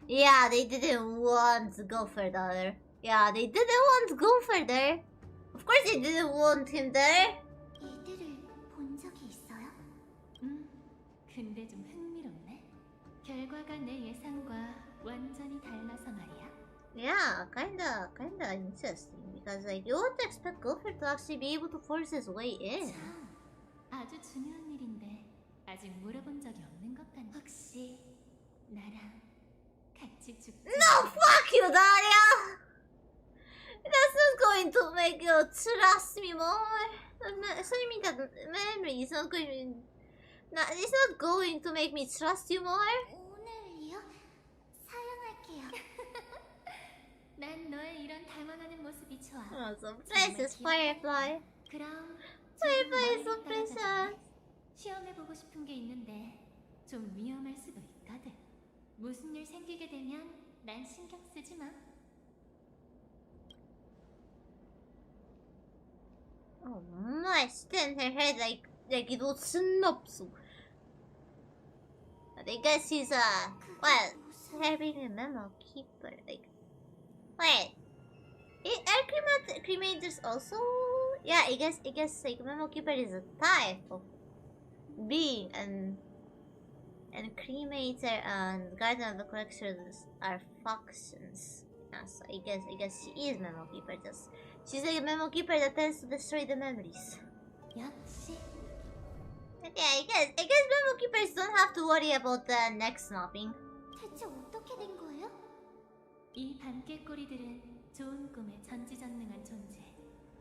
yeah, they didn't want to go further. Yeah, they didn't want to go further. Of course, they didn't want him there. 이들을 본 적이 있어요? 근데 좀 흥미롭네. 결과가 내 예상과 완전히 달라서 말이야. Yeah, kinda interesting because like you would expect Gopher to actually be able to force his way in. 참, 아주 중요한 일인데 아직 물어본 적이 없는 것 같네. 혹시 나랑 같이 죽지? No, fuck you, Daria. That's not going to make you trust me more. Sorry, mean that memory is not going. It's not going to make me trust you more. 오늘요? 사양할게요. 난 너의 이런 당황하는 모습이 좋아. Oh, so precious, Firefly. 그럼 Firefly is 조금 so 멀리 precious. 떨어져도 시험해보고 싶은 게 있는데 좀 위험할 수도 있거든. 무슨 일 생기게 되면 난 신경 쓰지 마. Oh my, she turned her head like it was synopsis. But I guess he's having a memo keeper. Like, wait, are cremators also? Yeah, I guess like memo keeper is a type of being, and cremator and guardian of the collections are factions. Yeah, so I guess she is memo keeper. She's like a memo keeper that tends to destroy the memories. 역시 But yeah, I guess memo keepers don't have to worry about the neck snapping. 대체 어떻게 된 거예요? 이 밤깨꼬리들은 좋은 꿈에 전지전능한 존재.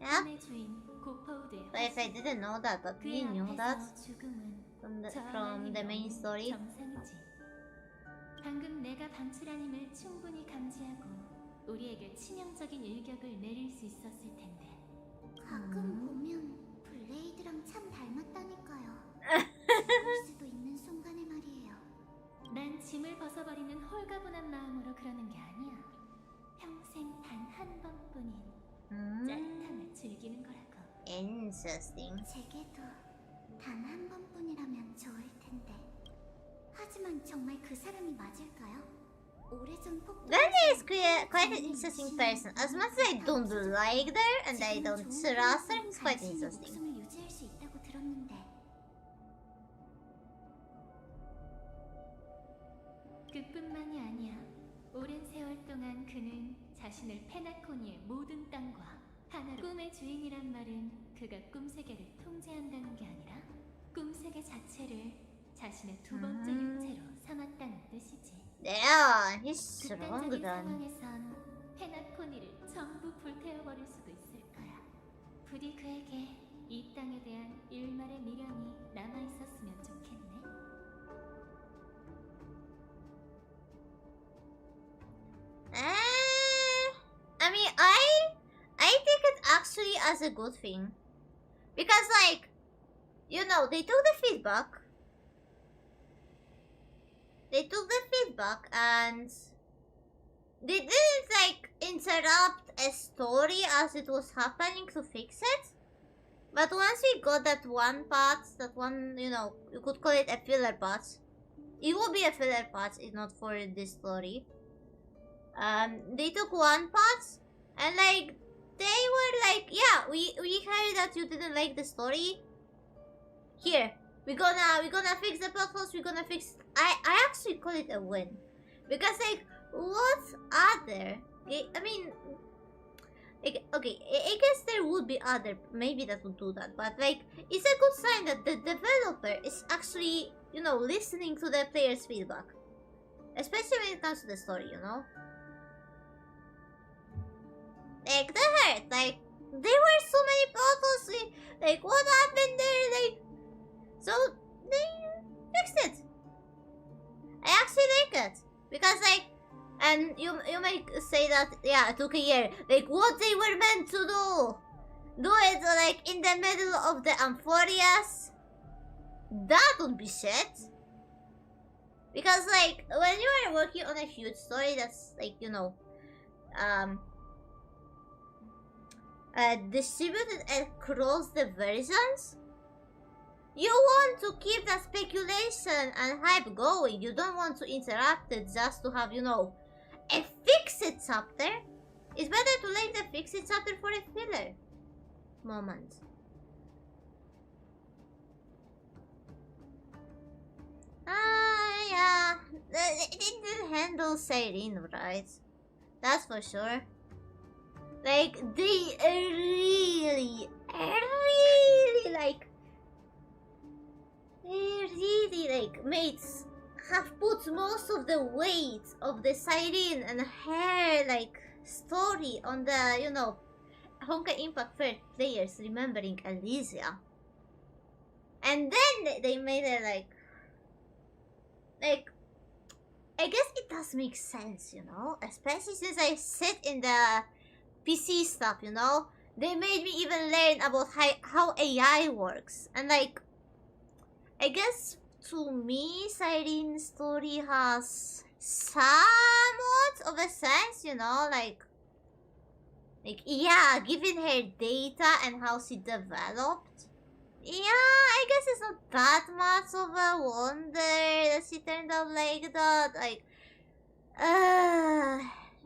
Yeah. 꿈의 주인 고퍼우드의 But if I didn't know that, but we 그 knew that 앞에서 죽음은 from the main story. 정상이지. 방금 내가 방출한 힘을 충분히 감지하고 우리에게 치명적인 일격을 내릴 수 있었을 텐데. 가끔 보면 블레이드랑 참 닮았다니까요. 죽을 수도 있는 순간에 말이에요. 난 짐을 벗어버리는 홀가분한 마음으로 그러는 게 아니야. 평생 단 한 번뿐인 짜릿함을 즐기는 거라고. Interesting. 제게도 단 한 번뿐이라면 좋을 텐데. 하지만 정말 그 사람이 맞을까요? 오래전 폭동. Danny is quite an interesting person. As much as I don't like her and I don't trust her, he's quite interesting. 목숨을 유지할 수 있다고 들었는데. 그뿐만이 아니야. 오랜 세월 동안 그는 자신을 페나코니의 모든 땅과 하나로 꿈의 주인이란 말은 그가 꿈세계를 통제한다는 게 아니라 꿈세계 자체를 자신의 두 번째 육체로 삼았다는 뜻이지. Yeah, he's strong 극단적인 then. 상황에선 페나코니를 전부 불태워버릴 수도 있을 거야. 부디 그에게 이 땅에 대한 일말의 미련이 남아있었으면 좋겠네. I mean, I take it actually as a good thing. Because like, you know, they took the feedback. And they didn't like interrupt a story as it was happening to fix it. But once we got that one part, you know, you could call it a filler part. It would be a filler part if not for this story. They took one part and like they were like, yeah, we heard that you didn't like the story. Here, we're gonna fix the plot holes. We're gonna fix. I actually call it a win because like what other? I mean, Like, okay, I guess there would be other maybe that would do that, but like it's a good sign that the developer is actually, you know, listening to the player's feedback, especially when it comes to the story, you know. Like that hurt. Like there were so many photos. Like what happened there? Like so they fixed it. I actually like it because like, and you might say that yeah, it took a year. Like what they were meant to do it like in the middle of the Amphorias. That would be shit. Because like when you are working on a huge story that's like, you know, distributed across the versions, you want to keep that speculation and hype going. You don't want to interrupt it just to have, you know, a fix-it chapter. It's better to leave the fix-it chapter for a filler moment. Yeah. It didn't handle Cyrene right. That's for sure. Like, they really like... They really, like, mates have put most of the weight of the Cyrene and her, like, story on the, you know, Honkai Impact Fair players remembering Elysia. And then they made it, like, I guess it does make sense, you know? Especially since I sit in the PC stuff, you know? They made me even learn about how AI works. And like, I guess to me, Cyrene's story has somewhat of a sense, you know? Like, yeah, given her data and how she developed. Yeah, I guess it's not that much of a wonder that she turned out like that. Like,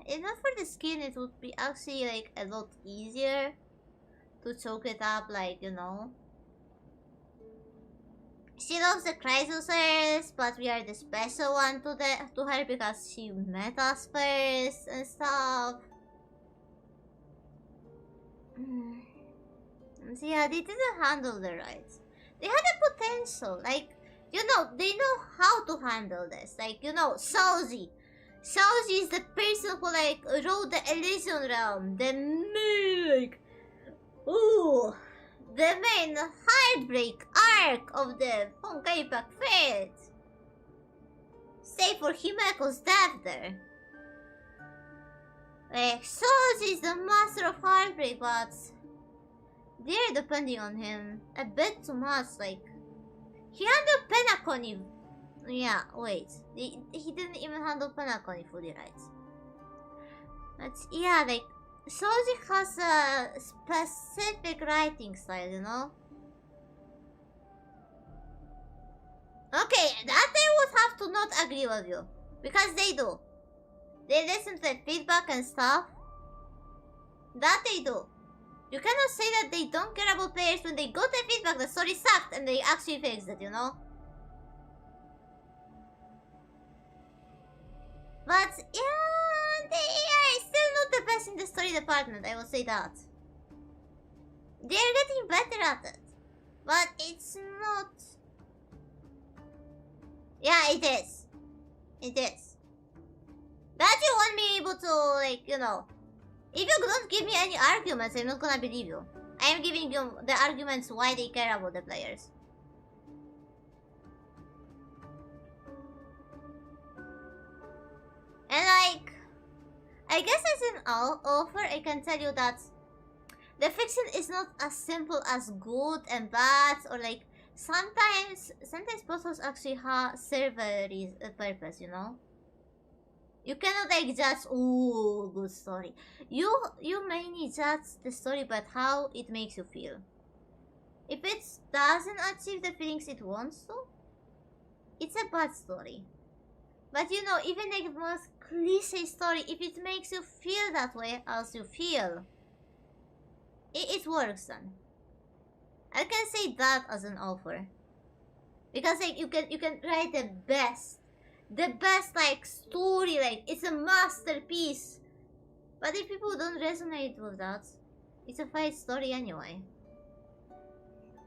if not for the skin, it would be actually like a lot easier to choke it up, like, you know. She loves the Chrysosers, but we are the special one to her because she met us first and stuff. So yeah, they didn't handle the rights. They had a potential, like, you know, they know how to handle this. Like, you know, Shoji. Shoji is the person who, like, wrote the Elysian Realm. The main, like, the main heartbreak arc of the Honkai Impact Fair. Save for Himeko's death there. Like, Shoji is the master of heartbreak, but they're depending on him a bit too much. Like, he handled Penacony. Yeah, wait. He didn't even handle Penacony fully right. But yeah, like, Shoji has a specific writing style, you know? Okay, that I would have to not agree with you. Because they do. They listen to the feedback and stuff. That they do. You cannot say that they don't care about players when they got the feedback the story sucked and they actually fixed it, you know? But yeah, they are still not the best in the story department, I will say that. They are getting better at it. But it's not... Yeah, it is. It is. That you want me able to, like, you know... If you don't give me any arguments, I'm not gonna believe you. I am giving you the arguments why they care about the players. And like, I guess as an offer, I can tell you that the fiction is not as simple as good and bad, or like sometimes puzzles actually serve a purpose, you know. You cannot like judge, ooh, good story. You mainly judge the story but how it makes you feel. If it doesn't achieve the feelings it wants to, it's a bad story. But you know, even like the most cliche story, if it makes you feel that way as you feel, it works then. I can say that as an offer. Because like you can write the best like story, like it's a masterpiece. But if people don't resonate with that, it's a fake story anyway.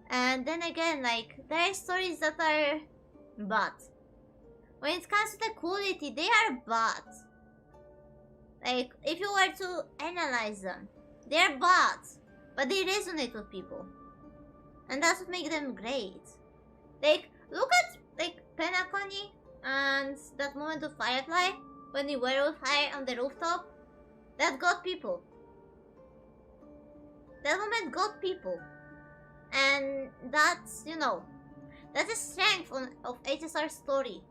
And then again, like, there are stories that are bad. When it comes to the quality, they are bad. Like, if you were to analyze them, they're bad, but they resonate with people. And that's what makes them great. Like, look at, like, Penacony and that moment of Firefly, when we were with fire on the rooftop. That got people. That moment got people. And that's, you know, that's a strength of HSR story.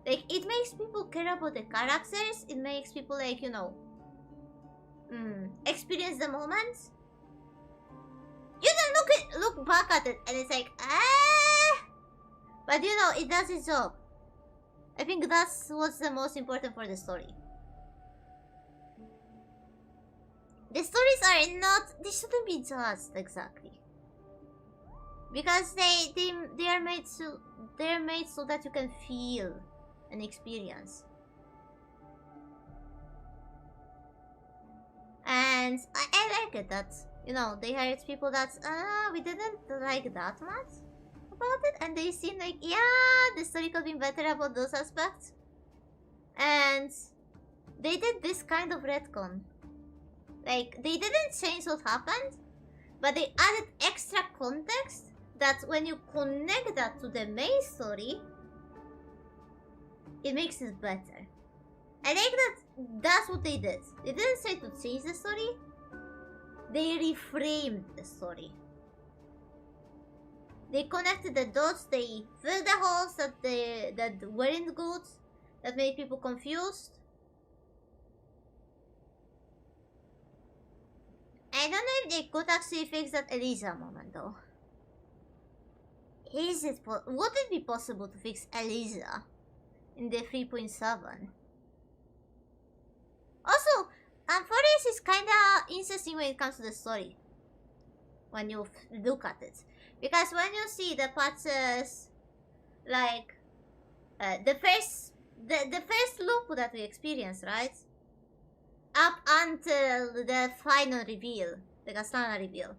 Like, it makes people care about the characters. It makes people, like, you know, experience the moment. You can look back at it and it's like, ah! But, you know, it does its job. I think that's what's the most important for the story. The stories are not, they shouldn't be judged exactly. Because they are made so that you can feel an experience. And I like it that, you know, they hired people that we didn't like that much about it, and they seem like, yeah, the story could be better about those aspects. And they did this kind of retcon. Like, they didn't change what happened, but they added extra context that when you connect that to the main story, it makes it better. I like that that's what they did. They didn't say to change the story, they reframed the story. They connected the dots, they filled the holes that weren't good, that made people confused. I don't know if they could actually fix that Elisa moment though. Would it be possible to fix Elisa in the 3.7? Also, Amphoreus is kinda interesting when it comes to the story. When you look at it. Because when you see the patches, like, the first loop that we experienced, right? Up until the final reveal, the Castellana reveal.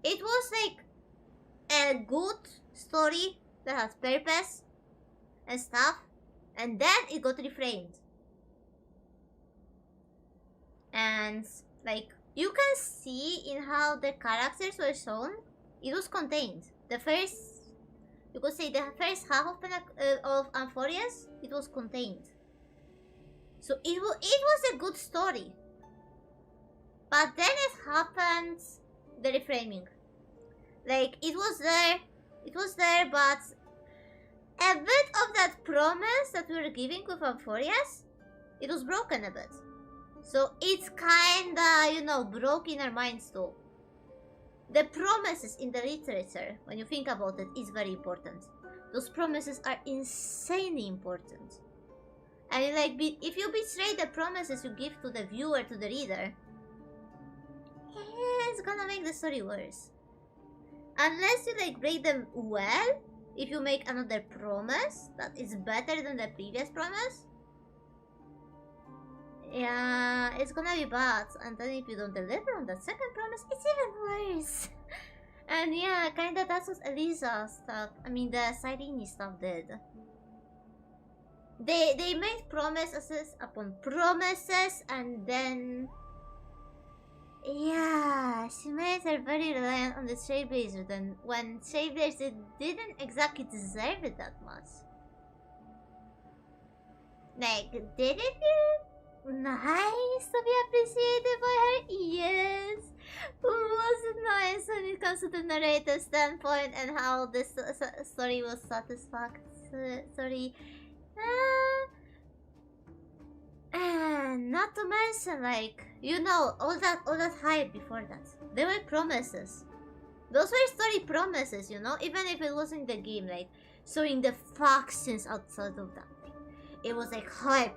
It was like a good story that has purpose and stuff, and then it got reframed. And like, you can see in how the characters were shown, it was contained. The first, you could say the first half of Amphoreus, it was contained. So it was a good story. But then it happened, the reframing. Like, it was there, but a bit of that promise that we were giving with Amphoreus, it was broken a bit. So it's kinda, you know, broke in our minds too. The promises in the literature, when you think about it, is very important. Those promises are insanely important. And like, if you betray the promises you give to the viewer, to the reader, it's gonna make the story worse. Unless you like break them well, if you make another promise that is better than the previous promise, yeah, it's gonna be bad. And then if you don't deliver on that second promise, it's even worse. And yeah, kinda that's what Elisa stuff, I mean the Cyrene stuff did. They made promises upon promises, and then yeah, she made her very reliant on the Trailblazer then when Trailblazer didn't exactly deserve it that much. Like, did it feel nice to be appreciated by her? Yes. Was it nice when it comes to the narrator standpoint and how this story was satisfactory? And not to mention, like, you know, all that hype before that. There were promises. Those were story promises, you know, even if it wasn't the game, like showing the factions outside of that. It was like hype,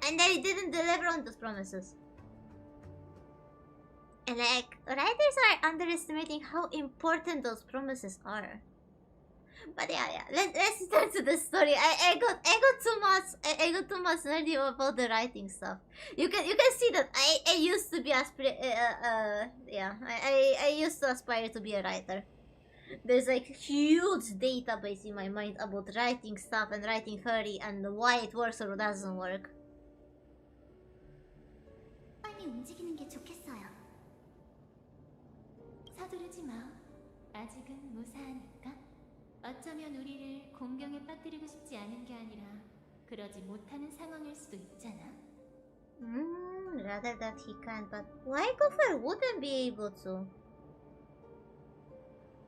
and then it didn't deliver on those promises. And like, writers are underestimating how important those promises are. But yeah, let's turn to the story. I got too I got too much nerdy about the writing stuff. You can see that I used to be I used to aspire to be a writer. There's like huge database in my mind about writing stuff and writing theory and why it works or doesn't work. 빨리 움직이는 게 좋겠어요. 서두르지 마. 아직은 무사하니까. 어쩌면 우리를 공경에 빠뜨리고 싶지 않은 게 아니라 그러지 못하는 상황일 수도 있잖아. Rather that he can, but why Gopher wouldn't be able to?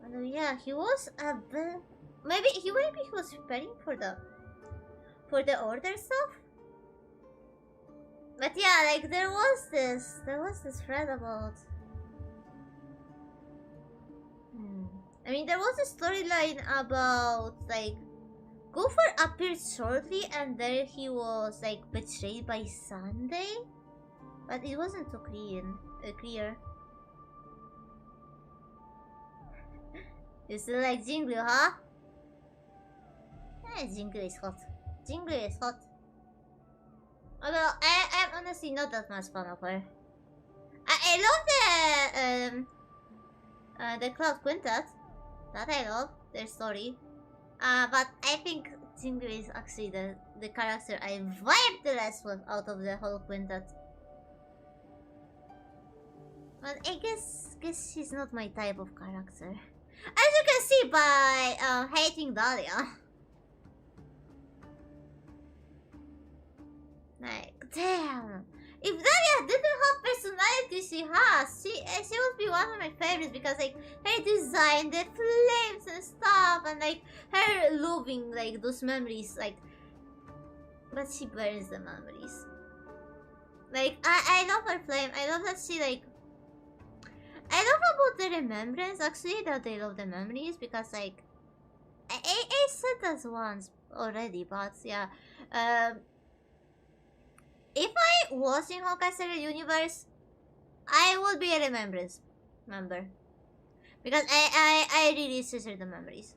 Although yeah, he was a bit... Maybe he was preparing for the order stuff. But yeah, like there was this thread about. I mean, there was a storyline about like Gopher appeared shortly and there he was like betrayed by Sunday, but it wasn't too clear. You still like Jingle, huh? Jingle is hot. Jingle is hot. Although I'm honestly not that much fan of her. I love the Cloud Quintet. That I love their story. But I think Jingle is actually the character I vibe the less with out of the whole quintet. But I guess she's not my type of character. As you can see by hating Dahlia. Like, damn. If Dahlia didn't have personality she has, she would be one of my favorites because like her design, the flames and stuff, and like her loving like those memories, like, but she burns the memories. Like I love her flame. I love that she like. I love about the remembrance actually that they love the memories because like I said that once already, but yeah. If I was in Honkai Star Rail universe, I would be a remembrance member. Because I really treasure the memories.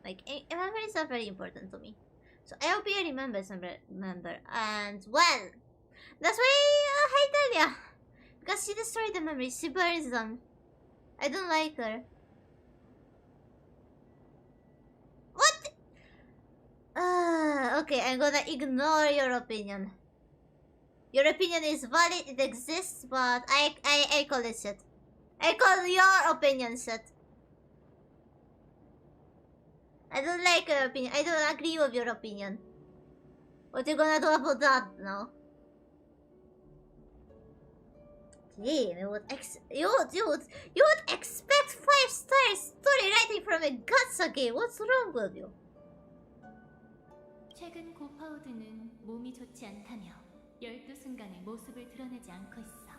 Like, memories are very important to me. So I will be a remembrance member. And, well, that's why I hate Delia. Because she destroyed the memories. She burns them. I don't like her. What? Okay, I'm gonna ignore your opinion. Your opinion is valid, it exists, but I call it shit. I call your opinion shit. I don't like your opinion. I don't agree with your opinion. What you gonna do about that now? Damn, you would expect 5-star story writing from a gacha game. What's wrong with you? 최근 고파우드는 몸이 좋지 않다며 12순간의 모습을 드러내지 않고 있어.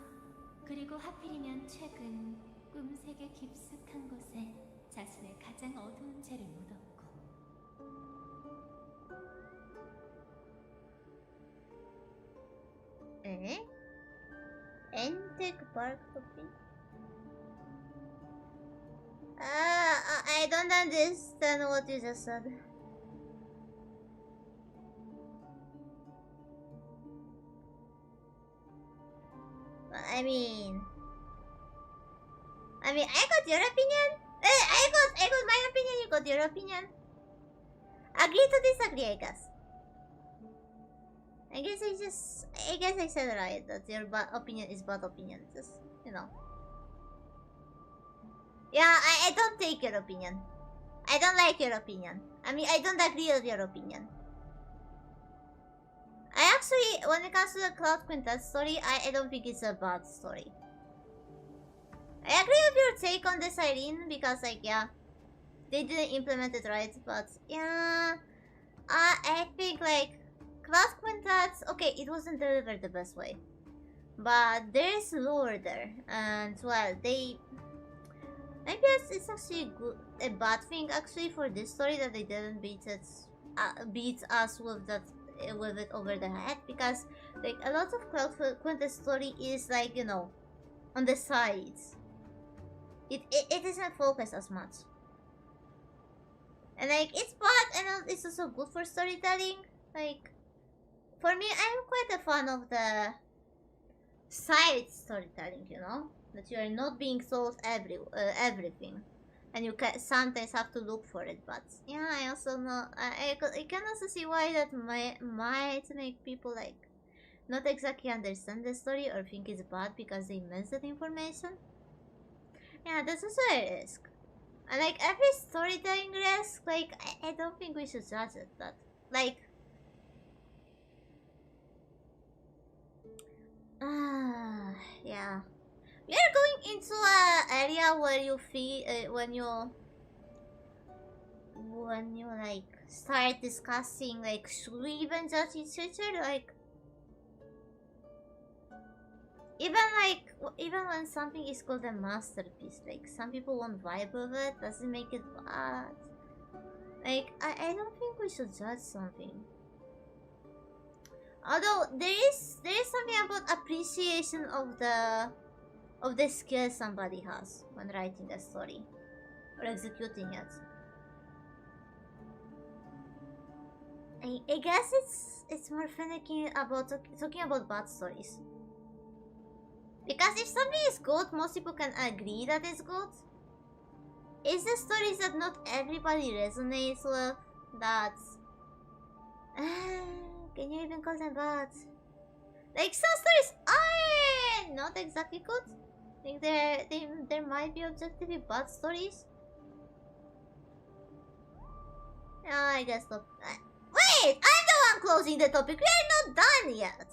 그리고 하필이면 최근 꿈색의 깊숙한 곳에 자신의 가장 어두운 죄를 묻었고. 에? 엔텍 park topi? I don't understand what you just said. I mean, I got your opinion. I got my opinion. You got your opinion. Agree to disagree, I guess. I guess I said right that your opinion is bad opinion. Just, you know. Yeah, I don't take your opinion. I don't like your opinion. I mean, I don't agree with your opinion. I actually, when it comes to the Cloud Quintet story, I don't think it's a bad story. I agree with your take on this, Irene, because like, yeah, they didn't implement it right, but yeah, I think like, Cloud Quintet, okay, it wasn't delivered the best way, but there's lore there, and well, maybe it's actually a bad thing actually for this story that they didn't beat us with it over the head, because like a lot of Cloud Quintet story is like, you know, on the sides. It isn't focused as much, and like it's bad and it's also good for storytelling. Like for me, I'm quite a fan of the side storytelling, you know? That you are not being told everything. And you can sometimes have to look for it, but yeah, I also know, I can also see why that might make people like not exactly understand the story or think it's bad because they missed that information. Yeah, that's also a risk. And like every storytelling risk, like I don't think we should judge it that. Like yeah. We are going into a area where you feel when you like start discussing like should we even judge each other, like even when something is called a masterpiece, like some people won't vibe with it, doesn't make it bad. Like I don't think we should judge something. Although there is something about appreciation of the skill somebody has when writing a story or executing it. I guess it's more finicky about talking about bad stories. Because if something is good, most people can agree that it's good. It's the stories that not everybody resonates with that's... can you even call them bad? Like some stories are not exactly good. I think there might be objectively bad stories. No, I guess not. Wait! I'm the one closing the topic. We are not done yet.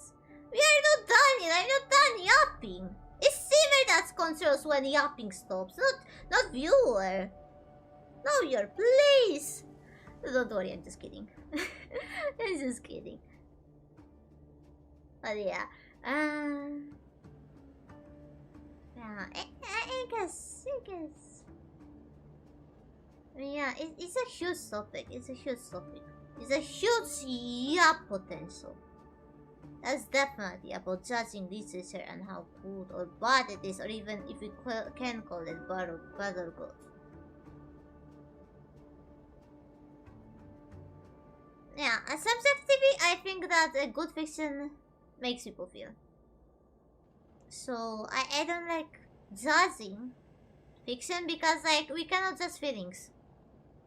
We are not done yet. I'm not done yapping. It's Simmer that controls when yapping stops, not viewer. Know your place. Don't worry, I'm just kidding. I'm just kidding. But yeah, yeah, I guess. Yeah, it's a huge topic. It's a huge yap potential. That's definitely about judging literature and how good or bad it is, or even if we can call it bad or good. Yeah, subjectively, I think that a good fiction makes people feel. So I don't like judging fiction because like we cannot judge feelings.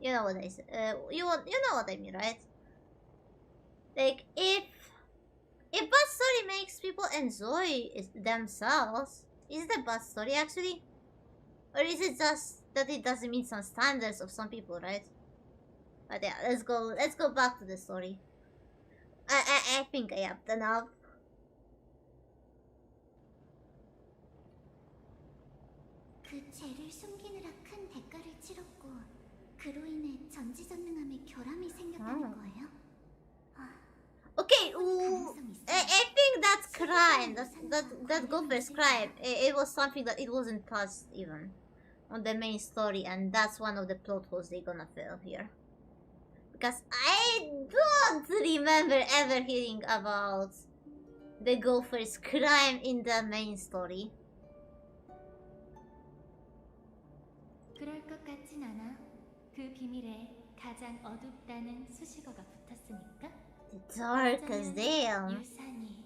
You know what I say? You know what I mean, right? Like if bad story makes people enjoy themselves, is it a bad story actually? Or is it just that it doesn't meet some standards of some people, right? But yeah, let's go back to the story. I think I have enough. 그 죄를 숨기느라 큰 대가를 치렀고 그로 인해 전지전능함에 결함이 생겼다는 거예요? Okay, I think that's crime. That Gopher's crime. It was something that it wasn't touched even on the main story, and that's one of the plot holes they're gonna fill here. Because I don't remember ever hearing about the Gopher's crime in the main story. 그럴 것 같진 않아. 그 비밀에 가장 어둡다는 수식어가 붙었으니까. The darkest damn. 유산이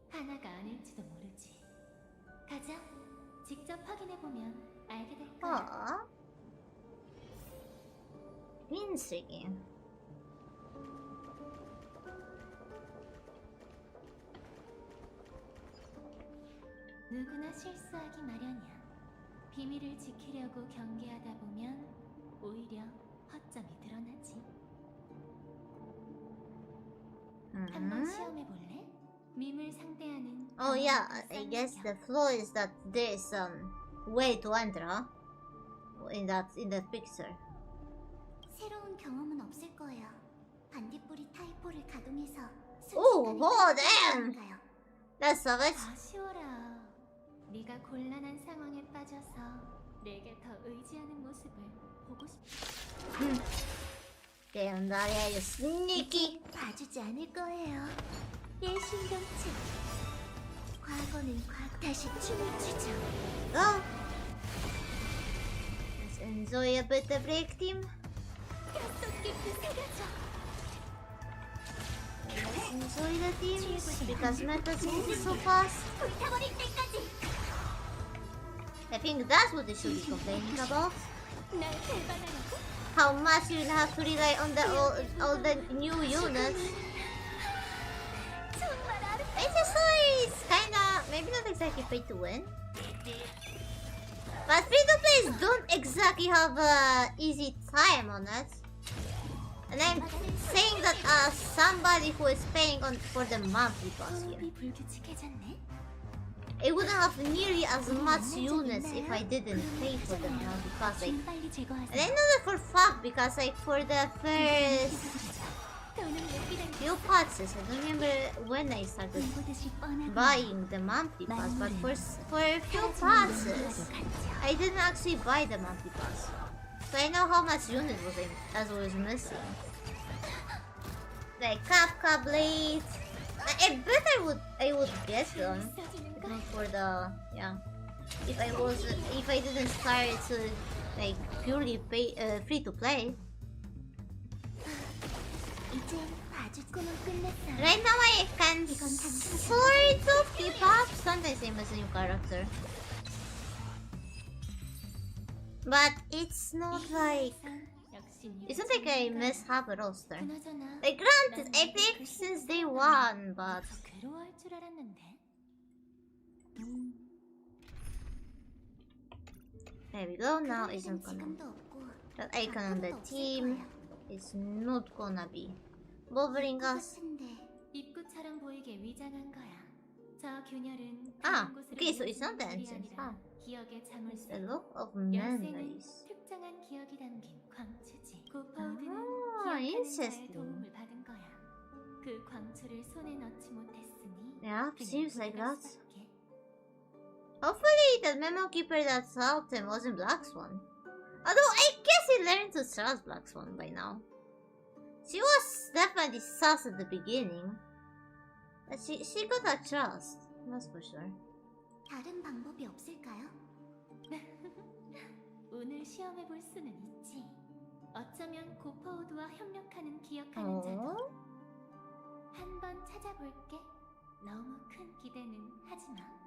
하나가 아닐지도 모르지. 가자. 직접 확인해 보면 알게 될 거야. Intriguing. 누구나 실수하기 마련이야. 비밀을 지키려고 경계하다 보면 오히려 허점이 드러나지. 한번 시험해 볼래? 밈을 상대하는. Oh yeah, I guess the flaw is that there is some way to enter, huh? In that picture. 새로운 경험은 없을 거예요. 반딧불이 타이포를 가동해서 Oh, damn! That's savage. 아쉬워라. 네가 곤란한 상황에 빠져서 내게 더 의지하는 모습을 보고 싶어. Damn, Daria, you sneaky. 봐주지 않을 거예요. 예신경치. 과거는 과거. 다시 춤을 추죠. Go. Let's enjoy a bit of break, team. 뼛속 깊이 새겨져. Enjoy the teams because metas move so fast. 불타버릴 때까지. I think that's what they should be complaining about. 날 배반하라고? How much you'll have to rely on the all the new units. 정말 아름다워. HSR is kinda maybe not exactly free to win. But free to plays don't exactly have a easy time on it. And I'm saying that as somebody who is paying for the monthly pass here. 호흡이 불규칙해졌네. It wouldn't have nearly as much units if I didn't pay for the monthly pass. Like, 좀 빨리 and I 제거하세요. know that for fact because like for the first 더는 못 기다려. few patches, I don't remember when I started 보듯이 뻔하고 buying the monthly pass, but for a few patches, I didn't actually buy the monthly pass. So I know how much unit was missing. Like Kafka blades. I bet I would get them. If not for the if I didn't start to like purely pay free to play. 이제 봐줄 꿈은 끝냈어. Right now I can sort of keep up. Sometimes I miss a new character. But it's not like I miss half a roster. 그나저나 Like granted, I played since day one, but 더 괴로워할 줄 알았는데. there we go. Now isn't gonna. 지금도 없고. That icon on the team is not gonna be bothering us. 같은데. 입구처럼 보이게 위장한 거야. 저 균열은 Ah, 다른 곳으로 okay, so it's not the 옮긴 entrance. 아니라 기억에 잠을 It's the 써. look of 열쇠는 memories. 특정한 기억이 담긴 광추지. 고파우드는 Ah, 기억하는 자의 interesting. 도움을 받은 거야. 그 광추를 손에 넣지 못했으니 Yeah, 그냥 seems like 가져갈 that. 수밖에. Hopefully, the memo keeper that helped him wasn't Black Swan. Although I guess he learned to trust Black Swan by now. She was definitely sus at the beginning, but she got that trust. That's for sure. 다른 방법이 없을까요? 오늘 시험해 볼 수는 있지. 어쩌면 고파우드와 협력하는 기억하는 자도 Oh, 한번 찾아볼게. 너무 큰 기대는 하지 마.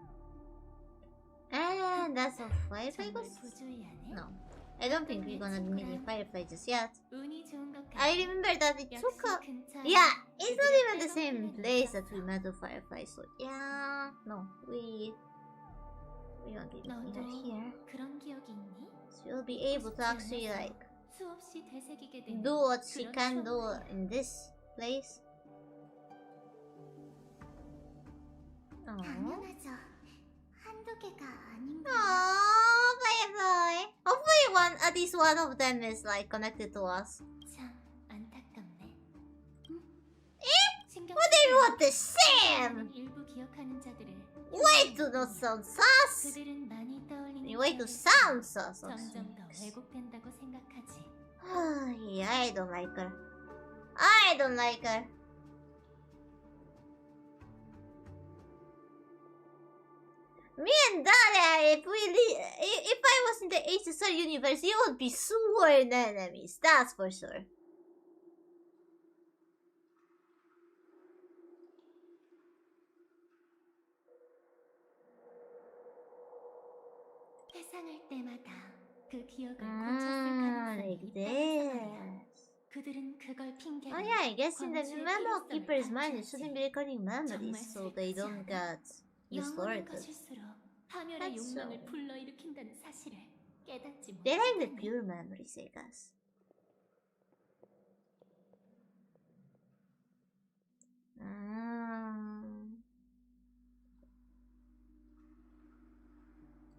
and that's a Firefly 정말 ghost? 부주의하네. No, I don't think we're gonna be meeting Firefly just yet. 운이 좋은 것 같아. I remember that it took 역시 a. 근처에 Yeah, it's not 그들의 even the same 백업플랜이 place that 있었어. we met the Firefly, so yeah, no, we won't be meeting her 너도 here. 그런 기억이 있니? So we'll be able to actually like 수없이 되새기게 된 do what she 그런 can do 추억을. in this place. Aww. 당연하죠. 한두 개가 아닌가. Aww, Firefly. Hopefully at least one of them is like connected to us. 참 안타깝네. 신경 What do you 쓰지 want the same? 마. 일부 기억하는 자들을 Way to not sound sus. 그들은 많이 떠올리는 Way to 기억이 sound sus. 점점 더 왜곡된다고 생각하지. Yeah, I don't like her. I don't like her. Me and Dada, if I was in the HSR universe, you would be sworn enemies. That's for sure. 회상할 때마다 그 기억을 고쳤을 Like 가능성이 있다는 말이야. this. 그들은 그걸 핑계로 Oh yeah, I guess in the 광주의 memo 필요성을 keeper's mind, it 강조하지. shouldn't be recording memories, 정말 so they 슬프지 don't 않아? get 영원한 distorted. 것일수록 파멸의 That's 욕망을 so- 불러일으킨다는 사실을 깨닫지 They like the 못하다니. pure memories, I guess.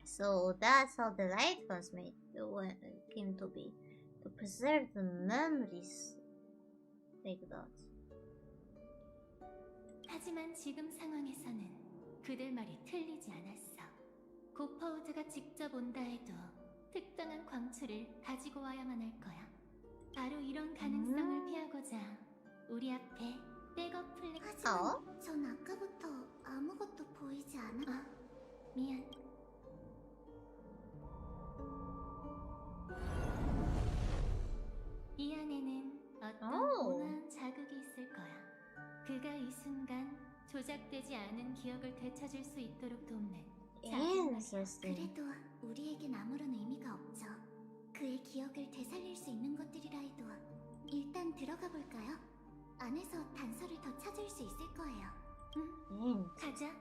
So that's how the light was made, came to be, to preserve the memories like that. 하지만 지금 상황에서는 그들 말이 틀리지 않았어. 고파우드가 직접 온다 해도 특정한 광추를 가지고 와야만 할 거야. 바로 이런 가능성을 피하고자 우리 앞에 백업 플랜. 하지만 전 아까부터 아무것도 보이지 않아. 미안. 이 안에는 어떤 오. 온화한 자극이 있을 거야. 그걸 순간 조작되지 않은 기억을 되찾을 수 있도록 돕는 Interesting. 그래도 우리에겐 아무런 의미가 없죠. 그의 기억을 되살릴 수 있는 것들이라 해도 일단 들어가 볼까요? 안에서 단서를 더 찾을 수 있을 거예요. 가자.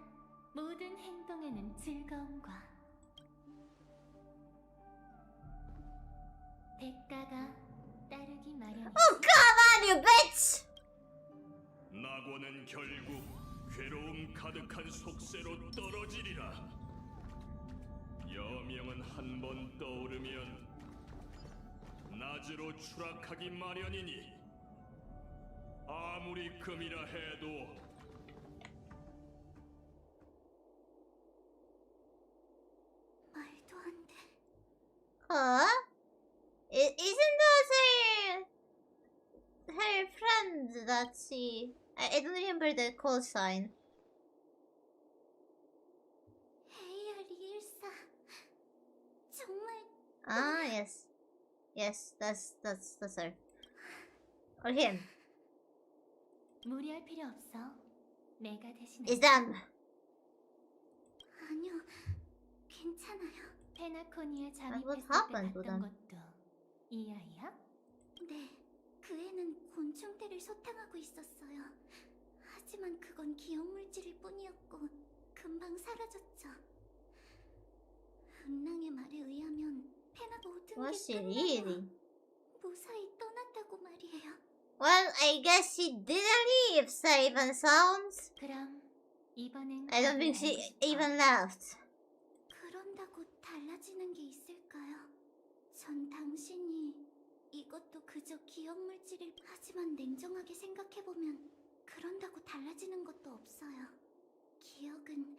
모든 행동에는 즐거움과 대가가 따르기 마련이지. Oh, come on, you bitch! 낙원은 결국 괴로움 가득한 속세로 떨어지리라. 여명은 한 번 떠오르면 낮으로 추락하기 마련이니 아무리 금이라 해도 말도 안 돼. Huh? Isn't that her friend that she... I don't remember the call sign. 헤이야 리일사. 정말 Ah, yes. Yes, that's her. Or him. 무리할 필요 없어. 내가 대신해. It's them. 아니요. 괜찮아요. 페나코니에 And what 잠입했을 때 happened to 봤던 them? 것도 이 아이야? 네. 그 애는 곤충들을 소탕하고 있었어요. 하지만 그건 기억물질일 뿐이었고 금방 사라졌죠. 은랑의 말에 의하면 페나가 모든 Was she 게 really? 무사히 떠났다고 말이에요. Well, I guess she didn't leave safe and sound. 그럼 이번엔 I don't think 답을 she 알고 싶어. even left. 그런다고 달라지는 게 있을까요? 전 당신이 이것도 그저 기억물질일 하지만 냉정하게 생각해보면 그런다고 달라지는 것도 없어요. 기억은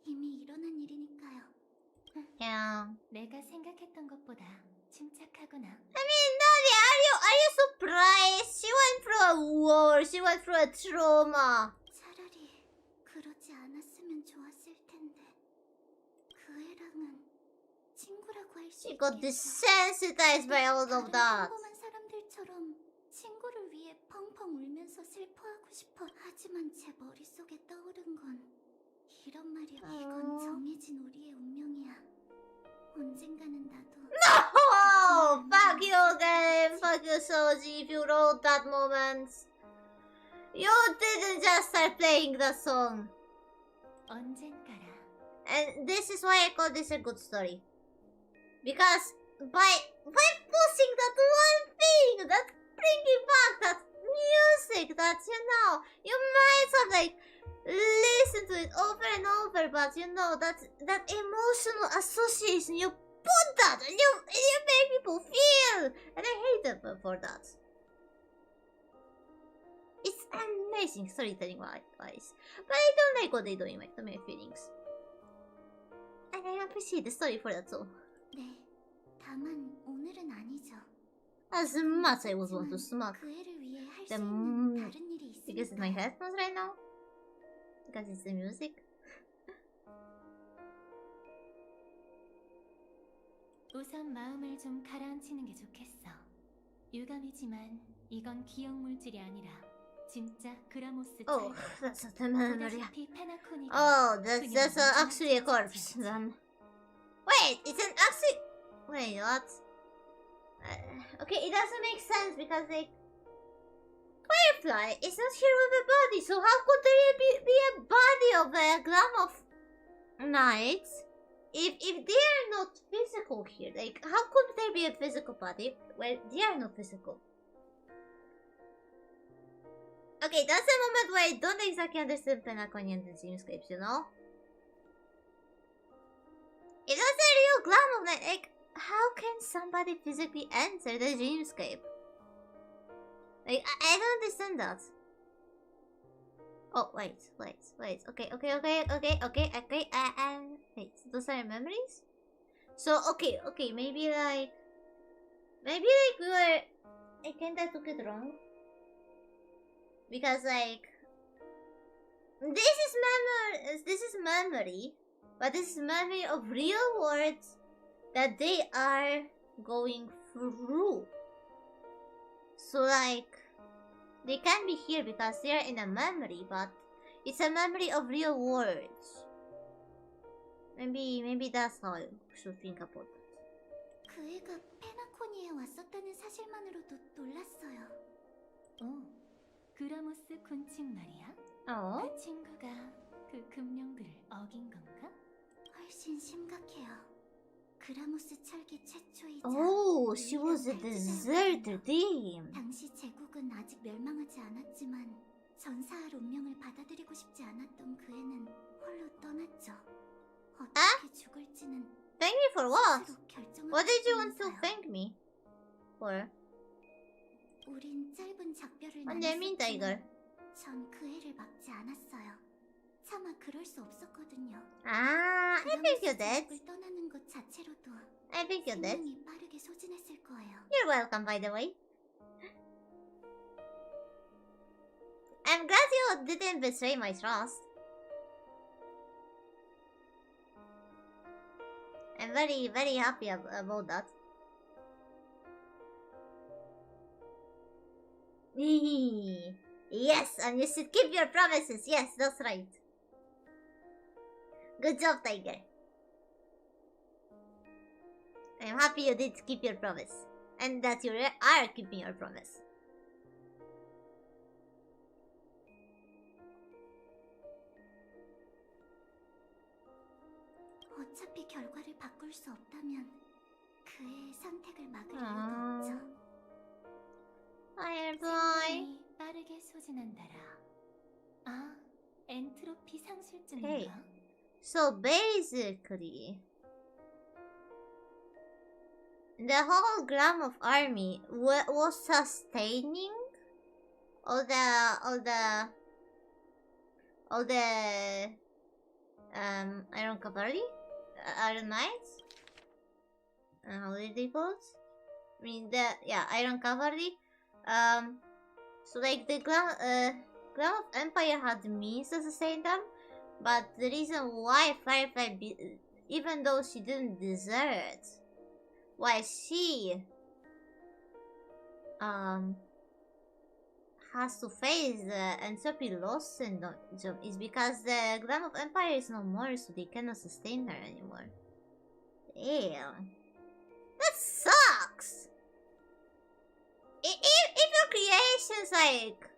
이미 일어난 일이니까요. Yeah. 내가 생각했던 것보다 침착하구나. I mean, Nadia, are you surprised? She went through a war. She went through a trauma. 차라리 그러지 않았으면 좋았을 텐데 그 애랑은 친구라고 할 수 She got 있겠죠. desensitized by all of 다른 that. 평범한 사람들처럼 친구를 위해 펑펑 울면서 슬퍼하고 싶어. 하지만 제 머릿속에 떠오른 건 이런 말이야. 이건 정해진 우리의 운명이야. 언젠가는 나도 Oh, fuck you, game. Fuck you, Soji, if you wrote that moment. You didn't just start playing the song. 언젠가라. And this is why I call this a good story. Because by pushing that one thing, that bringing back that music, that, you might have, like, listened to it over and over, but, that emotional association, you put that, and you make people feel, and I hate them for that. It's amazing storytelling wise, but I don't like what they do to my feelings. And I appreciate the story for that too. 네. 다만 오늘은 아니죠. As much I was want to smoke. 그 애를 위해 할 수 The 있는 다른 일이 because it's my 있으니까요. headphones right now. Because it's the music. 우선 마음을 좀 가라앉히는 게 좋겠어. 유감이지만 이건 기억 물질이 아니라 진짜 그라모스 Oh, 찰. that's not a memory. 보다시피 페나코니가 Oh, that's actually a corpse then. Wait, it's an actually. Wait, what? Okay, it doesn't make sense because like Firefly is not here with a body, so how could there be a body of a glam of knights if they are not physical here? Like, how could there be a physical body where they are not physical? Okay, that's a moment where I don't exactly understand Penacony and the dreamscapes, you know? If that's a real glam of night, like, how can somebody physically enter the dreamscape? Like, I don't understand that. Oh, wait. Okay. Wait, those are memories? So, okay, maybe we were... I kinda took it wrong. Because, like... This is memory, but this is memory of real words that they are going through. So, like, They can't be here because they're in a memory, but it's a memory of real words. Maybe that's how I should think about it. 그 애가 페나코니에 왔었다는 사실만으로도 놀랐어요. 그라모스 군침 말이야? Oh? 그 친구가 그 금령들을 어긴 건가? 훨씬 심각해요. 그라모스 철기 최초이자 Oh, she was a deserter team. 당시 제국은 아직 멸망하지 않았지만 전사할 운명을 받아들이고 싶지 않았던 그 애는 홀로 떠났죠. 어떻게 죽을지는 Thank me for what? 스스로 결정하고 What did you want to 싶다면서요. thank me for? 우린 짧은 작별을 재밌다 이걸. 전 그 애를 막지 않았어요. 차마 그럴 수 없었거든요. Ah, I think you're dead. 제국을 떠나는 것 자체로도 I think you're dead. 생명이 빠르게 소진했을 거예요. You're welcome, by the way. I'm glad you didn't betray my trust. I'm very, very happy about that. Yes, and you should keep your promises. Yes, that's right. Good job, Tiger. I'm happy you did keep your promise. And that you are keeping your promise. 어차피 결과를 바꿀 수 없다면 그의 선택을 막을 이유가 없죠. Firefly. 생명이 빠르게 소진한다라. 아, 엔트로피 상실증인가? Hey. So basically, the hologram of army was sustaining all the Iron Cavalry, Iron Knights. How did they call it? I mean Iron Cavalry. So like the Glam of Empire had means to sustain them, but the reason why Firefly, even though she didn't desert, why she has to face the entropy loss syndrome is because the Glam of Empire is no more, so they cannot sustain her anymore. Damn. That sucks! If your creations, like,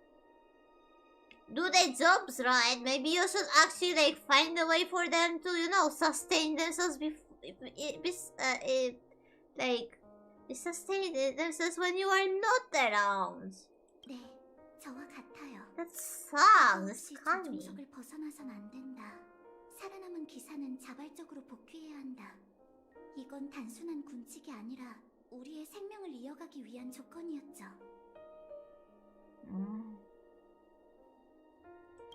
do their jobs right, maybe you should actually, like, find a way for them to, you know, sustain themselves sustain themselves when you are not around. 네, 저와 같아요. That sucks. That's 혹시 scummy. 조종석을 벗어나선 안 된다. 살아남은 기사는 자발적으로 복귀해야 한다. 이건 단순한 군칙이 아니라 우리의 생명을 이어가기 위한 조건이었죠.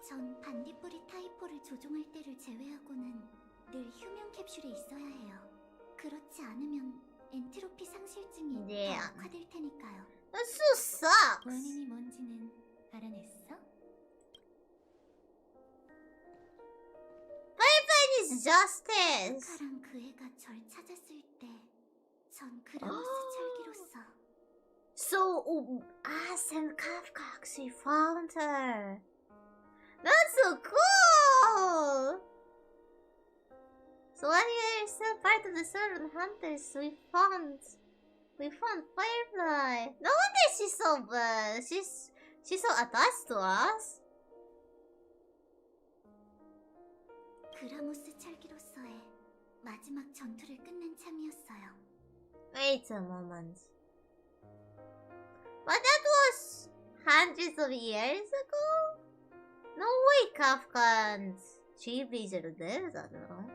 전 반딧불이 타이포를 조종할 때를 제외하고는 늘 휴면 캡슐에 있어야 해요. 그렇지 않으면 엔트로피 상실증이 네. 더 악화될 테니까요. That so sucks. 원인이 뭔지는 알아냈어? Firefly is justice. 카랑 그 애가 절 찾았을 때 전 그라모스 철기로서 So, and Kafka actually found her. That's so cool! So when you're still part of the Servant Hunters, we found Firefly. No wonder she's so she's so attached to us. 그라모스 철기로서의 마지막 전투를 끝낸 참이었어요. Wait a moment. But that was hundreds of years ago? No way Kafka and Chief-Blazer did that, no?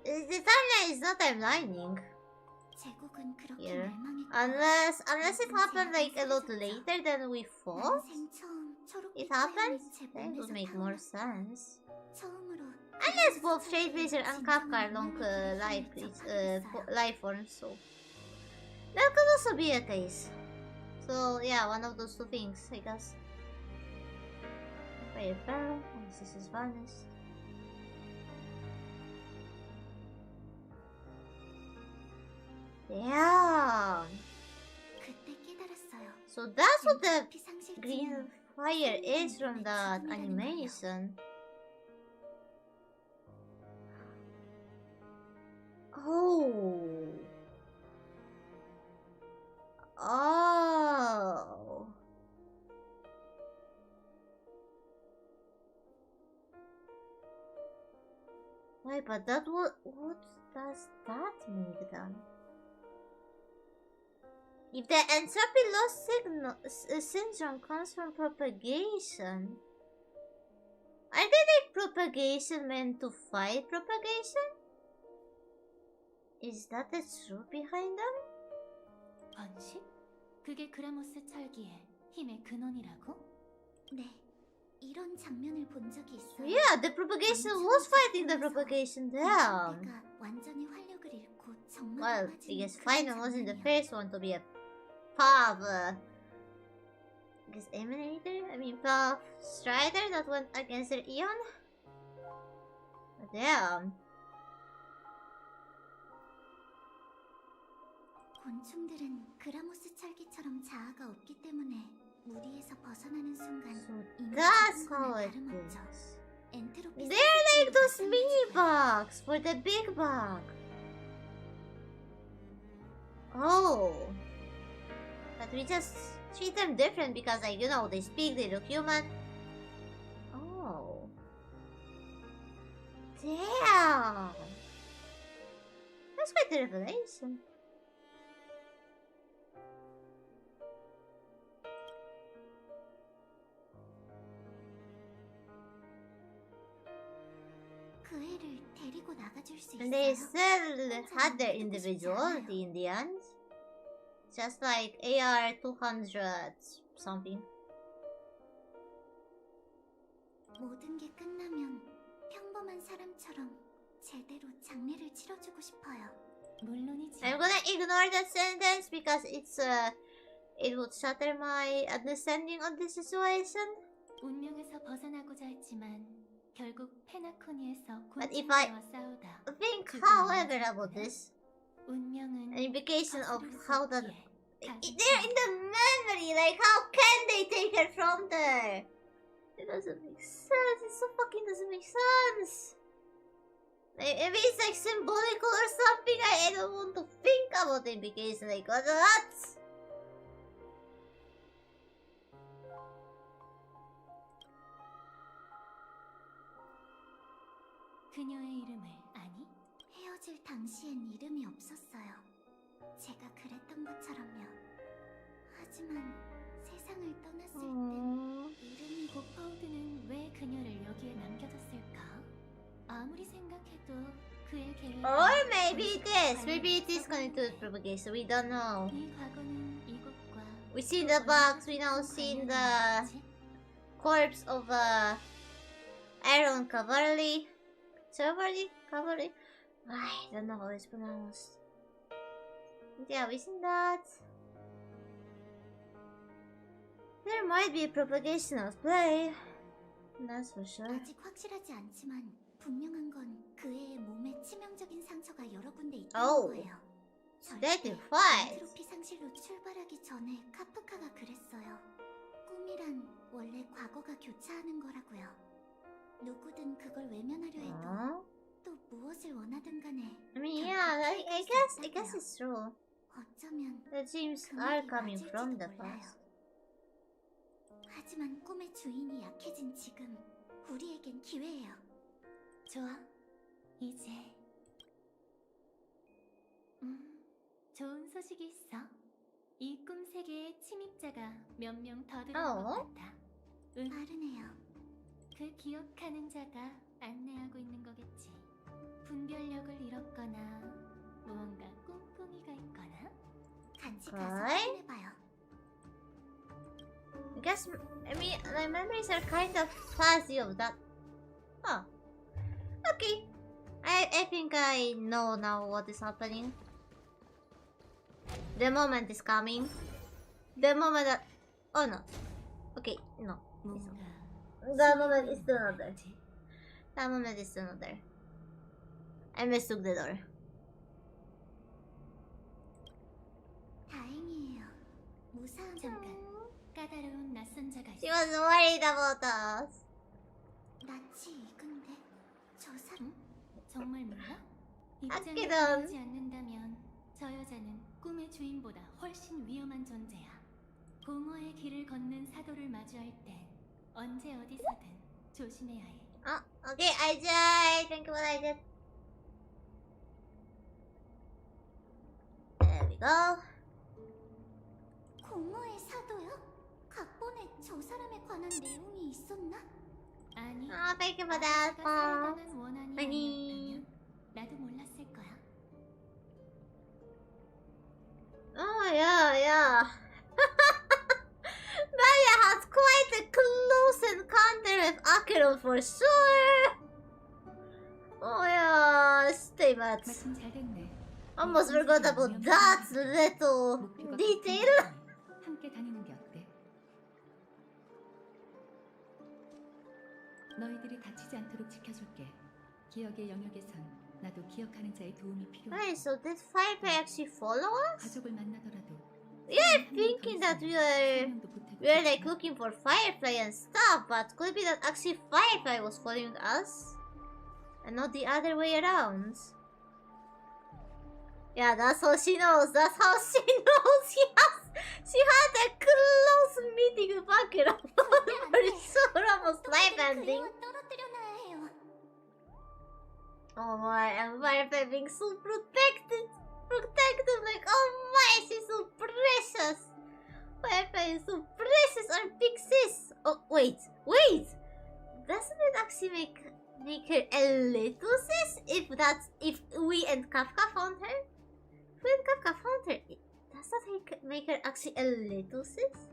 The timeline is not timelining. 제국은 그렇게 Here. 멸망했고 Unless it happened like a lot later than we thought. 난생 처음 초록빛 It happens? 태양이 제 That would 몸에서 make more 타올랐고 sense. 처음으로 Unless both Trailblazer and Kafka are long life forms, so that could also be a case. So yeah, one of those two things, I guess. Fire fell, this is vanished. Damn. 그때 깨달았어요. So that's what the 엔트로피 상실증은 green fire is from that animation. Oh. Oh. Wait, but that what does that mean then? If the entropy loss syndrome comes from propagation, are they like propagation meant to fight propagation? Is that the truth behind them? 번식? 그게 그라모스 철기의 힘의 근원이라고? 네, 이런 장면을 본 적이 있어요. Yeah, the propagation was fighting the propagation down. 내가 완전히 활력을 잃고 정말 Well, I guess Final wasn't the first one to be a Pav. I guess Emanator? I mean, Pav Strider that went against their Eon? Damn. 곤충들은 그라모스 철기처럼 자아가 없기 때문에 무리에서 벗어나는 순간 That's how it 다름없죠. is. 엔트로피 They're like those 상실증이 mini 나타나지만 bugs for the big bug. Oh. But we just treat them different because, like, you know, they speak, they look human. Oh. Damn. That's quite a revelation. 그 애를 데리고 나가줄 수 And they 있어요? still had their individuality in the end. Just like AR 200 something. 모든 게 끝나면 평범한 사람처럼 제대로 장례를 치러주고 싶어요. 물론이지. I'm gonna ignore that sentence because it would shatter my understanding of the situation. 운명에서 벗어나고자 했지만 결국 페나코니에서 But if I 곤충들과 싸우다 think, however, about this, 운명은 an implication of 거스를 수 how that 없기에 they're in the memory, like how can they take her from there? It doesn't make sense. It so fucking doesn't make sense. Maybe it's like symbolical or something. I don't want to think about the implication. Like what? 그녀의 이름을 아니? 헤어질 당시엔 이름이 없었어요. 제가 그랬던 것처럼요. 하지만 세상을 떠났을 땐 이름이 고파우드는 왜 그녀를 여기에 남겨뒀을까? 아무리 생각해도 그의 계획. Or maybe this. Maybe it is connected to propagation. We don't know. 네 과거는 이곳과 We see the box. We now see the corpse of Aaron Cavalli. Cavalli. I don't know how it's pronounced. Yeah, we seen that. There might be a propagation of play. That's for sure. 아직 확실하지 않지만 분명한 건 그 애의 몸에 치명적인 상처가 여러 군데 있다는 Oh. 거예요. That 절대 defies. 엔트로피 상실로 출발하기 전에 카프카가 그랬어요. 꿈이란 원래 과거가 교차하는 거라고요. 누구든 그걸 외면하려 해도 또 무엇을 원하든 간에 I mean, yeah, I guess it's true. 어쩌면 The dreams 그 are 말이 coming from the 맞을지도 몰라요. past. 하지만 꿈의 주인이 약해진 지금 우리에겐 기회예요. 좋아. 이제 좋은 소식이 있어. 이 꿈 세계에 침입자가 몇 명 더 들어온 것 같아. 빠르네요. 그 기억하는 자가 안내하고 있는 거겠지. 분별력을 잃었거나 무언가 꿍꿍이가 있거나. 같이 가서 Okay. 확인해봐요. I guess, I mean, my memories are kind of fuzzy of that. Oh. Okay. I think I know now what is happening. The moment is coming. The moment that... Oh no. Okay, no. It's 뭔가 not. The moment is still not there. That moment is still not there. I mistook the door. 다행이에요. 무사한 잠깐. 까다로운 낯선 자가 She 있어. was worried about us. 낯이 익은데 저 사람 정말 몰라? 입장을 아끼던. 변하지 않는다면 저 여자는 꿈의 주인보다 훨씬 위험한 존재야. 공허의 길을 걷는 사도를 마주할 땐 언제 어디서든 조심해야 해. Oh, okay, I think what I did. There we go. 공허의 사도요? 각본에 저 사람에 관한 내용이 있었나? 아니. Oh, thank you for that. 아저씨가 살해당한 원한이 아니. 아니었다면 나도 몰랐을 거야. Oh, yeah. Maya had quite a close encounter with Akira for sure. Oh, yeah, stay mad. 마침 잘 됐네. Almost forgot about that little 목표가 detail. 같은 사람이 함께 다니는 게 어때? 너희들이 다치지 않도록 지켜줄게. 기억의 영역에선 나도 기억하는 자의 도움이 필요해. Wait, so did Firefly actually follow us? 가족을 만나더라도 We are thinking that we are like looking for Firefly and stuff, but could it be that actually Firefly was following us? And not the other way around? Yeah, that's how she knows. That's how she knows. She had a close meeting with Akira. For sure, almost life ending. 그애와 떨어뜨려놔야 해요. Oh my, and Firefly being so protected. Like, oh my, she's so precious. Firefly is so precious, our big sis. Oh, wait. Doesn't it actually make her a little sis? If we and Kafka found her? If we and Kafka found her, does that make her actually a little sis?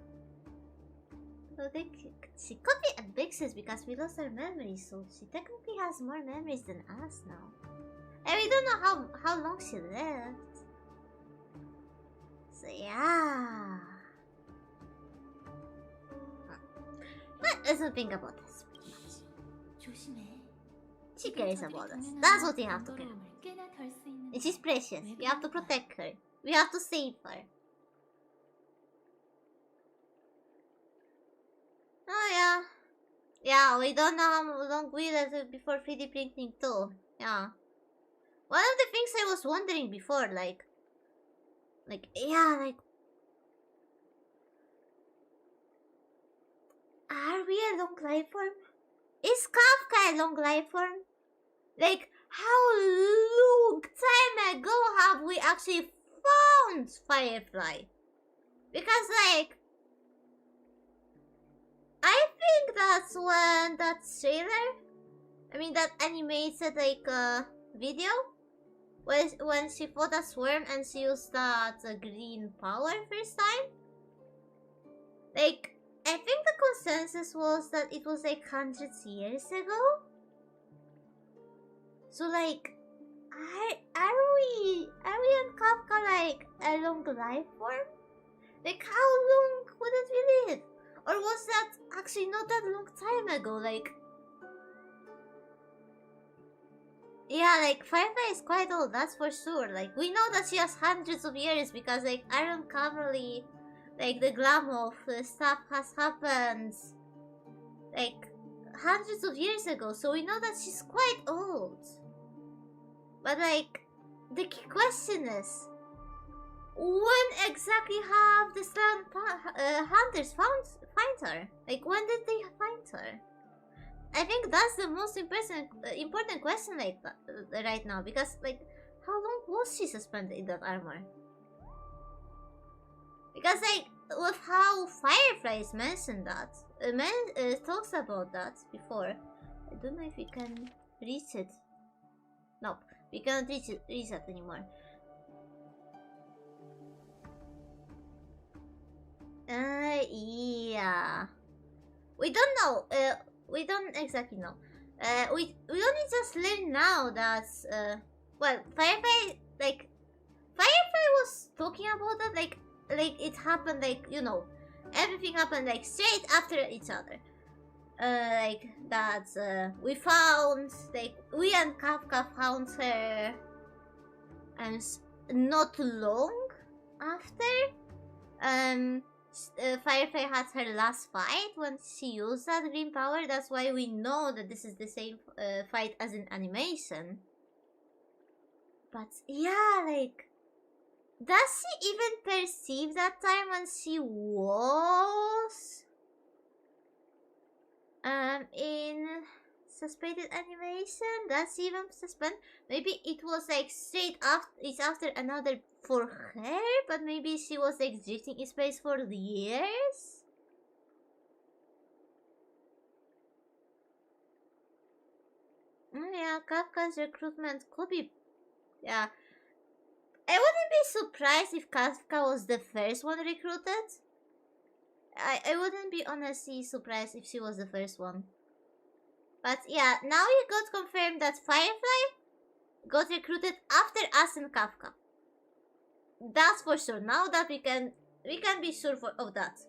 I think she could be a big sis because we lost her memories, so she technically has more memories than us now. And we don't know how long she lived. So yeah. Let's not think about this much. 조심해. She cares about us. That's what we have to care. 번거로움을 꽤나 덜 수 있는 And she's precious. We have to protect her. We have to save her. Oh yeah. Yeah, we don't know how long we lived before 3D printing too. Yeah. One of the things I was wondering before, are we a long life form? Is Kafka a long life form? Like, how long time ago have we actually found Firefly? Because, like, I think that's when that trailer, that animated, video, when she fought a swarm and she used that green power first time. Like, I think the consensus was that it was like hundreds years ago. So like, are we on Kafka like a long life form? Like, how long would it be live? Or was that actually not that long time ago? Like, yeah, like Firefly is quite old, that's for sure. Like, we know that she has hundreds of years because like Iron Cavalry, like the glam of stuff has happened like hundreds of years ago, so we know that she's quite old. But like, the key question is, when exactly have the Slan hunters find her? Like, when did they find her? I think that's the most important question like right now, because like, how long was she suspended in that armor? Because like, with how Fireflies mentioned that, talks about that before. I don't know if we can reach it. Nope, we cannot reach it anymore. Yeah. We don't know. We don't exactly know. We only just learned now that well, Firefly was talking about that like it happened like, you know, everything happened like straight after each other. Like that we found, like, we and Kafka found her and not long after Firefly had her last fight when she used that green power. That's why we know that this is the same fight as in animation. But yeah, like, does she even perceive that time when she was in suspended animation? Does she even suspend? Maybe it was like straight after, it's after another for her, but maybe she was like drifting in space for years. Yeah, Kafka's recruitment could be. Yeah, I wouldn't be surprised if Kafka was the first one recruited. I wouldn't be honestly surprised if she was the first one. But yeah, now we got confirmed that Firefly got recruited after us and Kafka. That's for sure. Now that we can be sure of that.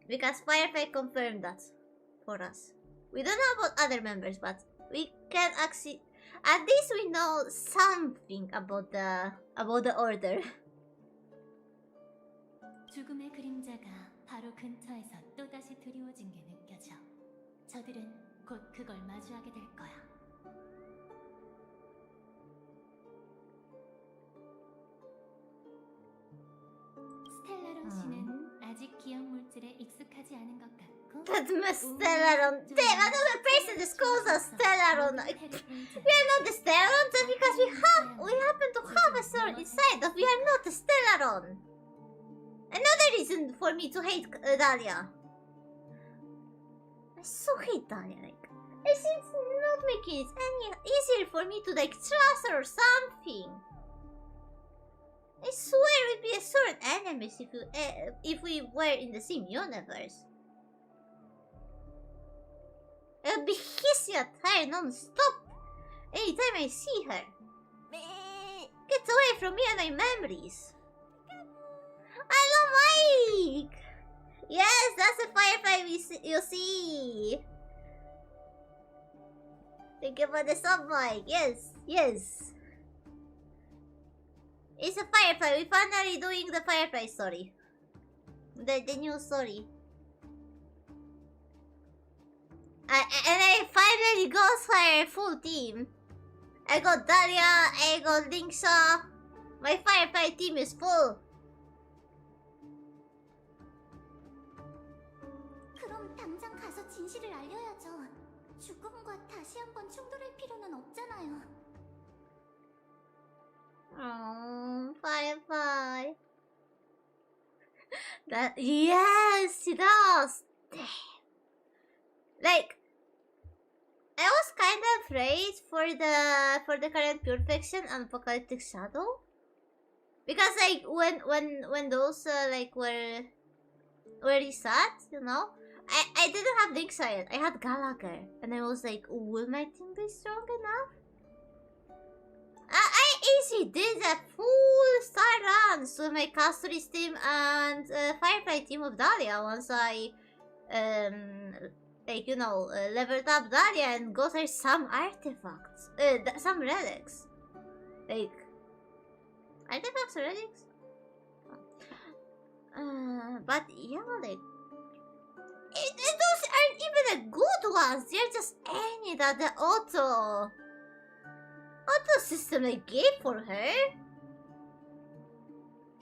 Because Firefly confirmed that for us. We don't know about other members, but we can actually, at least we know something about the order. 죽음의 그림자가 바로 근처에서 또다시 드리워진 게 느껴져. 저들은 곧 그걸 마주하게 될 거야. 스텔라론 씨는 아직 기억 물질에 익숙하지 않은 것 같고. But Stellaron, damn, another person just calls us Stellaron. We are not the Stellaron just because we happen to have a sword inside, but we are not the Stellaron. Another reason for me to hate Dahlia. I so hate Dahlia. Like, it seems not making it any easier for me to like trust her or something. I swear we'd be a sword enemies if we were in the same universe. I would be hissing at her non-stop anytime I see her. Get away from me and my memories. Hello, Mike! Yes, that's a Firefly you see. Thank you for the sub, Mike. Yes, yes. It's a Firefly. We finally doing the Firefly story. The new story. And I finally got her full team. I got Dahlia, I got Linksa. My Firefly team is full. 그럼 당장 가서 진실을 알려야죠. 죽음과 다시 한번 충돌할 필요는 없잖아요. Oh, Firefly. That, yes, she does. Damn. Like, I was kind of afraid for the current Pure Fiction and Apocalyptic Shadow, because like when those like were reset, you know, I didn't have Linksa yet. I had Gallagher, and I was like, will my team be strong enough? I easily did a full star runs to my Castor's team and Firefly team of Dahlia once I like, you know, leveled up Dahlia and got her some artifacts, some relics, like artifacts or relics. But yeah, like those aren't even the good ones. They're just any that the auto system I gave for her.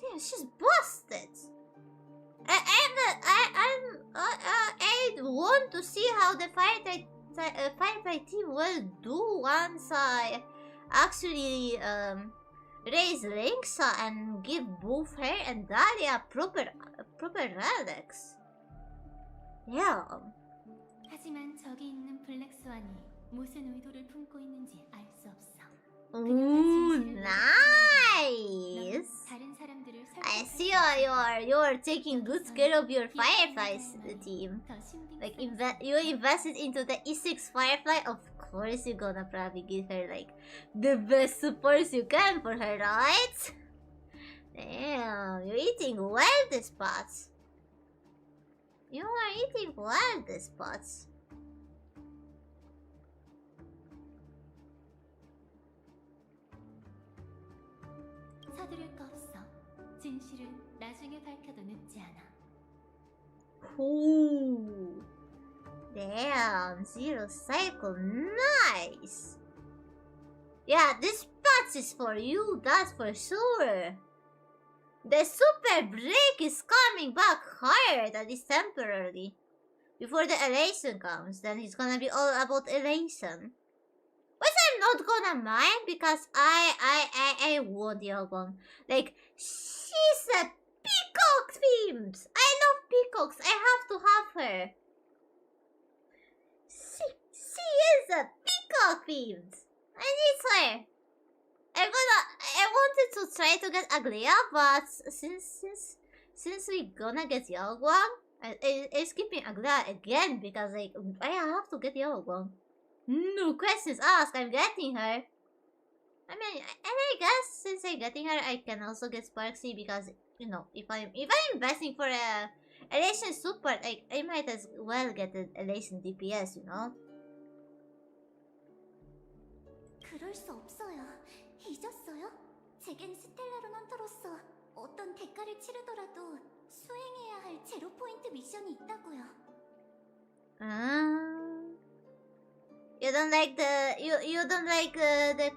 Damn, she's busted. I want to see how the Firefly team will do once I actually raise Linksa and give both her and Dahlia proper relics. Yeah. 하지만 저기 있는 블랙스완이 무슨 의도를 품고 있는지 알 수 없어. Ooh, nice. 다른 사람들을 I see you're taking good care of your Fireflies team. Like you invested into the E6 Firefly. Of course, you're gonna probably give her like the best supports you can for her, right? Damn, you're eating well this spots. You are eating well this spots. 서두를 거 없어. 진실은 나중에 밝혀도 늦지 않아. Ooh. Damn, Zero Cycle, nice! Yeah, this patch is for you, that's for sure. The super break is coming back hard, at least temporarily. Before the elation comes, then it's gonna be all about elation. Which I'm not gonna mind because I want Yogong. Like, she's a peacock themed. I love peacocks. I have to have her. She is a peacock themed. I need her. I wanted to try to get Aglia, but since we gonna get Yogong, I skipping Aglia again because like I have to get Yogong. No questions asked, I'm getting her. I mean, and I guess since I'm getting her, I can also get Sparksy because you know if I'm investing for a elation support, I might as well get an elation DPS, you know. 그럴 수 없어요. 잊었어요? 제겐 스텔라론 헌터로서 어떤 대가를 치르더라도 수행해야 할 제로 포인트 미션이 있다고요. You don't like the you don't like the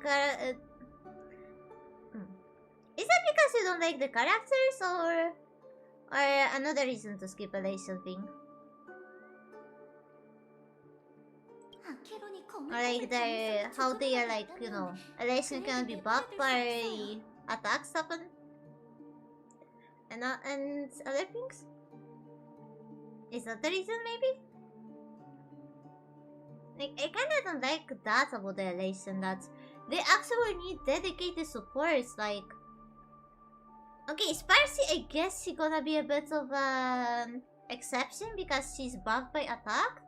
Is that because you don't like the characters or another reason to skip elation thing? Or like the how they are like, you know, elation can be buffed by attacks happen and other things? Is that the reason maybe? Like, I kinda don't like that about the elation, that they actually need dedicated supports, like... Okay, Sparcy, I guess she's gonna be a bit of an exception because she's buffed by attack.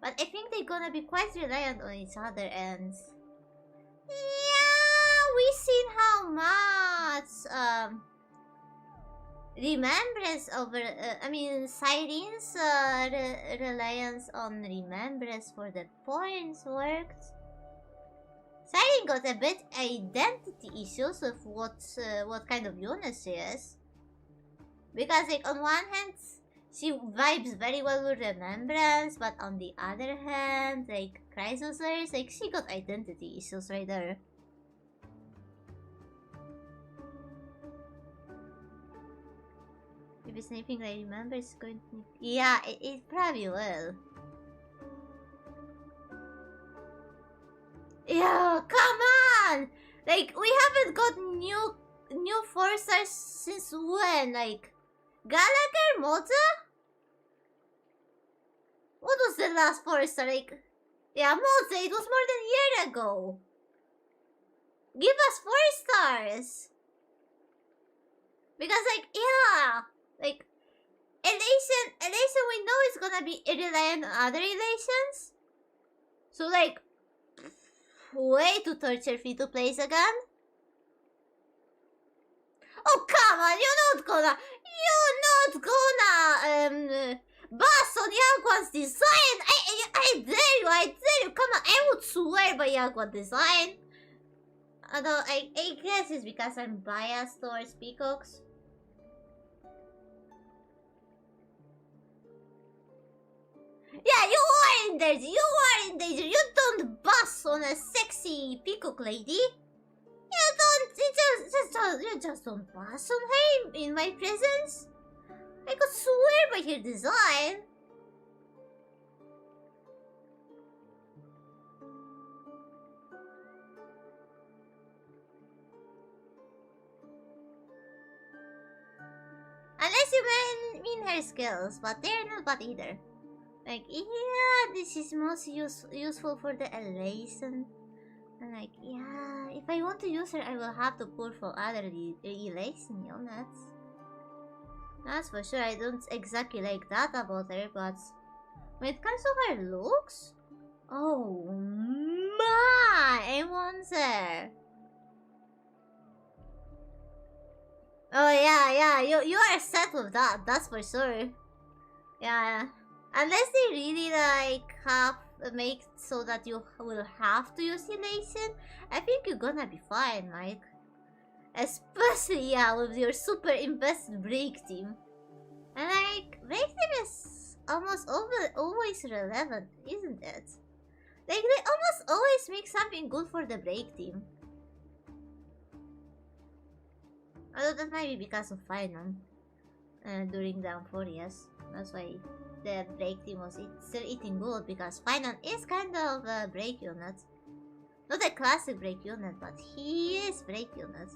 But I think they're gonna be quite reliant on each other and... Yeah, we've seen how much, remembrance over, Siren's reliance on remembrance for the points worked. Siren got a bit identity issues with what kind of unit she is. Because like on one hand, she vibes very well with remembrance, but on the other hand, like Chrysosers, like she got identity issues right there. Maybe sniping I remember is going to... Yeah, it probably will. Yeah, come on! Like, we haven't got new 4-stars since when? Like, Gallagher, Mota? What was the last 4-star? Like, yeah, Mota, it was more than a year ago. Give us 4 stars. Because, like, yeah. Like, elation we know is gonna be reliant on other elations. So, like, way to torture free-to-plays again. Oh, come on, you're not gonna bust on Yagwan's design. I dare you, come on, I would swear by Yagwan design. Although, I guess it's because I'm biased towards peacocks. Yeah, you are in danger, you don't bust on a sexy peacock lady. You just don't bust on her in my presence. I could swear by her design. Unless you mean her skills, but they're not bad either. Like, yeah, this is most useful for the elation. And like, yeah, if I want to use her, I will have to pull for other elation units. That's for sure. I don't exactly like that about her, but when it comes to her looks, oh my, I want her. Oh yeah, you are set with that. That's for sure. Yeah. Unless they really like make so that you will have to use elation, I think you're gonna be fine, Mike. Especially, yeah, with your super invested break team. And like, break team is almost always relevant, isn't it? Like, they almost always make something good for the break team. Although that might be because of Finon during the Amphorias. That's why the break team was still eating good, because Finon is kind of a break unit. Not a classic break unit, but he is break unit.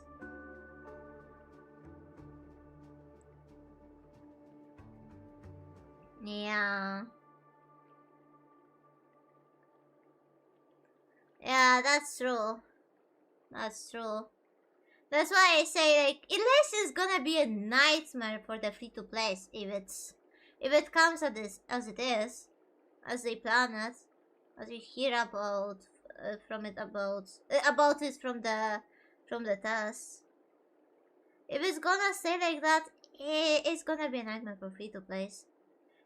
Yeah. Yeah, that's true. That's true. That's why I say, like, Elish is gonna be a nightmare for the free-to-play if it comes as it is, as they plan it, as we hear about about it from the test. If it's gonna stay like that, it's gonna be a nightmare for free-to-play,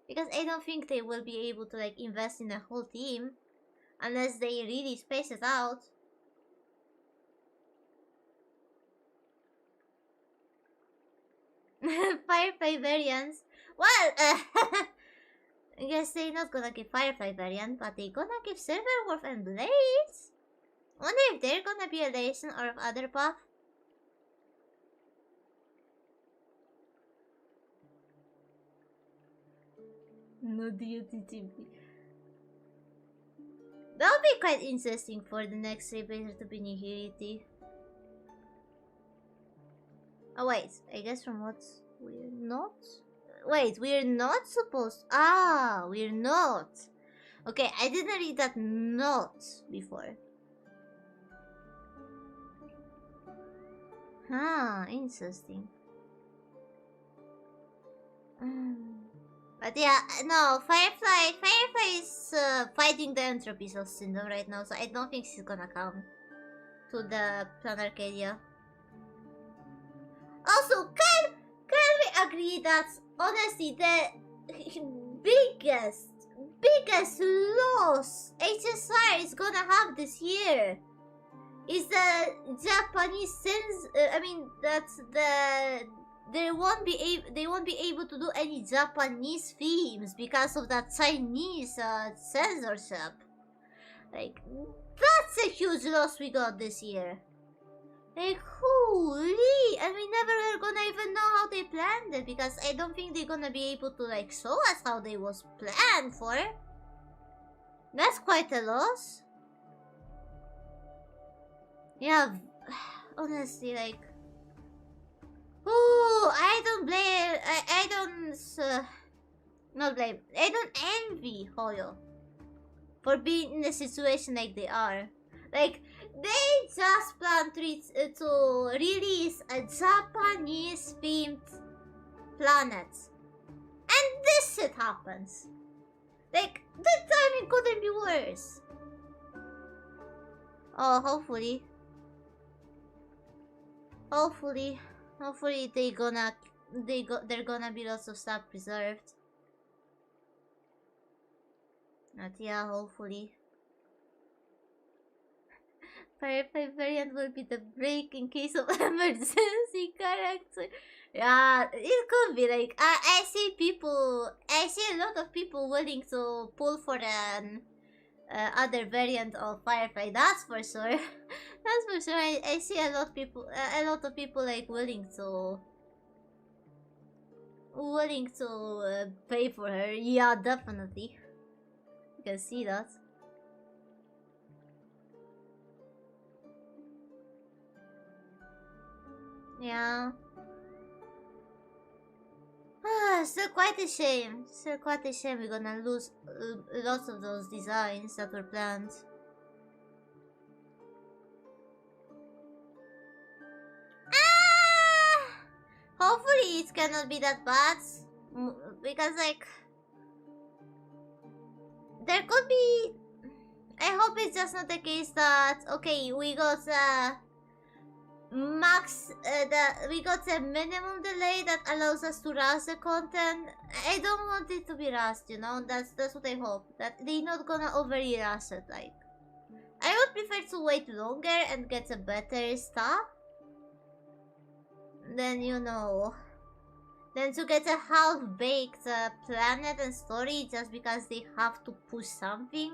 because I don't think they will be able to like invest in a whole team unless they really space it out. Firefly variants. Well, I guess they're not gonna give Firefly variant, but they're gonna give Silverwolf and Blaze. Wonder if they're gonna be a Legion or other buff. No DUTTP. That would be quite interesting for the next Trailblazer to be Nihility. Oh wait, I guess from what we're not? Wait, we're not supposed... Ah, we're not. Okay, I didn't read that not before. Huh, interesting. But yeah, no, Firefly is fighting the Entropy Syndrome right now, so I don't think she's gonna come to the Plan Arcadia. Also, can we agree that honestly the biggest loss HSR is gonna have this year is the Japanese they won't be able to do any Japanese themes because of that Chinese censorship. Like, that's a huge loss we got this year. Like, holy! And we never were gonna even know how they planned it, because I don't think they're gonna be able to like show us how they was planned for. That's quite a loss. Yeah, honestly, like, oh, I don't blame. I don't not blame. I don't envy Hoyo for being in a situation like they are. Like, they just plan to release a Japanese themed planet, and this shit happens. Like, the timing couldn't be worse. Oh, hopefully they're gonna be lots of stuff preserved. But yeah, hopefully. Firefly variant will be the break in case of emergency character. Yeah, it could be like I see a lot of people willing to pull for an other variant of Firefly. That's for sure. That's for sure. I see a lot of people like willing to pay for her. Yeah, definitely. You can see that. Yeah. Still quite a shame. Still quite a shame we're gonna lose lots of those designs that were planned. Hopefully it cannot be that bad. Because, like, there could be... I hope it's just not the case that, okay, we got we got a minimum delay that allows us to rush the content. I don't want it to be rushed, you know. That's what I hope, that they're not gonna overly rush it. Like, I would prefer to wait longer and get a better stuff then you know. Then to get a half-baked planet and story just because they have to push something.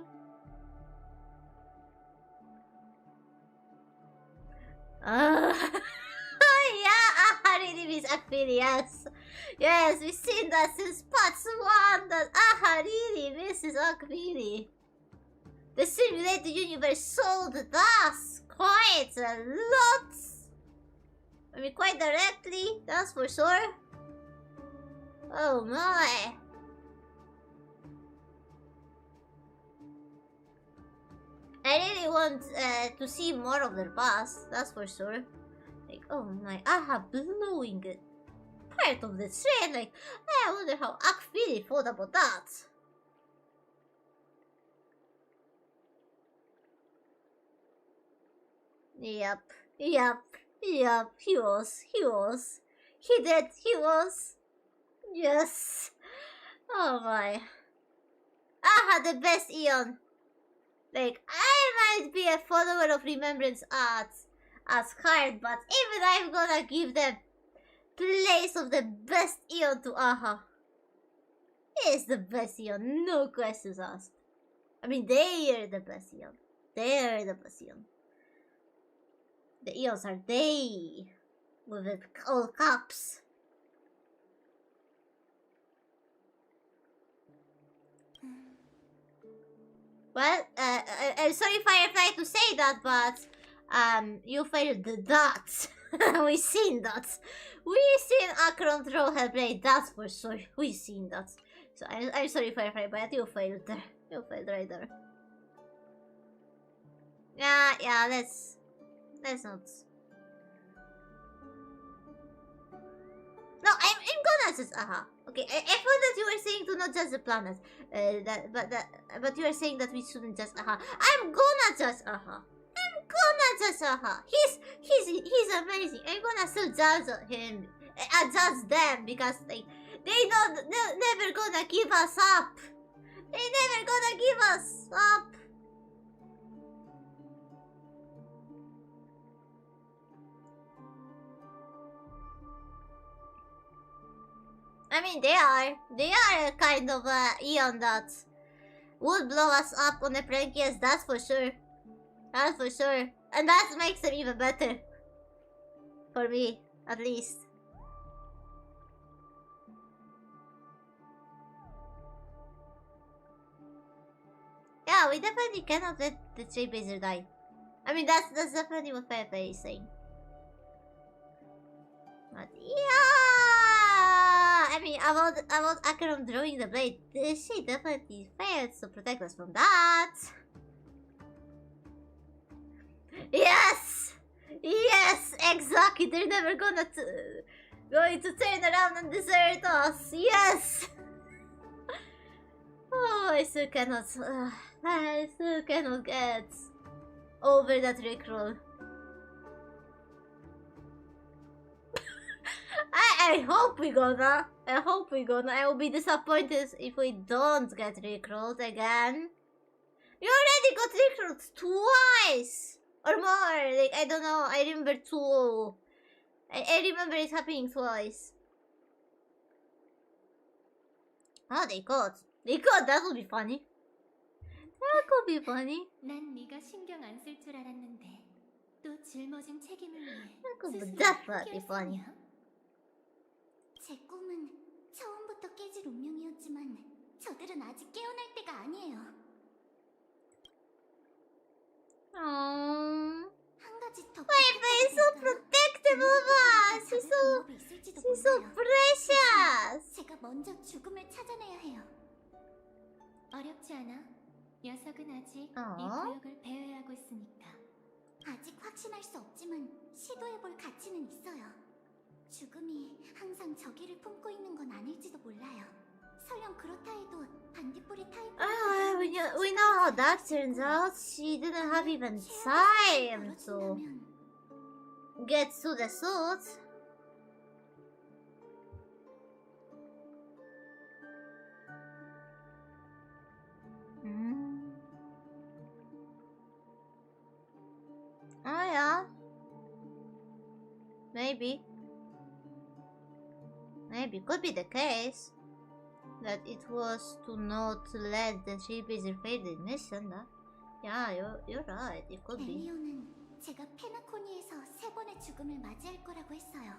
Yeah, I really miss Akpiri, yes. Yes, we've seen that since part 1 that Aha really misses Akpiri. The simulated universe sold us quite a lot. I mean, quite directly, that's for sure. Oh my. I really want to see more of their past, that's for sure. Like, oh my, Aha blowing it. Part of the train, like, I wonder how Akpiri thought about that. Yep, he was. He was. Yes. Oh my. Aha, the best Eon. Like, I might be a follower of Remembrance Arts as hard, but even I'm gonna give the place of the best Eon to Aha. He is the best Eon, no questions asked. I mean, they are the best Eon. They are the best Eon. The Eons are they, with it all caps. Well, I'm sorry, Firefly, to say that, but you failed the dots. We seen that. We seen Akron throw her blade. That's for sure. We seen that. So I'm sorry, Firefly, but you failed there. You failed right there. Yeah. Let's not. No, I'm gonna just Aha. Okay, I thought that you were saying to not judge the planet. But you are saying that we shouldn't judge Aha. I'm gonna judge Aha. He's amazing. I'm gonna still judge him. Judge them because they never gonna give us up. They never gonna give us up. I mean, they are a kind of Eon that would blow us up on the prankiest, that's for sure. That's for sure. And that makes them even better. For me, at least. Yeah, we definitely cannot let the Trailblazer die. I mean, that's definitely what Pepe is saying. But yeah, I mean, about Akaram drawing the blade, she definitely failed to protect us from that. Yes, exactly. They're never going to turn around and desert us. Yes. Oh, I still cannot get over that rickroll. I hope we gonna. I will be disappointed if we don't get rickrolled again. We already got rickrolled twice or more. Like, I don't know. I remember two. I remember it happening twice. Oh, they could. That would be funny. That could be funny. 난 네가 신경 안 쓸 줄 알았는데 또 짊어진 책임을 위해 That could 스스로 definitely be funny. 포기했었냐? 제 꿈은 처음부터 깨질 운명이었지만 저들은 아직 깨어날 때가 아니에요. Aww. 한 가지 더 Pepe is so protective of us. She's so precious. 제가 먼저 죽음을 찾아내야 해요. 어렵지 않아. 녀석은 아직 이 어? 구역을 배회하고 있으니까. 아직 확신할 수 없지만 시도해볼 가치는 있어요. 죽음이 항상 저기를 품고 있는 건 아닐지도 몰라요. 설령 그렇다 해도 반딧불이 타입. We know how that turns out. She didn't have even time to get to the suit. Oh yeah. Maybe. maybe could be the case. That it was to not let the ship is failed mission. Yeah, you're right. It could be. 멜리오는 제가 페나코니에서 3번의 죽음을 맞이할 거라고 했어요.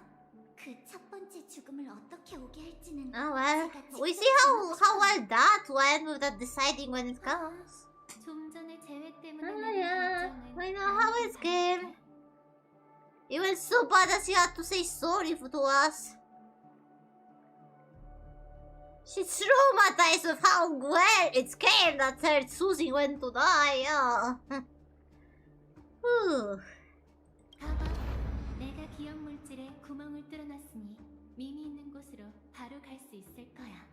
그 첫 번째 죽음을 어떻게 오게 할지는 Oh well, 제가 we 직접 see how 정하고 well that went without deciding when it comes. 좀 전에 재회 때문에 Oh 내린 yeah, 결정은 I know how it's 나에게 game. 달렸다. It was so bad that she had to say sorry to us. She's traumatized with how well it's game that her choosing when to die. Yeah. Whew. 봐봐, 내가 기억 물질에 구멍을 뚫어놨으니 미미 있는 곳으로 바로 갈 수 있을 거야.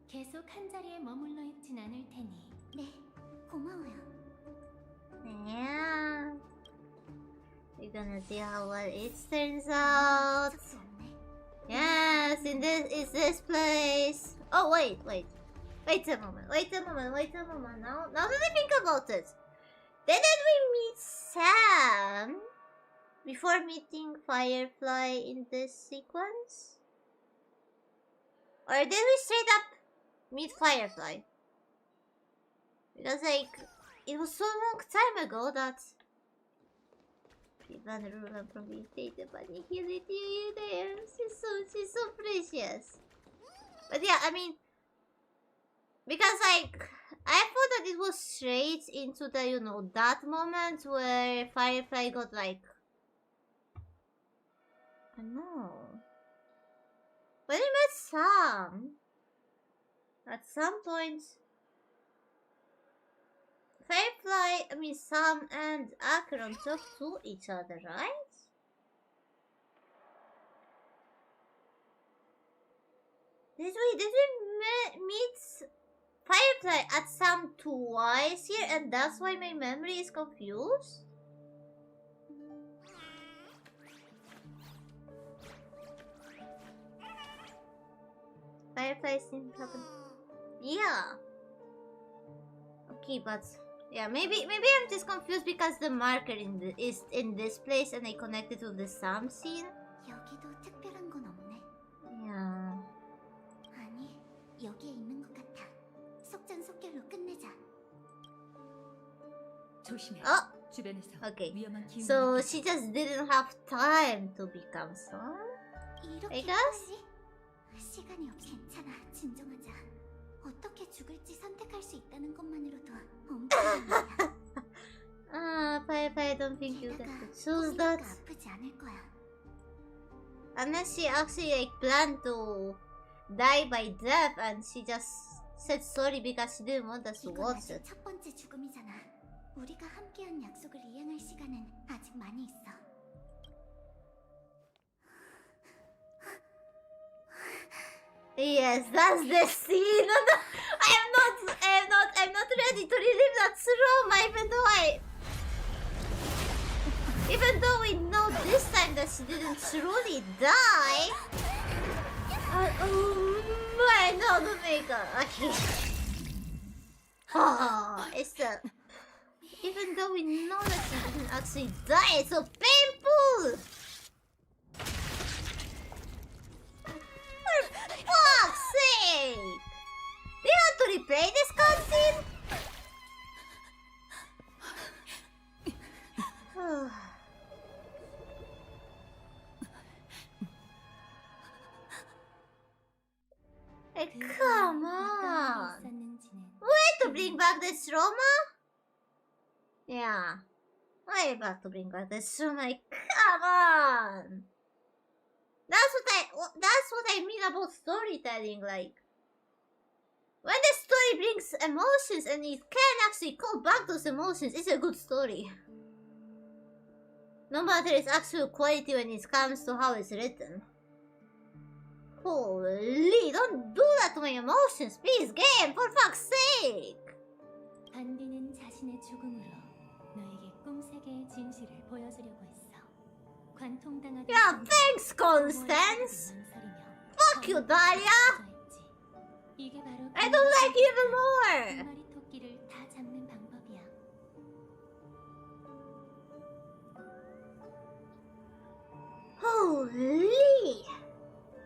계속 한 자리에 머물러 있진 않을 테니. 네, 고마워요. Yeah. We're gonna see how well it turns out. 적도 없네. Yes, is this place. Oh wait a moment. Now that I think about it, didn't we meet Sam before meeting Firefly in this sequence? Or did we straight up meet Firefly? Because like it was so long time ago that prevent Rulan from being taken by Nikki there. She's so precious. But yeah, I mean, because like I thought that it was straight into the that moment where Firefly got like I don't know. When we met Sam at some point Sam and Akron talked to each other, right? Did we meet Firefly at Sam twice here, and that's why my memory is confused? Firefly seems to happen. Yeah. Okay, but yeah, maybe I'm just confused because the marker is in this place and I connected with the Sam scene. 여기도 특별한 건 없네. Yeah. 아니, 여기에 있는 것 같아. 속전속결로 끝내자. 조심해. Oh, 주변에서 okay. 위험한 기운이 So 느껴져. she just didn't have time to become Sam. 이렇게 I guess? 빨리? 시간이 없. 괜찮아, 진정하자. 어떻게 죽을지 선택할 수 있다는 것만으로도 엄청난 일이야. I don't think you get 게다가 to choose that. 꾸미니까 아프지 않을 거야. Unless she actually like planned to die by death and she just said sorry because she didn't want us to 이건 watch 아직 it. 첫 번째 죽음이잖아. 우리가 함께한 약속을 이행할 시간은 아직 많이 있어. Yes, that's the scene. I'm not ready to relive that trauma, even though we know this time that she didn't truly die. No, Mega. Okay. Oh, it's the. Even though we know that she didn't actually die, it's so painful. For fuck's sake! We have to replay this cutscene? Hey, come on! Wait to bring back this trauma? Yeah. Why about to bring back this trauma? Like, come on! That's what I mean about storytelling, like when the story brings emotions and it can actually call back those emotions, it's a good story. No matter its actual quality when it comes to how it's written. Holy, don't do that to my emotions, please, game, for fuck's sake! 반디는 자신의 죽음으로 너에게 꿈세계의 진실을 보여주려고 했어. 관통당하던 Yeah, thanks, Constance! Fuck you, Dahlia! 이게 바로 I don't like you even more! 두 마리 토끼를 다 잡는 방법이야. Holy!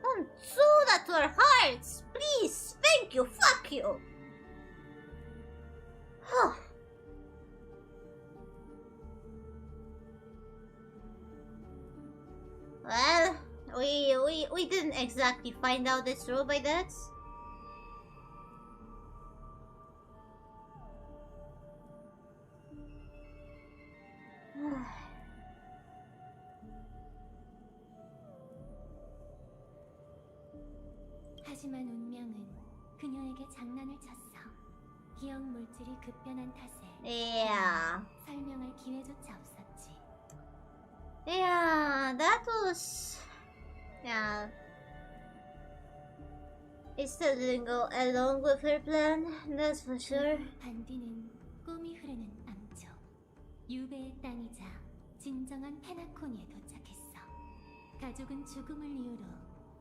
Don't soda to our hearts! Please! Thank you! Fuck you! Well, we didn't exactly find out the truth by that. 하지만 운명은 그녀에게 장난을 쳤어. 기억 물질이 급변한 탓에 Yeah. 설명할 기회조차 없었지. Yeah, that was... Yeah. It still didn't go along with her plan, that's for sure. 반디는 꿈이 흐르는 암초, 유배의 땅이자 진정한 페나코니에 도착했어. 가족은 죽음을 이유로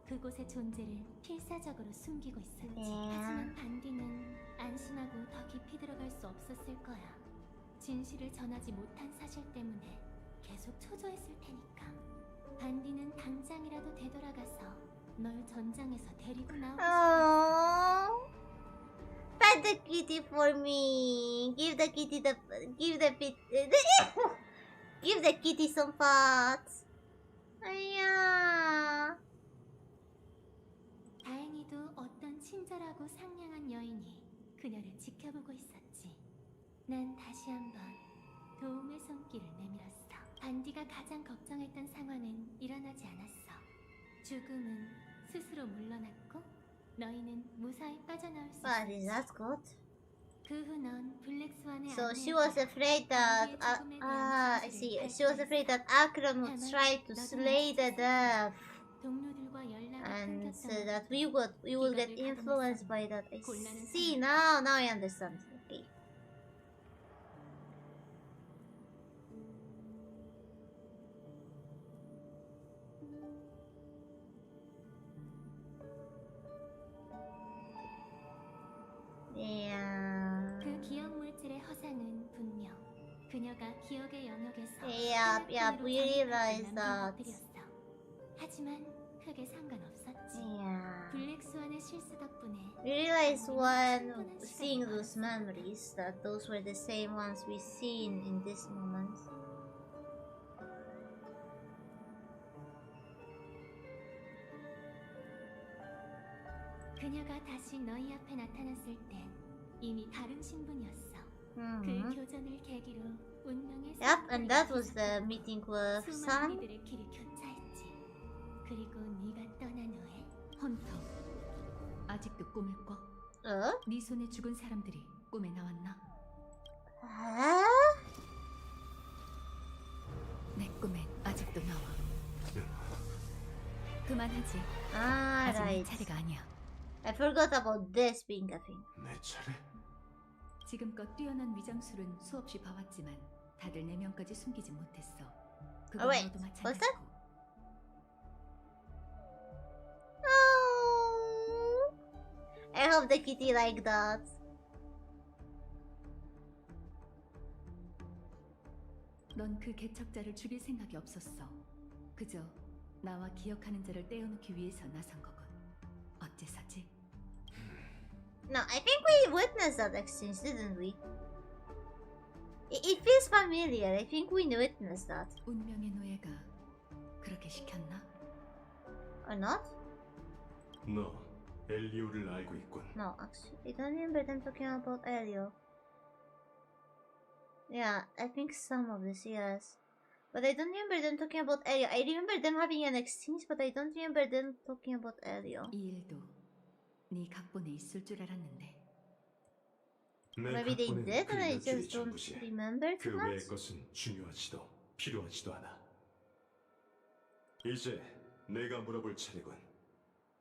그곳의 존재를 필사적으로 숨기고 있었지. 하지만 반디는 안심하고 더 깊이 들어갈 수 없었을 거야. 진실을 전하지 못한 사실 때문에 계속 초조했을 테니까. 반디는 당장이라도 되돌아가서 널 전장에서 데리고 나오고 싶었어. Oh, pet the kitty for me. Give the kitty give the kitty some pats. Yeah. 다행히도 어떤 친절하고 상냥한 여인이 그녀를 지켜보고 있었지. 난 다시 한번 도움의 손길을 내밀었어. 반디가 가장 걱정했던 상황은 일어나지 않았어. 죽음은 스스로 물러났고 너희는 무사히 빠져나올 수 But is 있었지. that good? 그 후 넌 블랙스완의 So she was afraid that I see. She was afraid that Akron would try to slay the deaf, 동료들과 연락을 and so 끊겼던 that we would get influenced by that. I see now. Now I understand. Okay. Yeah. 그 기억 물질의 허상은 분명 그녀가 기억의 영역에서 Yeah, we realized that. 것들이었어. 하지만 크게 상관없었지. Yeah. 블랙스완의 실수 덕분에 We realized when seeing those memories that those were the same ones we seen in this moment. 그녀가 다시 너희 앞에 나타났을 땐 이미 다른 신분이었어. 그 Mm-hmm. 교전을 계기로 운명의 Yep, and that 승부가 was the 시작됐고 meeting with 수많은 Sam. 이들의 길이 교차했지. 그리고 네가 떠난 후에 헌터, 아직도 꿈을 꿔? 네 손에 죽은 사람들이 꿈에 나왔나? 내 꿈엔 아직도 나와. 그만하지. Ah, 아직 내 right. 차례가 아니야. I forgot about this being a thing. 내 차례? 지금껏 뛰어난 위장술은 수없이 봐왔지만 다들 내 명까지 숨기지 못했어. 그건 Oh, wait, 너도 what's 마찬가지고. Oh, I hope the kitty like that. 넌 그 개척자를 죽일 생각이 없었어. 그저 나와 기억하는 자를 떼어놓기 위해서 나선 거군. 어째서지? No, I think we witnessed that exchange, didn't we? It feels familiar. I think we witnessed that. 운명의 노예가 그렇게 시켰나? Or not? 너 엘리오를 알고 있군. No, actually, I don't remember them talking about Elio. Yeah, I think some of this, yes. But I don't remember them talking about Elio. I remember them having an exchange, but I don't remember them talking about Elio. 이 일도 네 각본에 있을 줄 알았는데. 내 Maybe they 각본엔 did, and I 그 일들이 just don't 전부지. remember 그 too 외의 much. 것은 중요하지도 필요하지도 않아. 이제 내가 물어볼 차례군.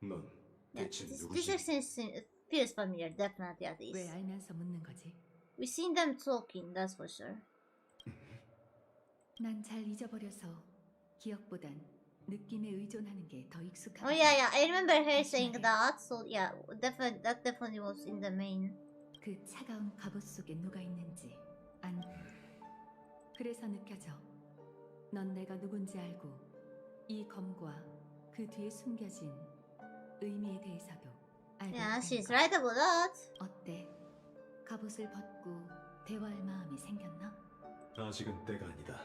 넌 Yeah, 대체 this 누구지? exchange feels familiar, definitely at 왜 least. 알면서 묻는 거지? We've seen them talking, that's for sure. 난 잘 잊어버려서 기억보단 느낌에 의존하는 게 더 익숙한. Oh yeah, I remember her saying that. So yeah, that definitely was in the main. 그 차가운 갑옷 속에 누가 있는지 안. 그래서 느껴져. 넌 내가 누군지 알고 이 검과 그 뒤에 숨겨진 의미에 대해서도 알고 Yeah, 있다는 she's 것. right about that. 어때? 갑옷을 벗고 대화할 마음이 생겼나? 아직은 때가 아니다.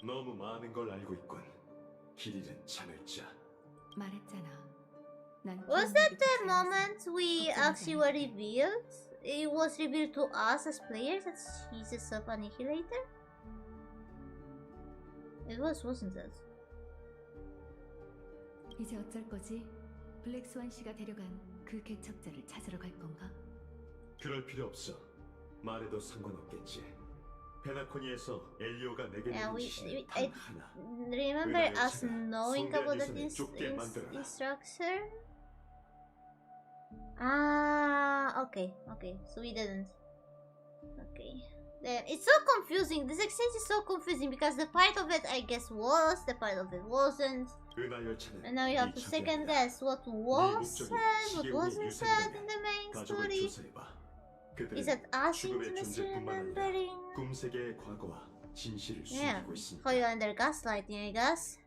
너무 많은 걸 알고 있군. 길 잃은 잠을 자. 말했잖아. 난 Was 기억력이 that 좋지 the 않아서 moment we 걱정하지 actually were 않아도 돼. revealed? It was revealed to us as players that she's a self-annihilator? It was, wasn't it? 이제 어쩔 거지? 블랙스완 씨가 데려간 그 개척자를 찾으러 갈 건가? 그럴 필요 없어. 말해도 상관없겠지. 페나코니에서 엘리오가 내게 Yeah, 내린 we 지시는 I 단 하나. remember us knowing about that 좁게 만들어라. instructor. Ah, okay. So we didn't. Okay. Then it's so confusing. This exchange is so confusing because the part of it I guess was, the part of it wasn't. 은하 열차는 And now you have to 이 second 차기입니다. guess what was 목적이 said, what 시계운의 wasn't said in 유산이라면 the main 가족을 story. 조사해봐. 그들은 Is that us 죽음의 intimacy 존재뿐만 아니라 remembering? 꿈세계의 과거와 진실을 Yeah, 숨기고 있습니다. how you under gaslighting, I guess.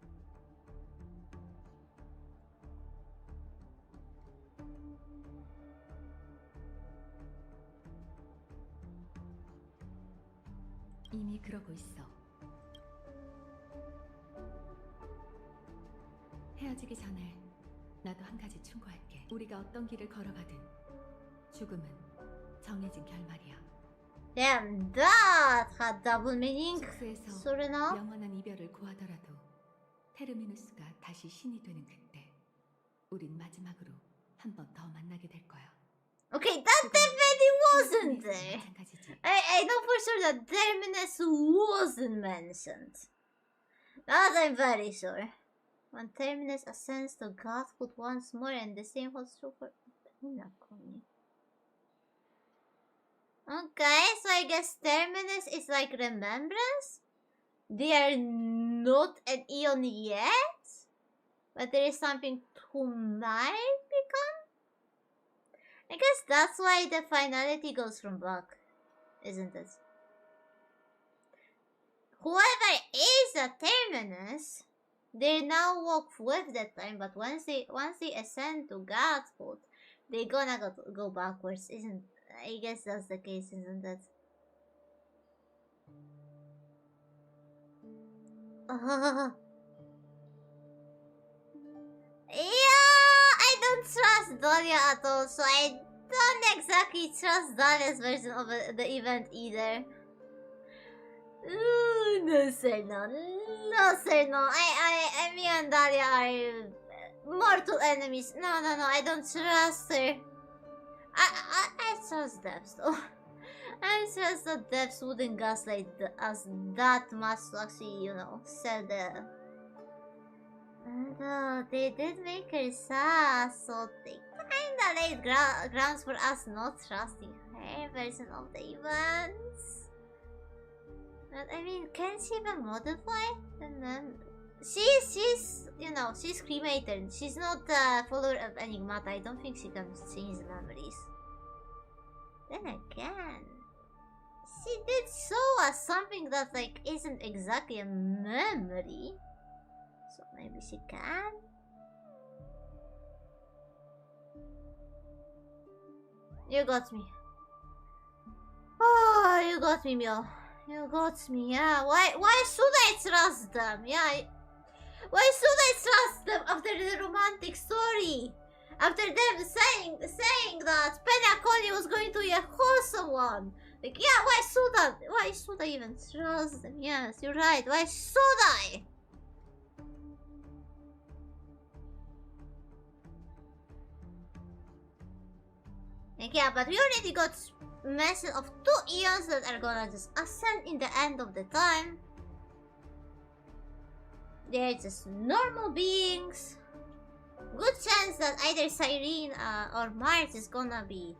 이미 그러고 있어. 헤어지기 전에 나도 한 가지 충고할게. 우리가 어떤 길을 걸어가든 죽음은 정해진 결말이야. Damn, that had double meaning. 숙소에서 Sorry now. 영원한 이별을 구하더라도 테르미누스가 다시 신이 되는 그때 우린 마지막으로 한 번 더 만나게 될 거야. Okay, that definitely wasn't 테르미누스도 there. 마찬가지지. I know for sure that Terminus wasn't mentioned. That I'm very sure. When Terminus ascends to Godhood once more, and the same holds true for Penacony. Okay, so I guess Terminus is like remembrance? They are not an Eon yet? But there is something to might become? I guess that's why the finality goes from back, isn't it? Whoever is a Terminus, they now walk with the time, but once they ascend to Godhood, they're gonna go backwards, isn't? I guess that's the case, isn't it? Yeah, I don't trust Dahlia at all, so I don't exactly trust Dahlia's version of the event either. No sir, no. No sir, no. Me and Dahlia are mortal enemies. No, I don't trust her. I trust Devs though. I trust that Devs wouldn't gaslight us that much to actually, sell the... And they did make her sad, so they kinda laid grounds for us not trusting her version of the events. But I mean, can she even modify? And then she's cremated. She's not a follower of Enigmata. I don't think she can change the memories. Then again, she did show us something that isn't exactly a memory. So maybe she can. You got me. Oh, you got me, Mio. You got me, yeah. Why should I trust them? Yeah. Why should I trust them after the romantic story? After them saying that Penacony was going to be a wholesome one. Yeah, why should I even trust them? Yes, you're right. Why should I? Yeah, but we already got mention of 2 eons that are gonna just ascend in the end of the time. They're just normal beings. Good chance that either Cyrene or Mars is gonna be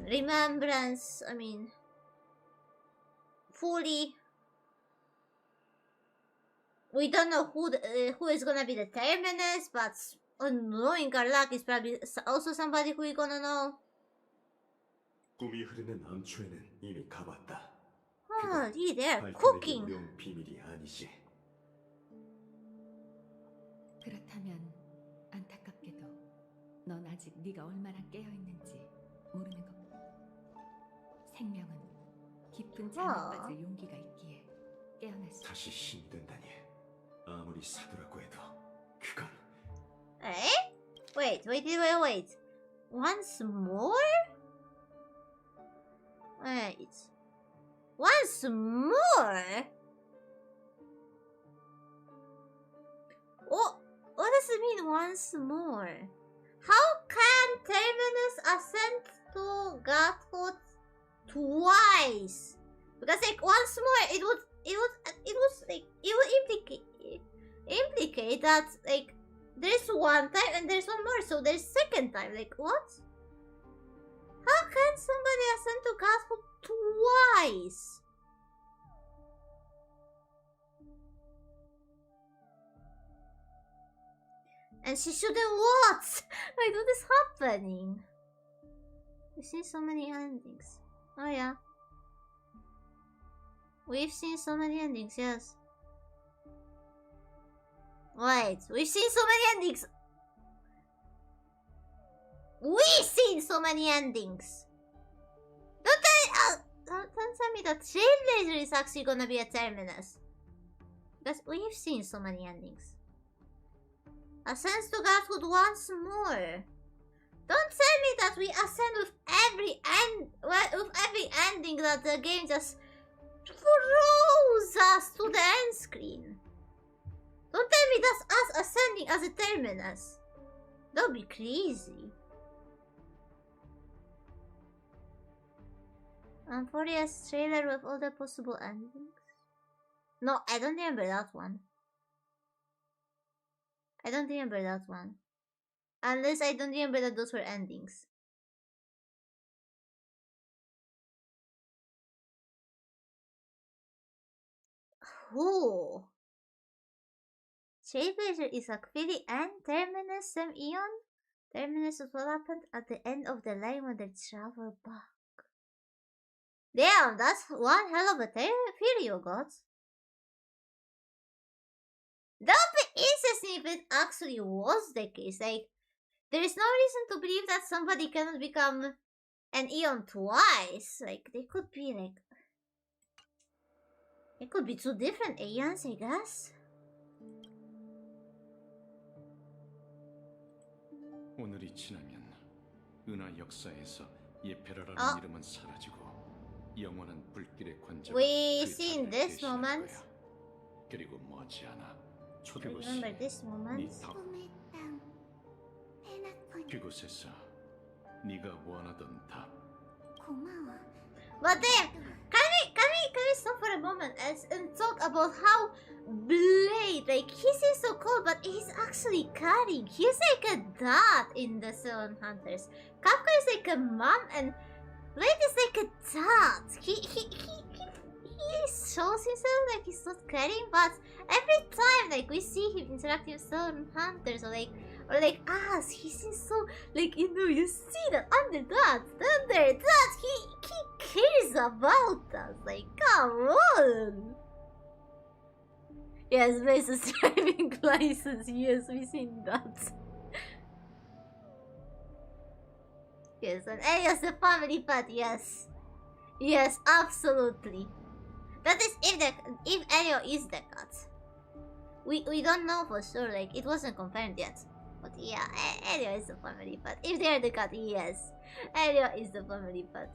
remembrance. I mean, fully. We don't know who is gonna be the Terminus, but knowing Garlak is probably also somebody who we're gonna know. 꿈이 흐르는 암초에는 이미 가봤다. Holy, they're 밝혀내기 cooking. 어려운 비밀이 아니지. 그렇다면 안타깝게도 넌 아직 네가 얼마나 깨어 있는지 모르는 것. 생명은 깊은 잠에 빠질 용기가 있기에 깨어날 수. 다시 힘이 된다니. 아무리 사두라고 해도 그건 Eh? Wait. Once more? Wait. Once more? What does it mean, once more? How can Terminus ascend to Godhood twice? Because like once more, it would implicate that like there's one time and there's one more, so there's second time. Like what? How can somebody ascend to Godhood twice? And she shouldn't what? Like what is happening? We've seen so many endings. Oh yeah. We've seen so many endings, yes. Wait, we've seen so many endings. We've seen so many endings. Don't tell me that Trailblazer is actually gonna be a terminus. Because we've seen so many endings. Ascends to Godhood once more. Don't tell me that we ascend with every ending that the game just throws us to the end screen. Don't tell me that's us ascending as a terminus. That would be crazy. Amphoria's trailer with all the possible endings? No, I don't remember that one. I don't remember that one. Unless I don't remember that those were endings. Oh. Trailblazer is a query and Terminus Sem Eon? Terminus is what happened at the end of the line when they travel back. Damn, that's one hell of a theory you got. That would be interesting if it actually was the case. Like, there is no reason to believe that somebody cannot become an Eon twice. Like, they could be like... It could be two different Aeons, I guess. 오늘이 지나면 은하 역사에서 예페라라는 이름은 사라지고 영원한 불길의 권자가 We 그 seen 자리를 this 대신할 moment. 거야. 그리고 머지않아 Remember this moment? 꿈의 땅, 페나코니. 그곳에서 네가 원하던 답. 고마워. But then, can we stop for a moment and talk about how Blade, like, he seems so cool, but he's actually carrying. He's like a dad in the Seven Hunters. Kafka is like a mom, and Blade is like a dad. He shows himself like he's not caring, but every time like we see him interacting with Seven Hunters or like us, he seems so like, you know, you see that under that he cares about us. Like, come on. Yes, Mace's driving license. Yes, we've seen that. Yes, and Elios the family pet. Yes, yes, absolutely. That is if Elio is the cat. We don't know for sure. Like, it wasn't confirmed yet. But yeah, Elio is the family pet. If they are the cat, yes, Elio is the family pet.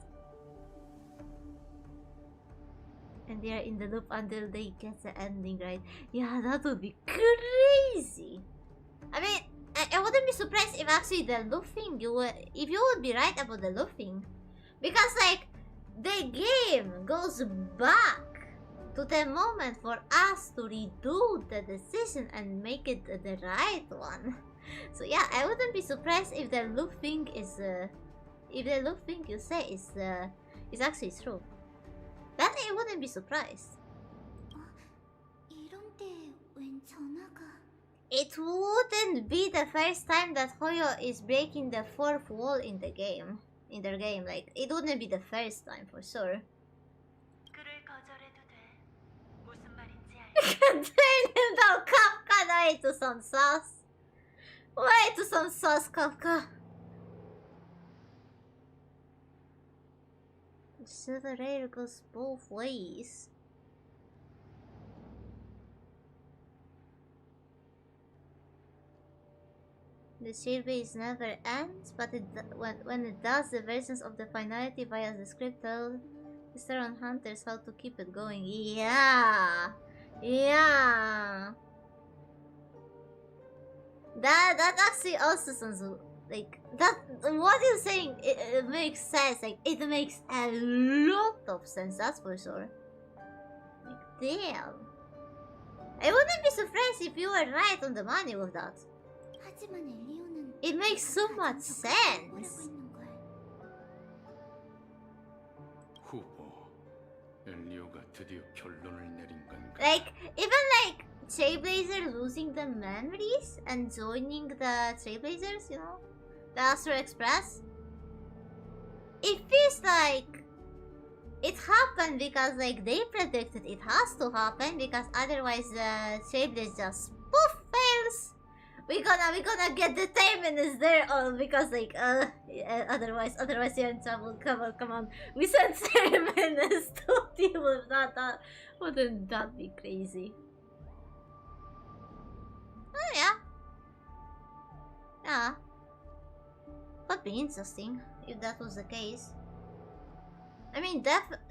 And they are in the loop until they get the ending right. Yeah, that would be crazy. I mean, I wouldn't be surprised if actually the loop thing, if you would be right about the loop thing. Because like, the game goes back to the moment for us to redo the decision and make it the right one. So yeah, I wouldn't be surprised if the loop thing is, if the loop thing you say is actually true. That I wouldn't be surprised. 이런 때 웬 전화가? It wouldn't be the first time that Hoyo is breaking the fourth wall in the game. In their game, like, it wouldn't be the first time for sure. 그를 거절해도 돼. 무슨 말인지 You can turn him down, Kafka to some sauce. Wait, some sauce, Kafka. So the rail goes both ways. The series never ends, but when it does, the versions of the finality via the script tell the Staron Hunters how to keep it going. Yeah! Yeah! That actually also sounds like that. What you're saying, it makes sense. Like, it makes a lot of sense, that's for sure. Like, damn. I wouldn't be surprised if you were right on the money with that. It makes so much sense. 후보, 엘리오가 드디어 결론을 내린 건가? Like, even like Trailblazer losing the memories and joining the Trailblazers, you know, the Astro Express. It feels like it happened because like they predicted it has to happen because otherwise the Trailblazer just poof fails. We're gonna get the 10 minutes there all because like yeah, otherwise you're in trouble. Come on. We sent 10 minutes to deal with that. Wouldn't that be crazy? Oh yeah. Yeah. Would be interesting if that was the case. I mean,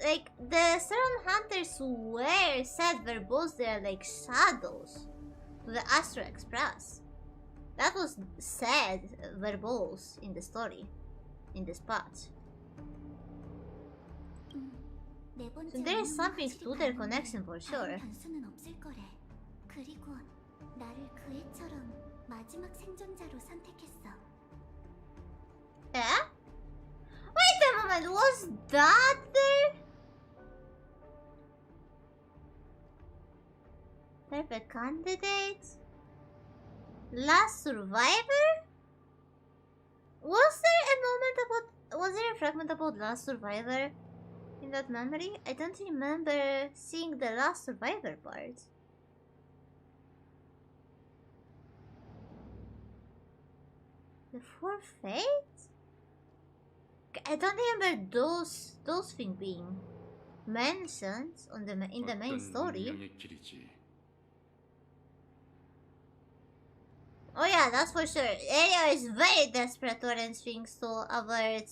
like the Staron Hunters were said verbose, they're like shadows to the Astro Express. That was said verbose in the story, in this part. So there is something to their connection for sure. Yeah? Wait a moment, was that there? Perfect candidate? Last survivor? Was there a fragment about last survivor in that memory? I don't remember seeing the last survivor part. The four fates? I don't remember those things being mentioned on in the main story. Oh yeah, that's for sure. Elio is very desperate towards things to avert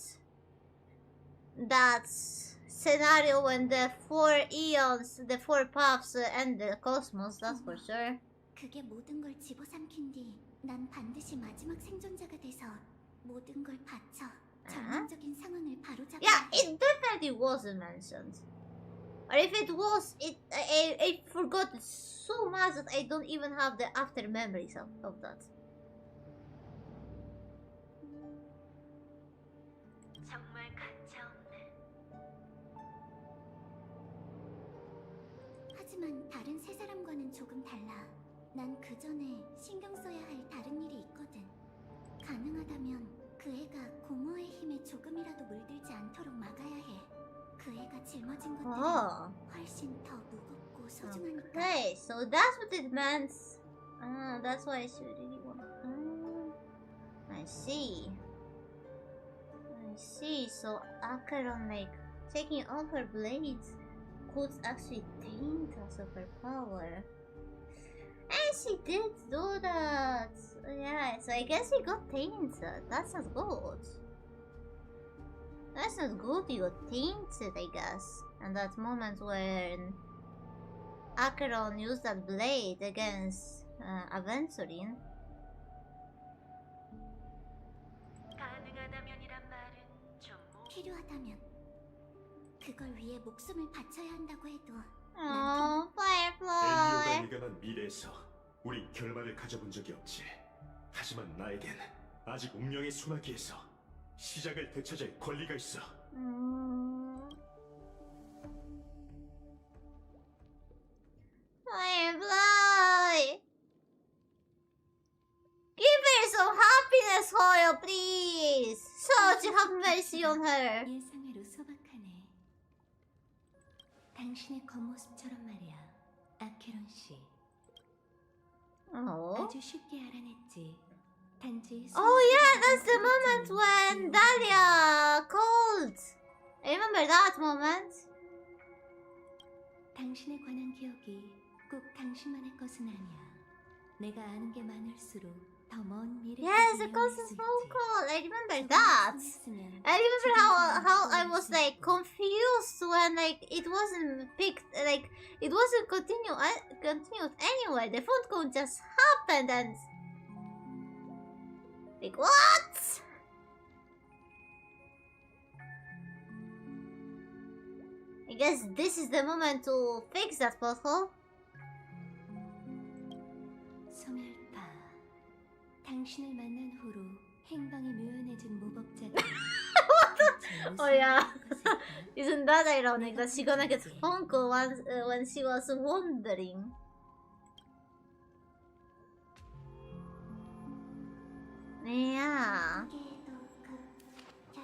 that scenario when the 4 eons, the 4 paths end the cosmos, that's for sure. 그게 모든 걸 집어삼킨 뒤 난 반드시 마지막 생존자가 돼서 모든 걸 바쳐 절망적인 상황을 바로잡아. Yeah, it definitely wasn't mentioned. Or if it was, I forgot it so much that I don't even have the after memories of that. 정말 가차없네. 하지만 다른 세 사람과는 조금 달라. 난 그 전에 신경 써야 할 다른 일이 있거든. 가능하다면 그 애가 공허의 힘에 조금이라도 물들지 않도록 막아야 해. 그 애가 짊어진 것들은 훨씬 더 무겁고 소중하니까. Okay, so that's what it meant. That's why I should really want. I see. So Acheron, like taking off her blades, could actually taint us of her power. And she did do that. Yeah, so I guess he got tainted. That's not good. That's not good, you got tainted, I guess. And that moment when Acheron used that blade against Aventurine. 필요하다면 그걸 위해 목숨을 바쳐야 한다고 해도. Oh, 엘리오가 Firefly. 예견한 미래에서 우린 결말을 가져본 적이 없지. 하지만 나에겐 아직 운명의 소나기에서 시작을 되찾을 권리가 있어. Firefly. Give her some happiness, Hoyo, please. So you have mercy on her. 예상외로 소박하네. 당신의 겉모습처럼 말이야, 아케론 씨. Oh. 아주 쉽게 알아냈지. 단지 Oh yeah, that's the moment when Dahlia called. I remember that moment. 당신에 관한 기억이 꼭 당신만의 것은 아니야. 내가 아는 게 많을수록 더 먼 Yes, 미래까지 the 이어질 constant 수 phone 있지. call. I remember 조금만 that. 참았으면 I remember how I was 지금처럼 like confused when like it wasn't picked, like it wasn't continued anyway. The phone call just happened and like what? I guess this is the moment to fix that pothole. 소멸파, 당신을 만난 후로 행방이 묘연해진 모법자들. Oh yeah, isn't that ironic that she gonna get phone call when she was wandering? Yeah,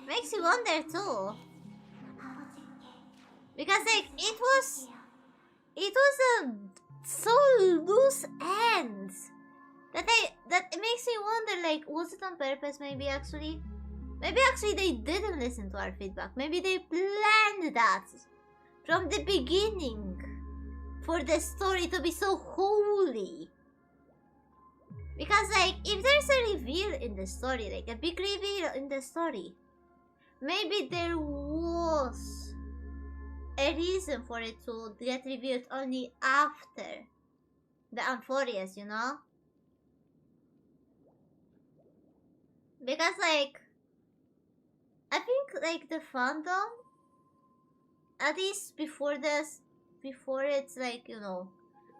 makes you wonder too. Because like it was a so loose ends that it makes me wonder, like, was it on purpose? Maybe actually they didn't listen to our feedback. Maybe they planned that from the beginning for the story to be so holy. Because like if there's a reveal in the story, like a big reveal in the story, maybe there was a reason for it to get revealed only after the Amphorias, you know? Because like I think like the fandom, at least before it's like, you know,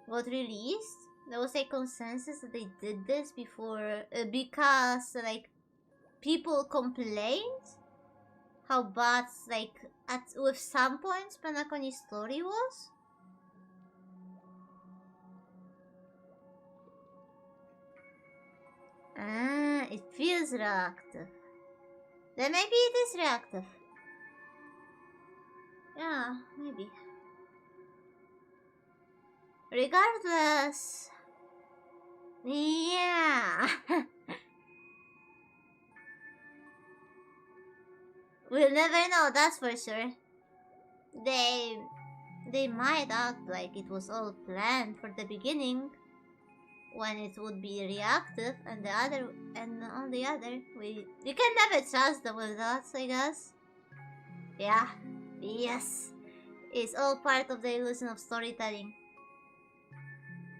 got released, there was a consensus that they did this before because like people complained how bad like with some points Penacony's story was. Ah, it feels reactive. Then maybe it is reactive. Yeah, maybe. Regardless. Yeah. We'll never know, that's for sure. They might act like it was all planned for the beginning, when it would be reactive, and on the other, you can never trust them with that, I guess. Yeah, yes, it's all part of the illusion of storytelling.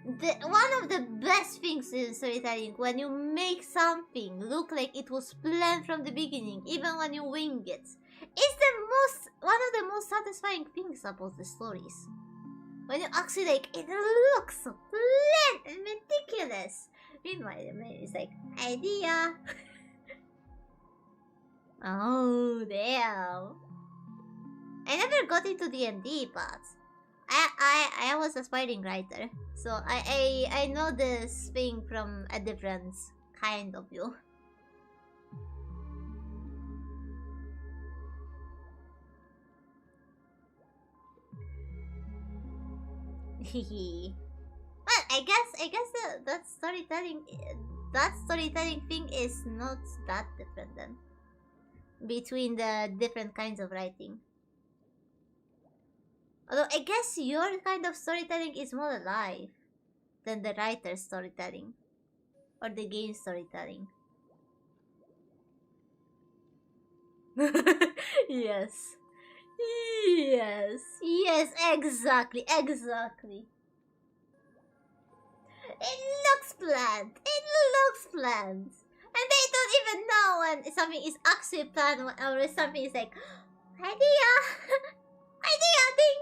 One of the best things in storytelling, when you make something look like it was planned from the beginning, even when you wing it, is one of the most satisfying things about the stories. When you actually like, it looks so planned and meticulous. Meanwhile, it's like, idea. Oh, damn. I never got into D&D, but I was aspiring writer, so I know this thing from a different kind of view. Well, I guess that storytelling thing is not that different then between the different kinds of writing. Although I guess your kind of storytelling is more alive than the writer's storytelling or the game storytelling. Yes. Yes, exactly. It looks planned. And they don't even know when something is actually planned or something is like, idea ding.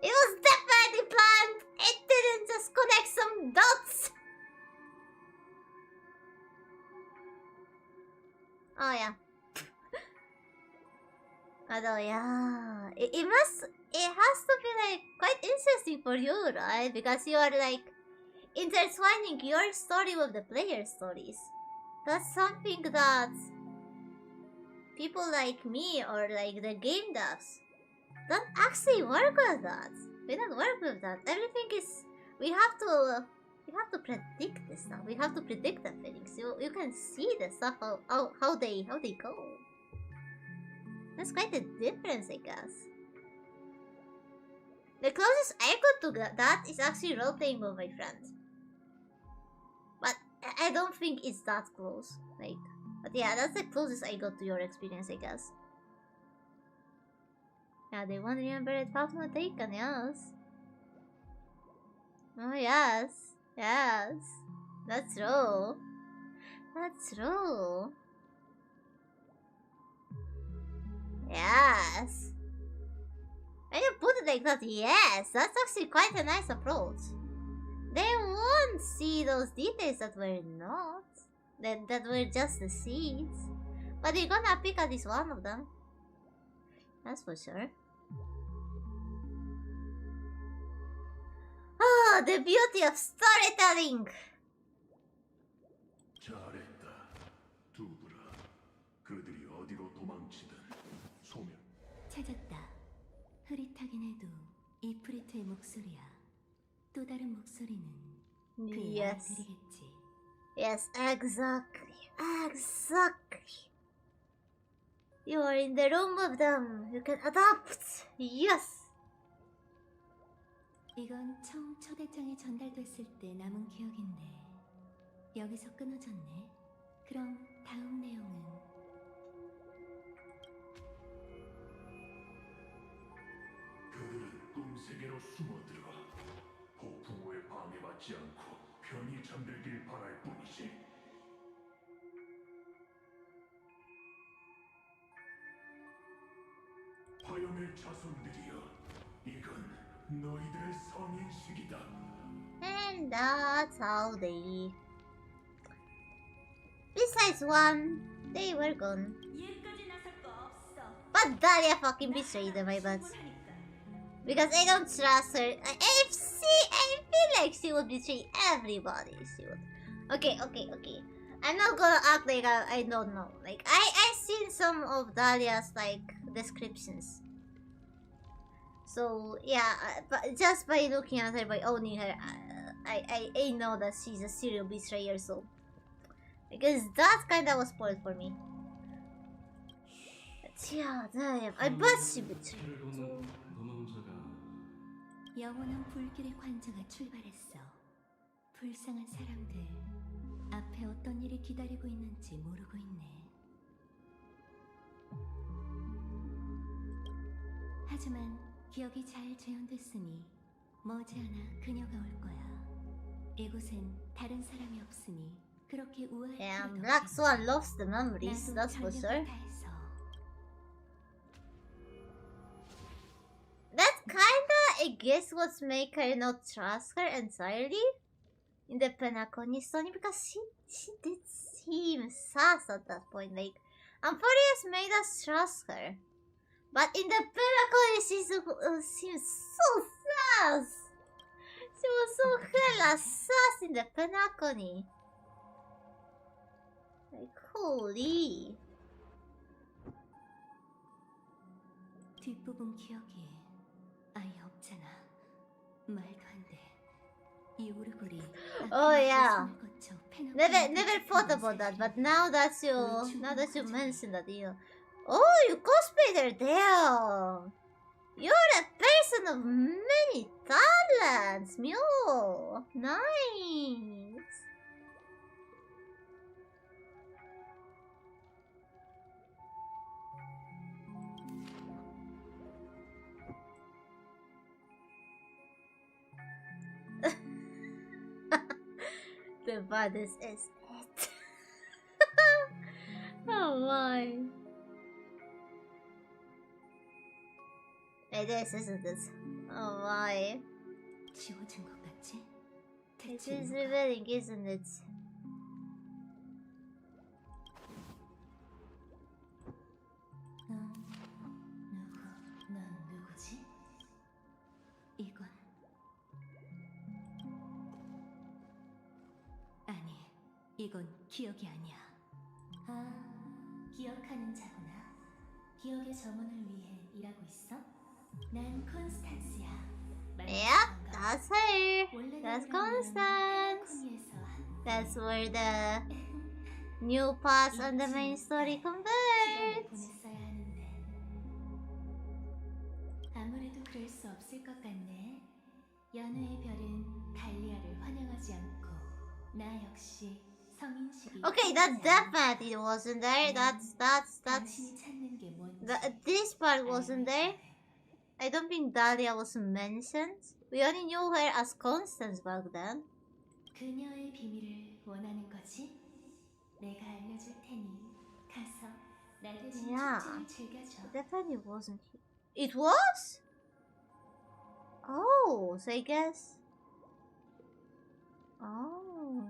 It was definitely planned. It didn't just connect some dots. Oh yeah. Although yeah, it has to be like quite interesting for you, right? Because you are like intertwining your story with the player's stories. That's something that people like me or like the game devs don't actually work with that. We don't work with that. Everything is, we have to You have to predict this stuff. You have to predict the feelings. You can see the stuff how they go. That's quite a difference, I guess. The closest I got to that is actually role playing with my friends. But I don't think it's that close. Like, but yeah, that's the closest I got to your experience, I guess. Yeah, they won't remember it past my taken, yes. Oh yes. Yes. That's true. That's true. Yes. When you put it like that, yes, that's actually quite a nice approach. They won't see those details that were not. That were just the seeds. But they're gonna pick at least one of them. That's for sure. Ah, the beauty of storytelling! 잘했다. 두부라. 그들이 어디로 도망치든 소멸. 찾았다. 흐릿하긴 해도 이프리트의 목소리야. 또 다른 목소리는 그의 Yes. 아들이겠지. Yes, exactly. Exactly. You are in the room with them. You can adapt. Yes. 이건 처음 초대장에 전달됐을 때 남은 기억인데 여기서 끊어졌네. 그럼 다음 내용은 그들은 꿈세계로 숨어들어 폭풍우에 방해받지 않고 편히 잠들길 바랄 뿐이지. 화염의 자손들이여, 이건 너희들의 성인식이다. And that's how they... Besides one, they were gone. 얘까지 나설 거 없어. But Dahlia fucking betrayed them, I bet. Because I don't trust her. I feel like she would betray everybody. She would. Okay. I'm not gonna act like I don't know. Like, I've seen some of Dahlia's, like, descriptions. So, yeah, but just by looking at her, by owning her, I know that she's a serial betrayer, so... Because that kinda was spoiled for me. But yeah, damn, I bet she betrayed. 영원한 불길의 관자가 출발했어. 불쌍한 사람들. 앞에 어떤 일이 기다리고 있는지 모르고 있네. 하지만 기억이 잘 재현됐으니 머지않아 그녀가 올 거야. 이곳엔 다른 사람이 없으니 그렇게 우아할 Damn, 필요도 Black 없겠지. Swan lost the memories, 나도 that's for sure. 전력을 다해서 That kinda, I guess, what's make her not trust her entirely in the Penacony story, because she did seem sus at that point. Like, Amphorius made us trust her, but in the Penacony she seems so sus. She was so hella sus in the Penacony. Like, holy. 뒷부분 기억이 아예 없잖아. 말도 안 돼. 이 오르골이 Oh, yeah. 숨을 거쳐 페나코니 Never thought about that, but now that you mention that, oh, you cosplayed her there. You're a person of many talents, Mew. Nice. The bodies is it. Oh my. It is, isn't it? Oh my. 지워진 것 같지? It 대체 is 누가? revealing, isn't it? 넌 누구지? 이건 아니, 이건 기억이 아니야. 아, 기억하는 자구나. 기억의 점원을 위해 일하고 있어? 난 콘스탄스야. Yep, that's her. That's Constance. That's where the new paths on the main story converge. 보냈어야 하는데. 아무래도 그럴 수 없을 것 같네. 연우의 별은 달리아를 환영하지 않고 나 역시 성인식이 Okay, that definitely wasn't there. That's 당신이 찾는 게 뭔지 this part wasn't there. I don't think Dahlia was mentioned. We only knew her as Constance back then. 그녀의 비밀을 원하는 거지? 내가 알려줄 테니 가서 나 대신 Yeah. 축제를 즐겨줘. It definitely wasn't. It was? Oh, so I guess. Oh.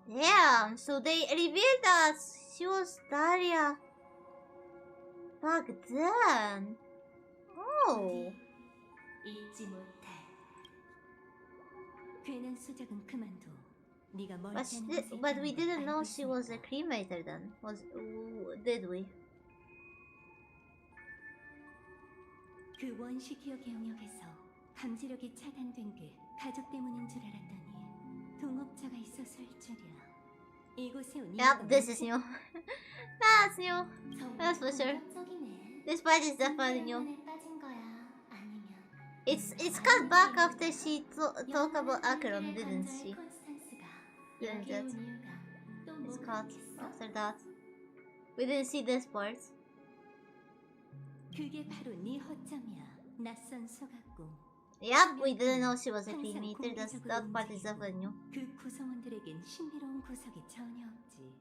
Damn, so they revealed that she was Daria back then. Oh. 잊지 못해. 괜한 수작은 그만둬. 네가 But, 멀지 않은 곳에 but we 있다는 걸 didn't know 알고 she was a 있으니까. cremator then. Did we? 그 원시 기억의 영역에서 감지력이 차단된 게 가족 때문인 줄 알았더니 동업자가 있었을 줄이야. 이곳에 온 Yep, this is new. That's new. 정말 That's for sure. 감격적이네. This part is definitely new. 신비한 빠진 거야? 아니면 It's cut back after she talked about Acheron, didn't she? 콘스탄스가 Didn't 여기 it? 온 이유가 또 It's 뭐가 cut 있겠어? after that. We didn't see this part. 그게 바로 네 허점이야. 낯선 소각고. Yep, we didn't know she was a cremator. That part is definitely new. 그 구성원들에겐 신비로운 구석이 전혀 없지.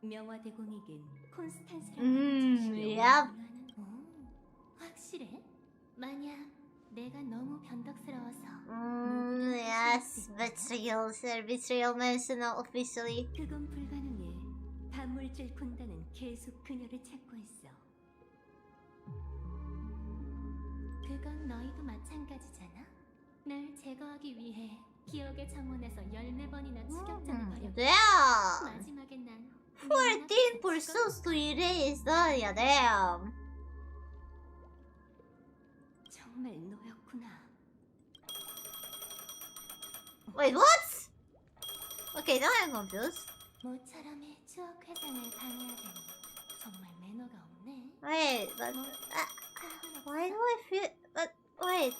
명화대공에겐 콘스탄스라는 yep. 확실해? 만약 내가 너무 변덕스러워서 Yes, betrayal, sir. Betrayal mentioned now officially. 그건 불가능해. 반물질 군단은 계속 그녀를 찾고 있어. 그건 너희도 마찬가지잖아. 날 제거하기 위해 기억의 정원에서 14번이나 추격전을 벌였고 Damn! 마지막에 난 14 pursuits to erase Daria, damn! 정말 너였구나. Wait, what? Okay, now I'm confused. 모처럼의 추억 회상을 방해하다니 정말 매너가 없네. Wait, but... why do I feel... But, wait...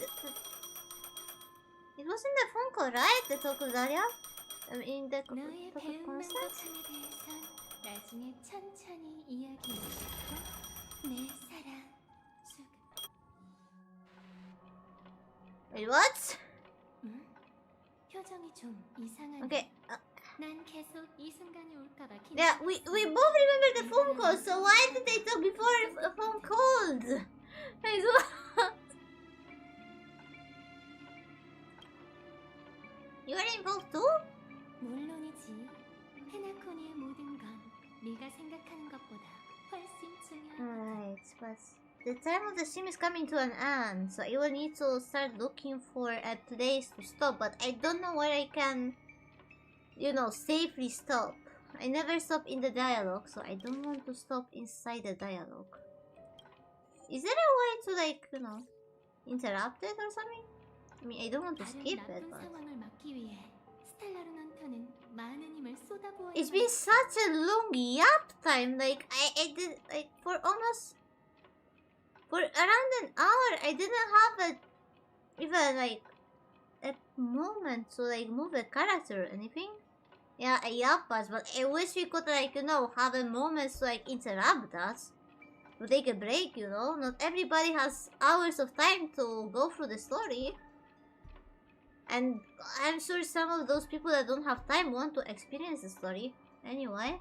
It was in the phone call, right? The talk with Daria? I mean, the talk 너의 with 배운 Constance? 만덕함에 대해선 나중에 천천히 이야기해줄게. 내 사랑 쭉. Wait, what? 응? 표정이 좀 이상하네. Okay, 난 계속 이 순간이 올까봐 yeah, we both remember the phone call, so why did they talk before the phone called? Wait, what? You were involved too? 물론이지. 페나코니의 모든 건 네가 생각하는 것보다 훨씬 중요하거든. Right, but the time of the stream is coming to an end, so I will need to start looking for a place to stop, but I don't know where I can, you know, safely stop. I never stop in the dialogue, so I don't want to stop inside the dialogue. Is there a way to, like, you know, interrupt it or something? I mean, I don't want to 다른 skip it, 나쁜 but... 상황을 막기 위해 스텔라루넌터는 많은 힘을 쏟아부어야 It's been such a long yap time, like, I did, like, for almost... For around an hour, I didn't have even, like, a moment to, like, move the character or anything. Yeah, a yap pass, but I wish we could, like, you know, have a moment to, like, interrupt us. To take a break, you know? Not everybody has hours of time to go through the story. And I'm sure some of those people that don't have time want to experience the story. Anyway.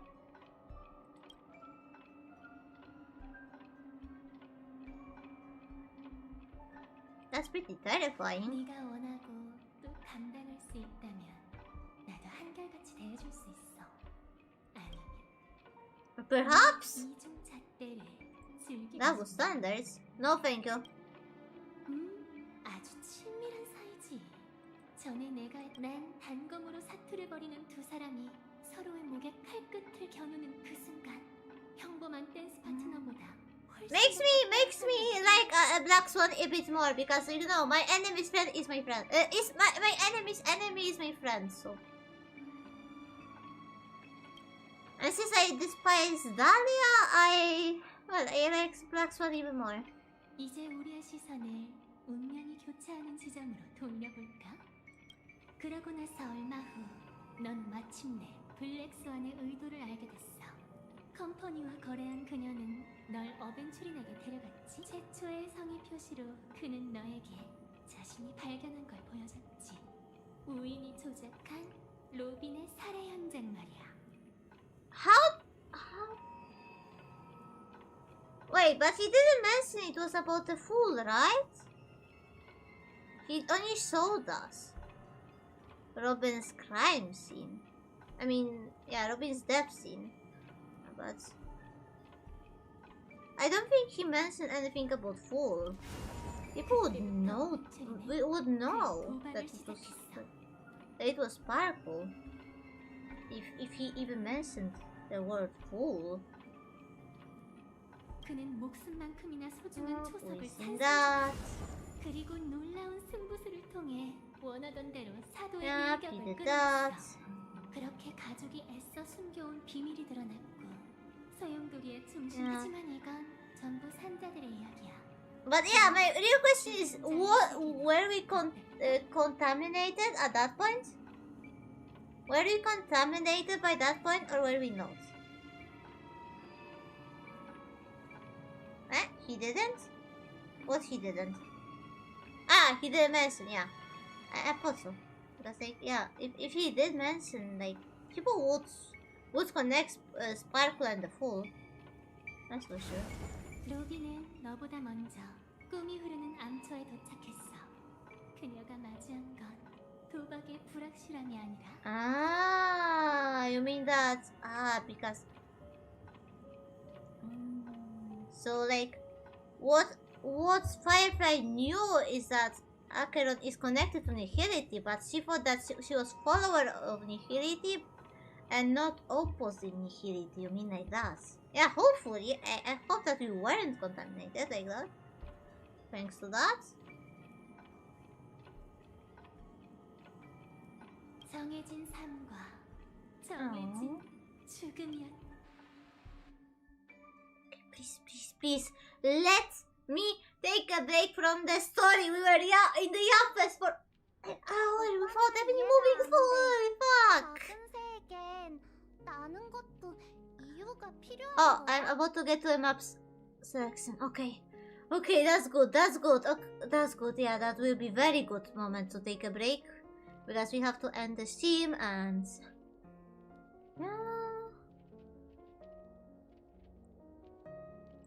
That's pretty terrifying. 네가 원하고 또 감당할 수 있다면 나도 한결같이 대해줄 수 있어. 아니면 Perhaps 이중 잣대를 즐기고 that was standards. No, thank you. 아주 친밀한 사이지. 전에 난 단검으로 사투를 벌이는 두 사람이 서로의 목에 칼끝을 겨누는 그 순간 평범한 댄스 파트너보다 Makes me like a Black Swan a bit more because you know my enemy's friend is my friend. Is my enemy's enemy is my friend. So, and since I despise Dahlia, I like Black Swan even more. 이제 우리의 시선을 운명이 교차하는 지점으로 돌려볼까? 그러고 나서 얼마 후, 넌 마침내 블랙스완의 의도를 알게 됐어. 컴퍼니와 거래한 그녀는 널 어벤츄린에게 데려갔지. 최초의 성의 표시로 그는 너에게 자신이 발견한 걸 보여줬지. 우인이 조작한 로빈의 살해 현장 말이야. How? Wait, but he didn't mention it was about the fool, right? He only showed us Robin's crime scene. I mean, yeah, Robin's death scene. But I don't think he mentioned anything about fool. People would know. We would know that it was Sparkle. If he even mentioned the word fool. 그는 목숨만큼이나 소중한 초석을 that. 그리고 놀라운 승부수를 통해 원하던 대로 사도의 Yeah, 일격을 he did that. 끊었어. 그렇게 가족이 애써 숨겨온 비밀이 드러났고 소용돌이의 중심. 하지만 이건 전부 산자들의 이야기야. But yeah, my real question is, were we contaminated at that point? Were we contaminated by that point, or were we not? Eh? He didn't? What he didn't? Ah, he didn't mention, yeah. I thought so. Because like, yeah, if he did mention, like, people would connect Sparkle and the Fool. That's for sure. 로비는 너보다 먼저 꿈이 흐르는 암초에 도착했어. 그녀가 맞이한 건 도박의 불확실함이 아니라. Ah, you mean that? Ah, because. So like, what Firefly knew is that Acheron is connected to Nihility, but she thought that she was follower of Nihility and not opposite Nihility. You mean like that? Yeah, hopefully. I hope that we weren't contaminated like that. Thanks to that. 정해진 삶과 정해진 죽음이었다. Please, let me take a break from the story. We were in the office for an hour without even moving forward. Fuck. Oh, I'm about to get to the maps selection. Okay, that's good. Okay, that's good. Yeah, that will be very good moment to take a break because we have to end the stream and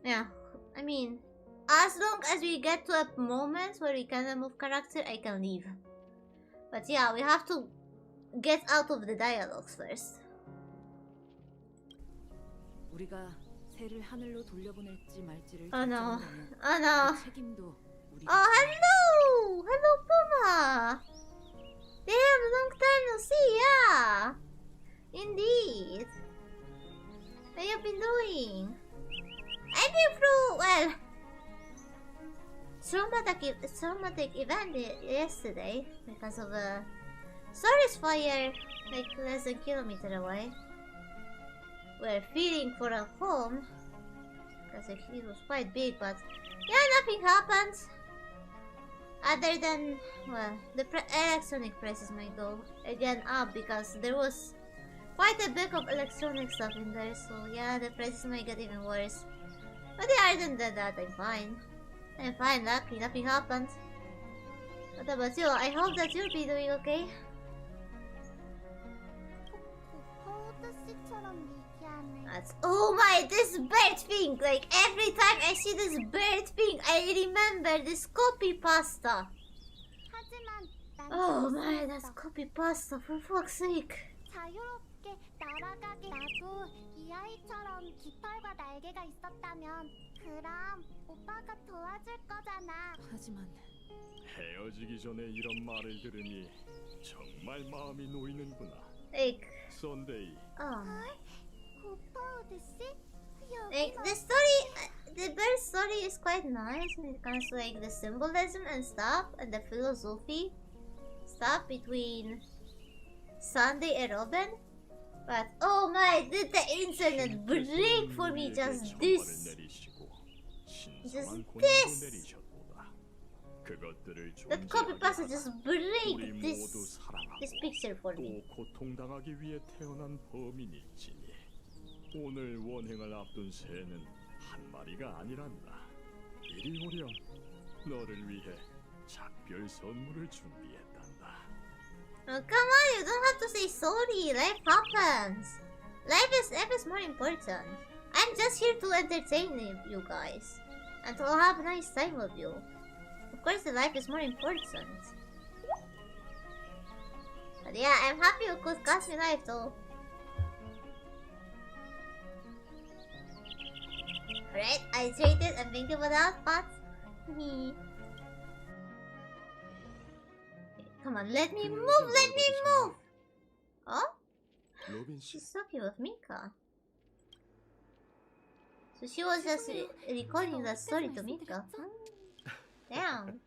yeah. I mean, as long as we get to a moment where we can move character, I can leave. But yeah, we have to get out of the dialogues first. 우리가 새를 하늘로 돌려보낼지 말지를 Oh no. 책임도 우리가. Oh, hello, Puma. Damn, long time no see. Yeah, indeed. What have you been doing? I've been through, well, traumatic event yesterday because of a forest fire like less than a kilometer away. We're feeling for a home because it was quite big, but yeah, nothing happened. Other than, well, the electronic prices might go again up because there was quite a bit of electronic stuff in there, so yeah, the prices might get even worse. But yeah, other than that, I'm fine, lucky, nothing happened. What about you? I hope that you'll be doing okay. Oh my, this bird thing! Like, every time I see this bird thing, I remember this copy pasta. Oh my, that's copy pasta, for fuck's sake. 자유롭게 날아가게 나도 이 아이처럼 깃털과 날개가 있었다면 그럼 오빠가 도와줄 거잖아. 하지만 헤어지기 전에 이런 말을 들으니 정말 마음이 놓이는구나. Like, 썬데이. 고파우드 씨? like the the bird story is quite nice when it comes to like the symbolism and stuff and the philosophy stuff between Sunday and Robin. But oh my, did the internet break for me just this? Just this! That copy pasta just break this picture for me. 고통당하기 위해 태어난 범인일지니 오늘 원행을 앞둔 새는 한 마리가 아니란다. 이리 오렴. 너를 위해 작별 선물을 준비했단다. Oh, come on, you don't have to say sorry. Life happens. Life is more important. I'm just here to entertain you guys and to have a nice time with you. Of course, the life is more important. But yeah, I'm happy you could cast me life though. Alright, I traded and thank you for that, but come on, let me move, let me move! Oh? She's talking with Mika. So she was just recording that story to Mika. Damn.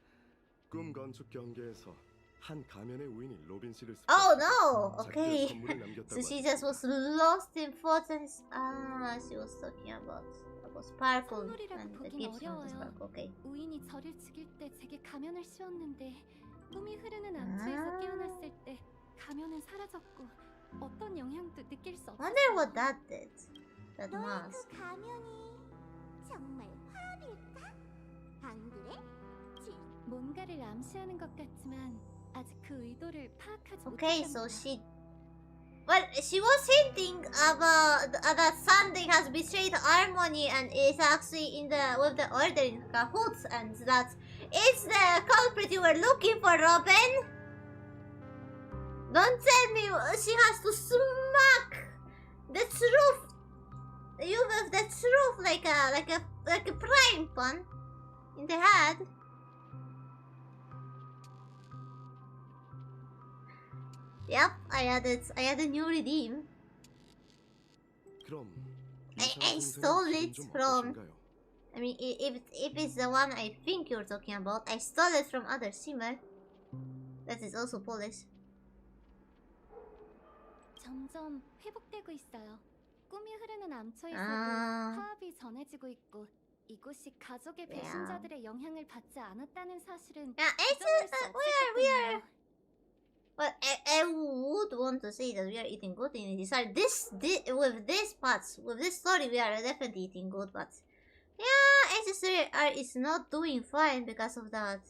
꿈 건축 경기에서 한 가면의 우인이 로빈 씨를 Oh no! Okay. So she just was lost in thoughts and she was talking about sparkle and the gifts from the sparkle. Okay. 우인이 저를 죽일 때 제게 가면을 씌웠는데 꿈이 흐르는 암초에서 깨어났을 때 가면은 사라졌고 어떤 영향도 느낄 수 없었어요. Wonder what that did. That 너의 mask. 그 가면이 정말 화합일까? 안 그래? 뭔가를 암시하는 것 같지만 아직 그 의도를 파악하지 Okay, 못했답니다. so she was hinting about that Sunday has betrayed Harmony and is actually with the Order in cahoots, and that it's the culprit you were looking for, Robin. Don't tell me she has to smack the truth. You with the truth like a prime pun in the head. Yep, I had a new redeem. I stole it from. I mean, if it's the one I think you're talking about, I stole it from other Simmer. That is also Polish. 점점 회복되고 있어요. 꿈이 흐르는 암초에서도 화합이 전해지고 있고 이곳이 가족의 배신자들의 영향을 받지 않았다는 사실은 we are. Well, I would want to say that we are eating good in HSR. With this story, we are definitely eating good, but yeah, HSR is not doing fine because of that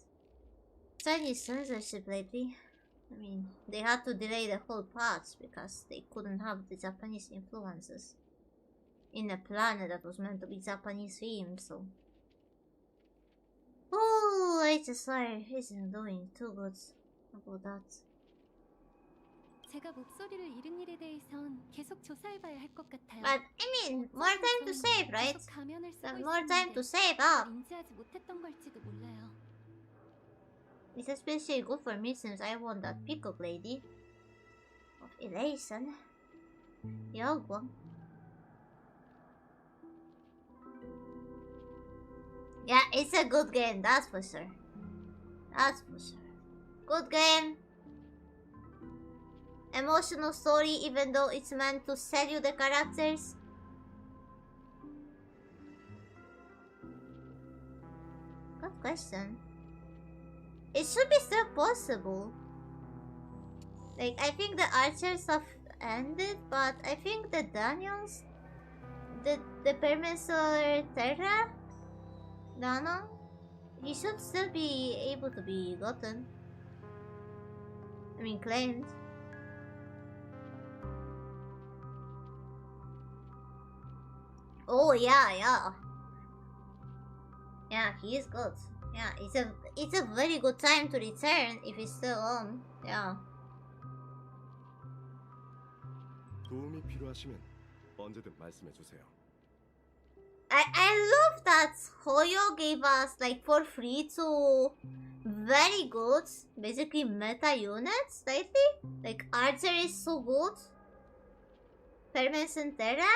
Chinese censorship lately. I mean, they had to delay the whole patch because they couldn't have the Japanese influences in a planet that was meant to be Japanese themed, so. Oh, HSR isn't doing too good about that. 제가 목소리를 잃은 일에 대해선 계속 조사해봐야 할 것 같아요. But I mean, more time to save, right? More time to save up. 인지하지 못했던 걸지도 몰라요. It's especially good for me since I won that peacock lady of elation. Yogwang. Yeah, it's a good game, that's for sure. That's for sure. Good game. Emotional story, even though it's meant to sell you the characters. Good question. It should be still possible. Like, I think the archers have ended, but I think the Daniels, the Permesor Terra, Danong, he should still be able to be gotten. I mean, claimed. Oh yeah. Yeah, he is good. Yeah, it's a very good time to return if he's still on. Yeah. 도움이 필요하시면 언제든 말씀해 주세요. I love that Hoyo gave us like for free two very good, basically meta units lately. Like Archer is so good. Permens and Terra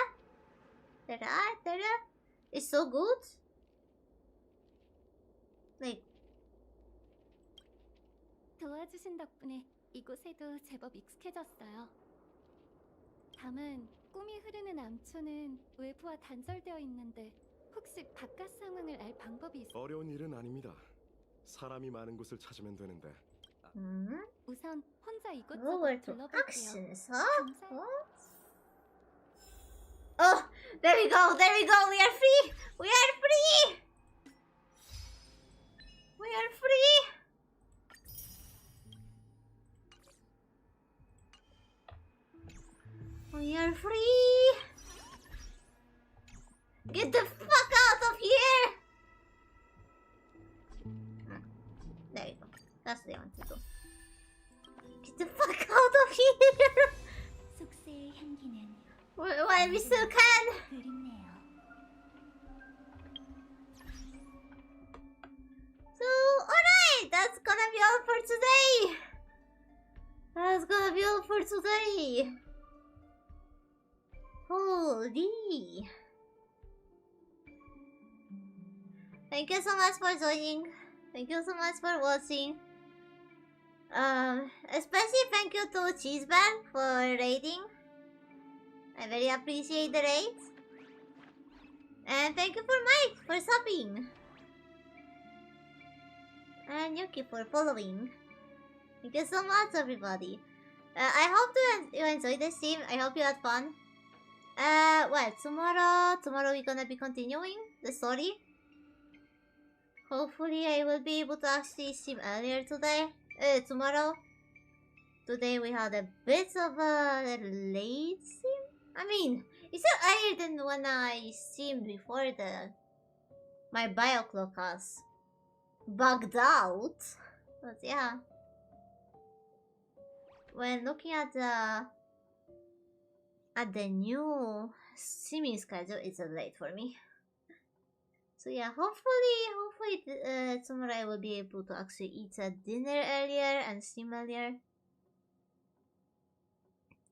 is so good. 도와주신 덕분에 이곳에도 제법 익숙해졌어요. 다만 꿈이 흐르는 암초는 외부와 단절되어 있는데 혹시 바깥 상황을 알 방법이 있어요? 어려운 일은 아닙니다. 사람이 많은 곳을 찾으면 되는데. 우선 혼자 Over 이곳저곳 to 둘러볼게요. actions, huh? 감사. Oh, there we go, there we go. We are free. We are free. We are free. We are free. Get the fuck out of here. There you go. That's the one to do. Get the fuck out of here. 속세의 향기는 While we still can. 그립네요. So, alright, that's gonna be all for today. That's gonna be all for today. Holy. Thank you so much for joining. Thank you so much for watching. Especially thank you to Cheeseman for raiding. I very appreciate the raid. And thank you for Mike for subbing. And Yuki for following. Thank you so much, everybody. I hope you enjoyed the stream. I hope you had fun. Well, tomorrow we're gonna be continuing the story. Hopefully I will be able to actually stream earlier today. Tomorrow. Today we had a bit of a late stream. I mean, it's still earlier than when I streamed before my bio clock has bugged out. But yeah. When looking at the new streaming schedule, it's late for me. So yeah, hopefully tomorrow I will be able to actually eat dinner earlier and stream earlier.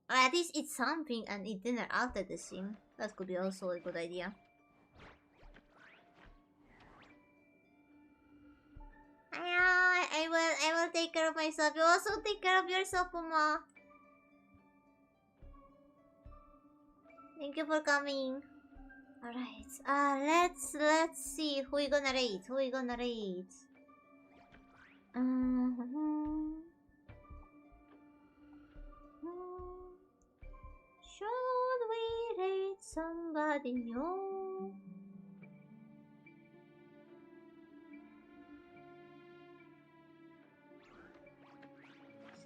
Or at least eat something and eat dinner after the stream. That could be also a good idea. I will take care of myself. You also take care of yourself, Uma. Thank you for coming. Alright, let's see who we gonna raid. Should we raid somebody new?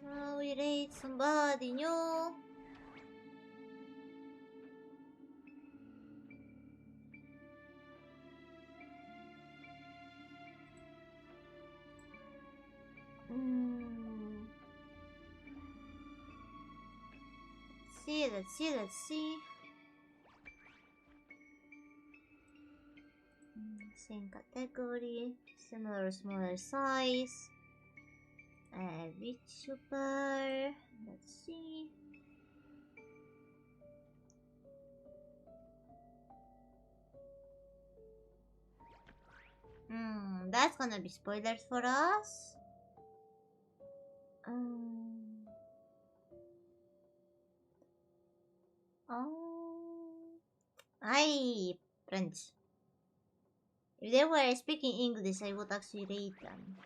Shall we raid somebody new? Let's see. Same category, similar smaller size. VTuber. Let's see. That's gonna be spoilers for us. Hi, French. If they were speaking English, I would actually rate them.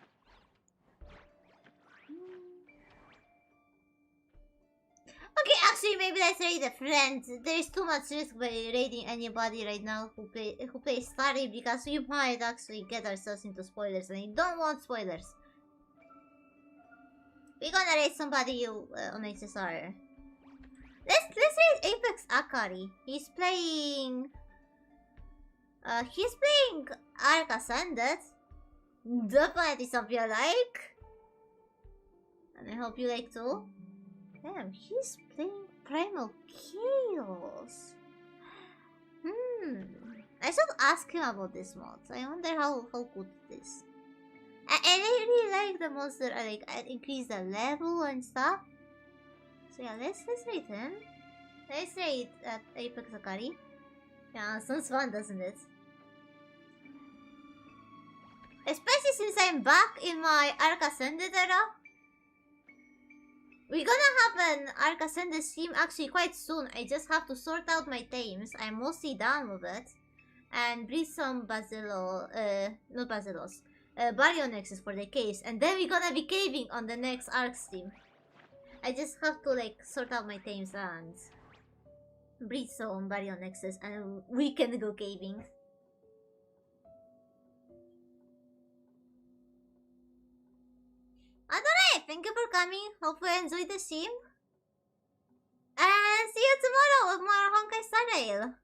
Okay, actually, maybe let's rate the friends. There's too much risk by rating anybody right now who plays Starry, because we might actually get ourselves into spoilers, and I don't want spoilers. We're gonna rate somebody on HSR. Let's rate Apex Akari. He's playing Arc Ascended. Definitely something I like. And I hope you like too. Damn, he's playing Primal Chaos. I should ask him about this mod. I wonder how good it is. I really like the monster. I increase the level and stuff. So yeah, let's rate him. Let's rate Apex Akari. Yeah, sounds fun, doesn't it? Especially since I'm back in my Arc Ascended era. We're gonna have an Arc Ascended stream actually quite soon. I just have to sort out my tames. I'm mostly done with it. And breed some not Basilos. Baryonyxes for the caves. And then we're gonna be caving on the next Arc stream. I just have to like sort out my tames and breed some Baryonyxes and we can go caving. Alright, thank you for coming. Hope you enjoyed the stream. And see you tomorrow with more Honkai Star Rail.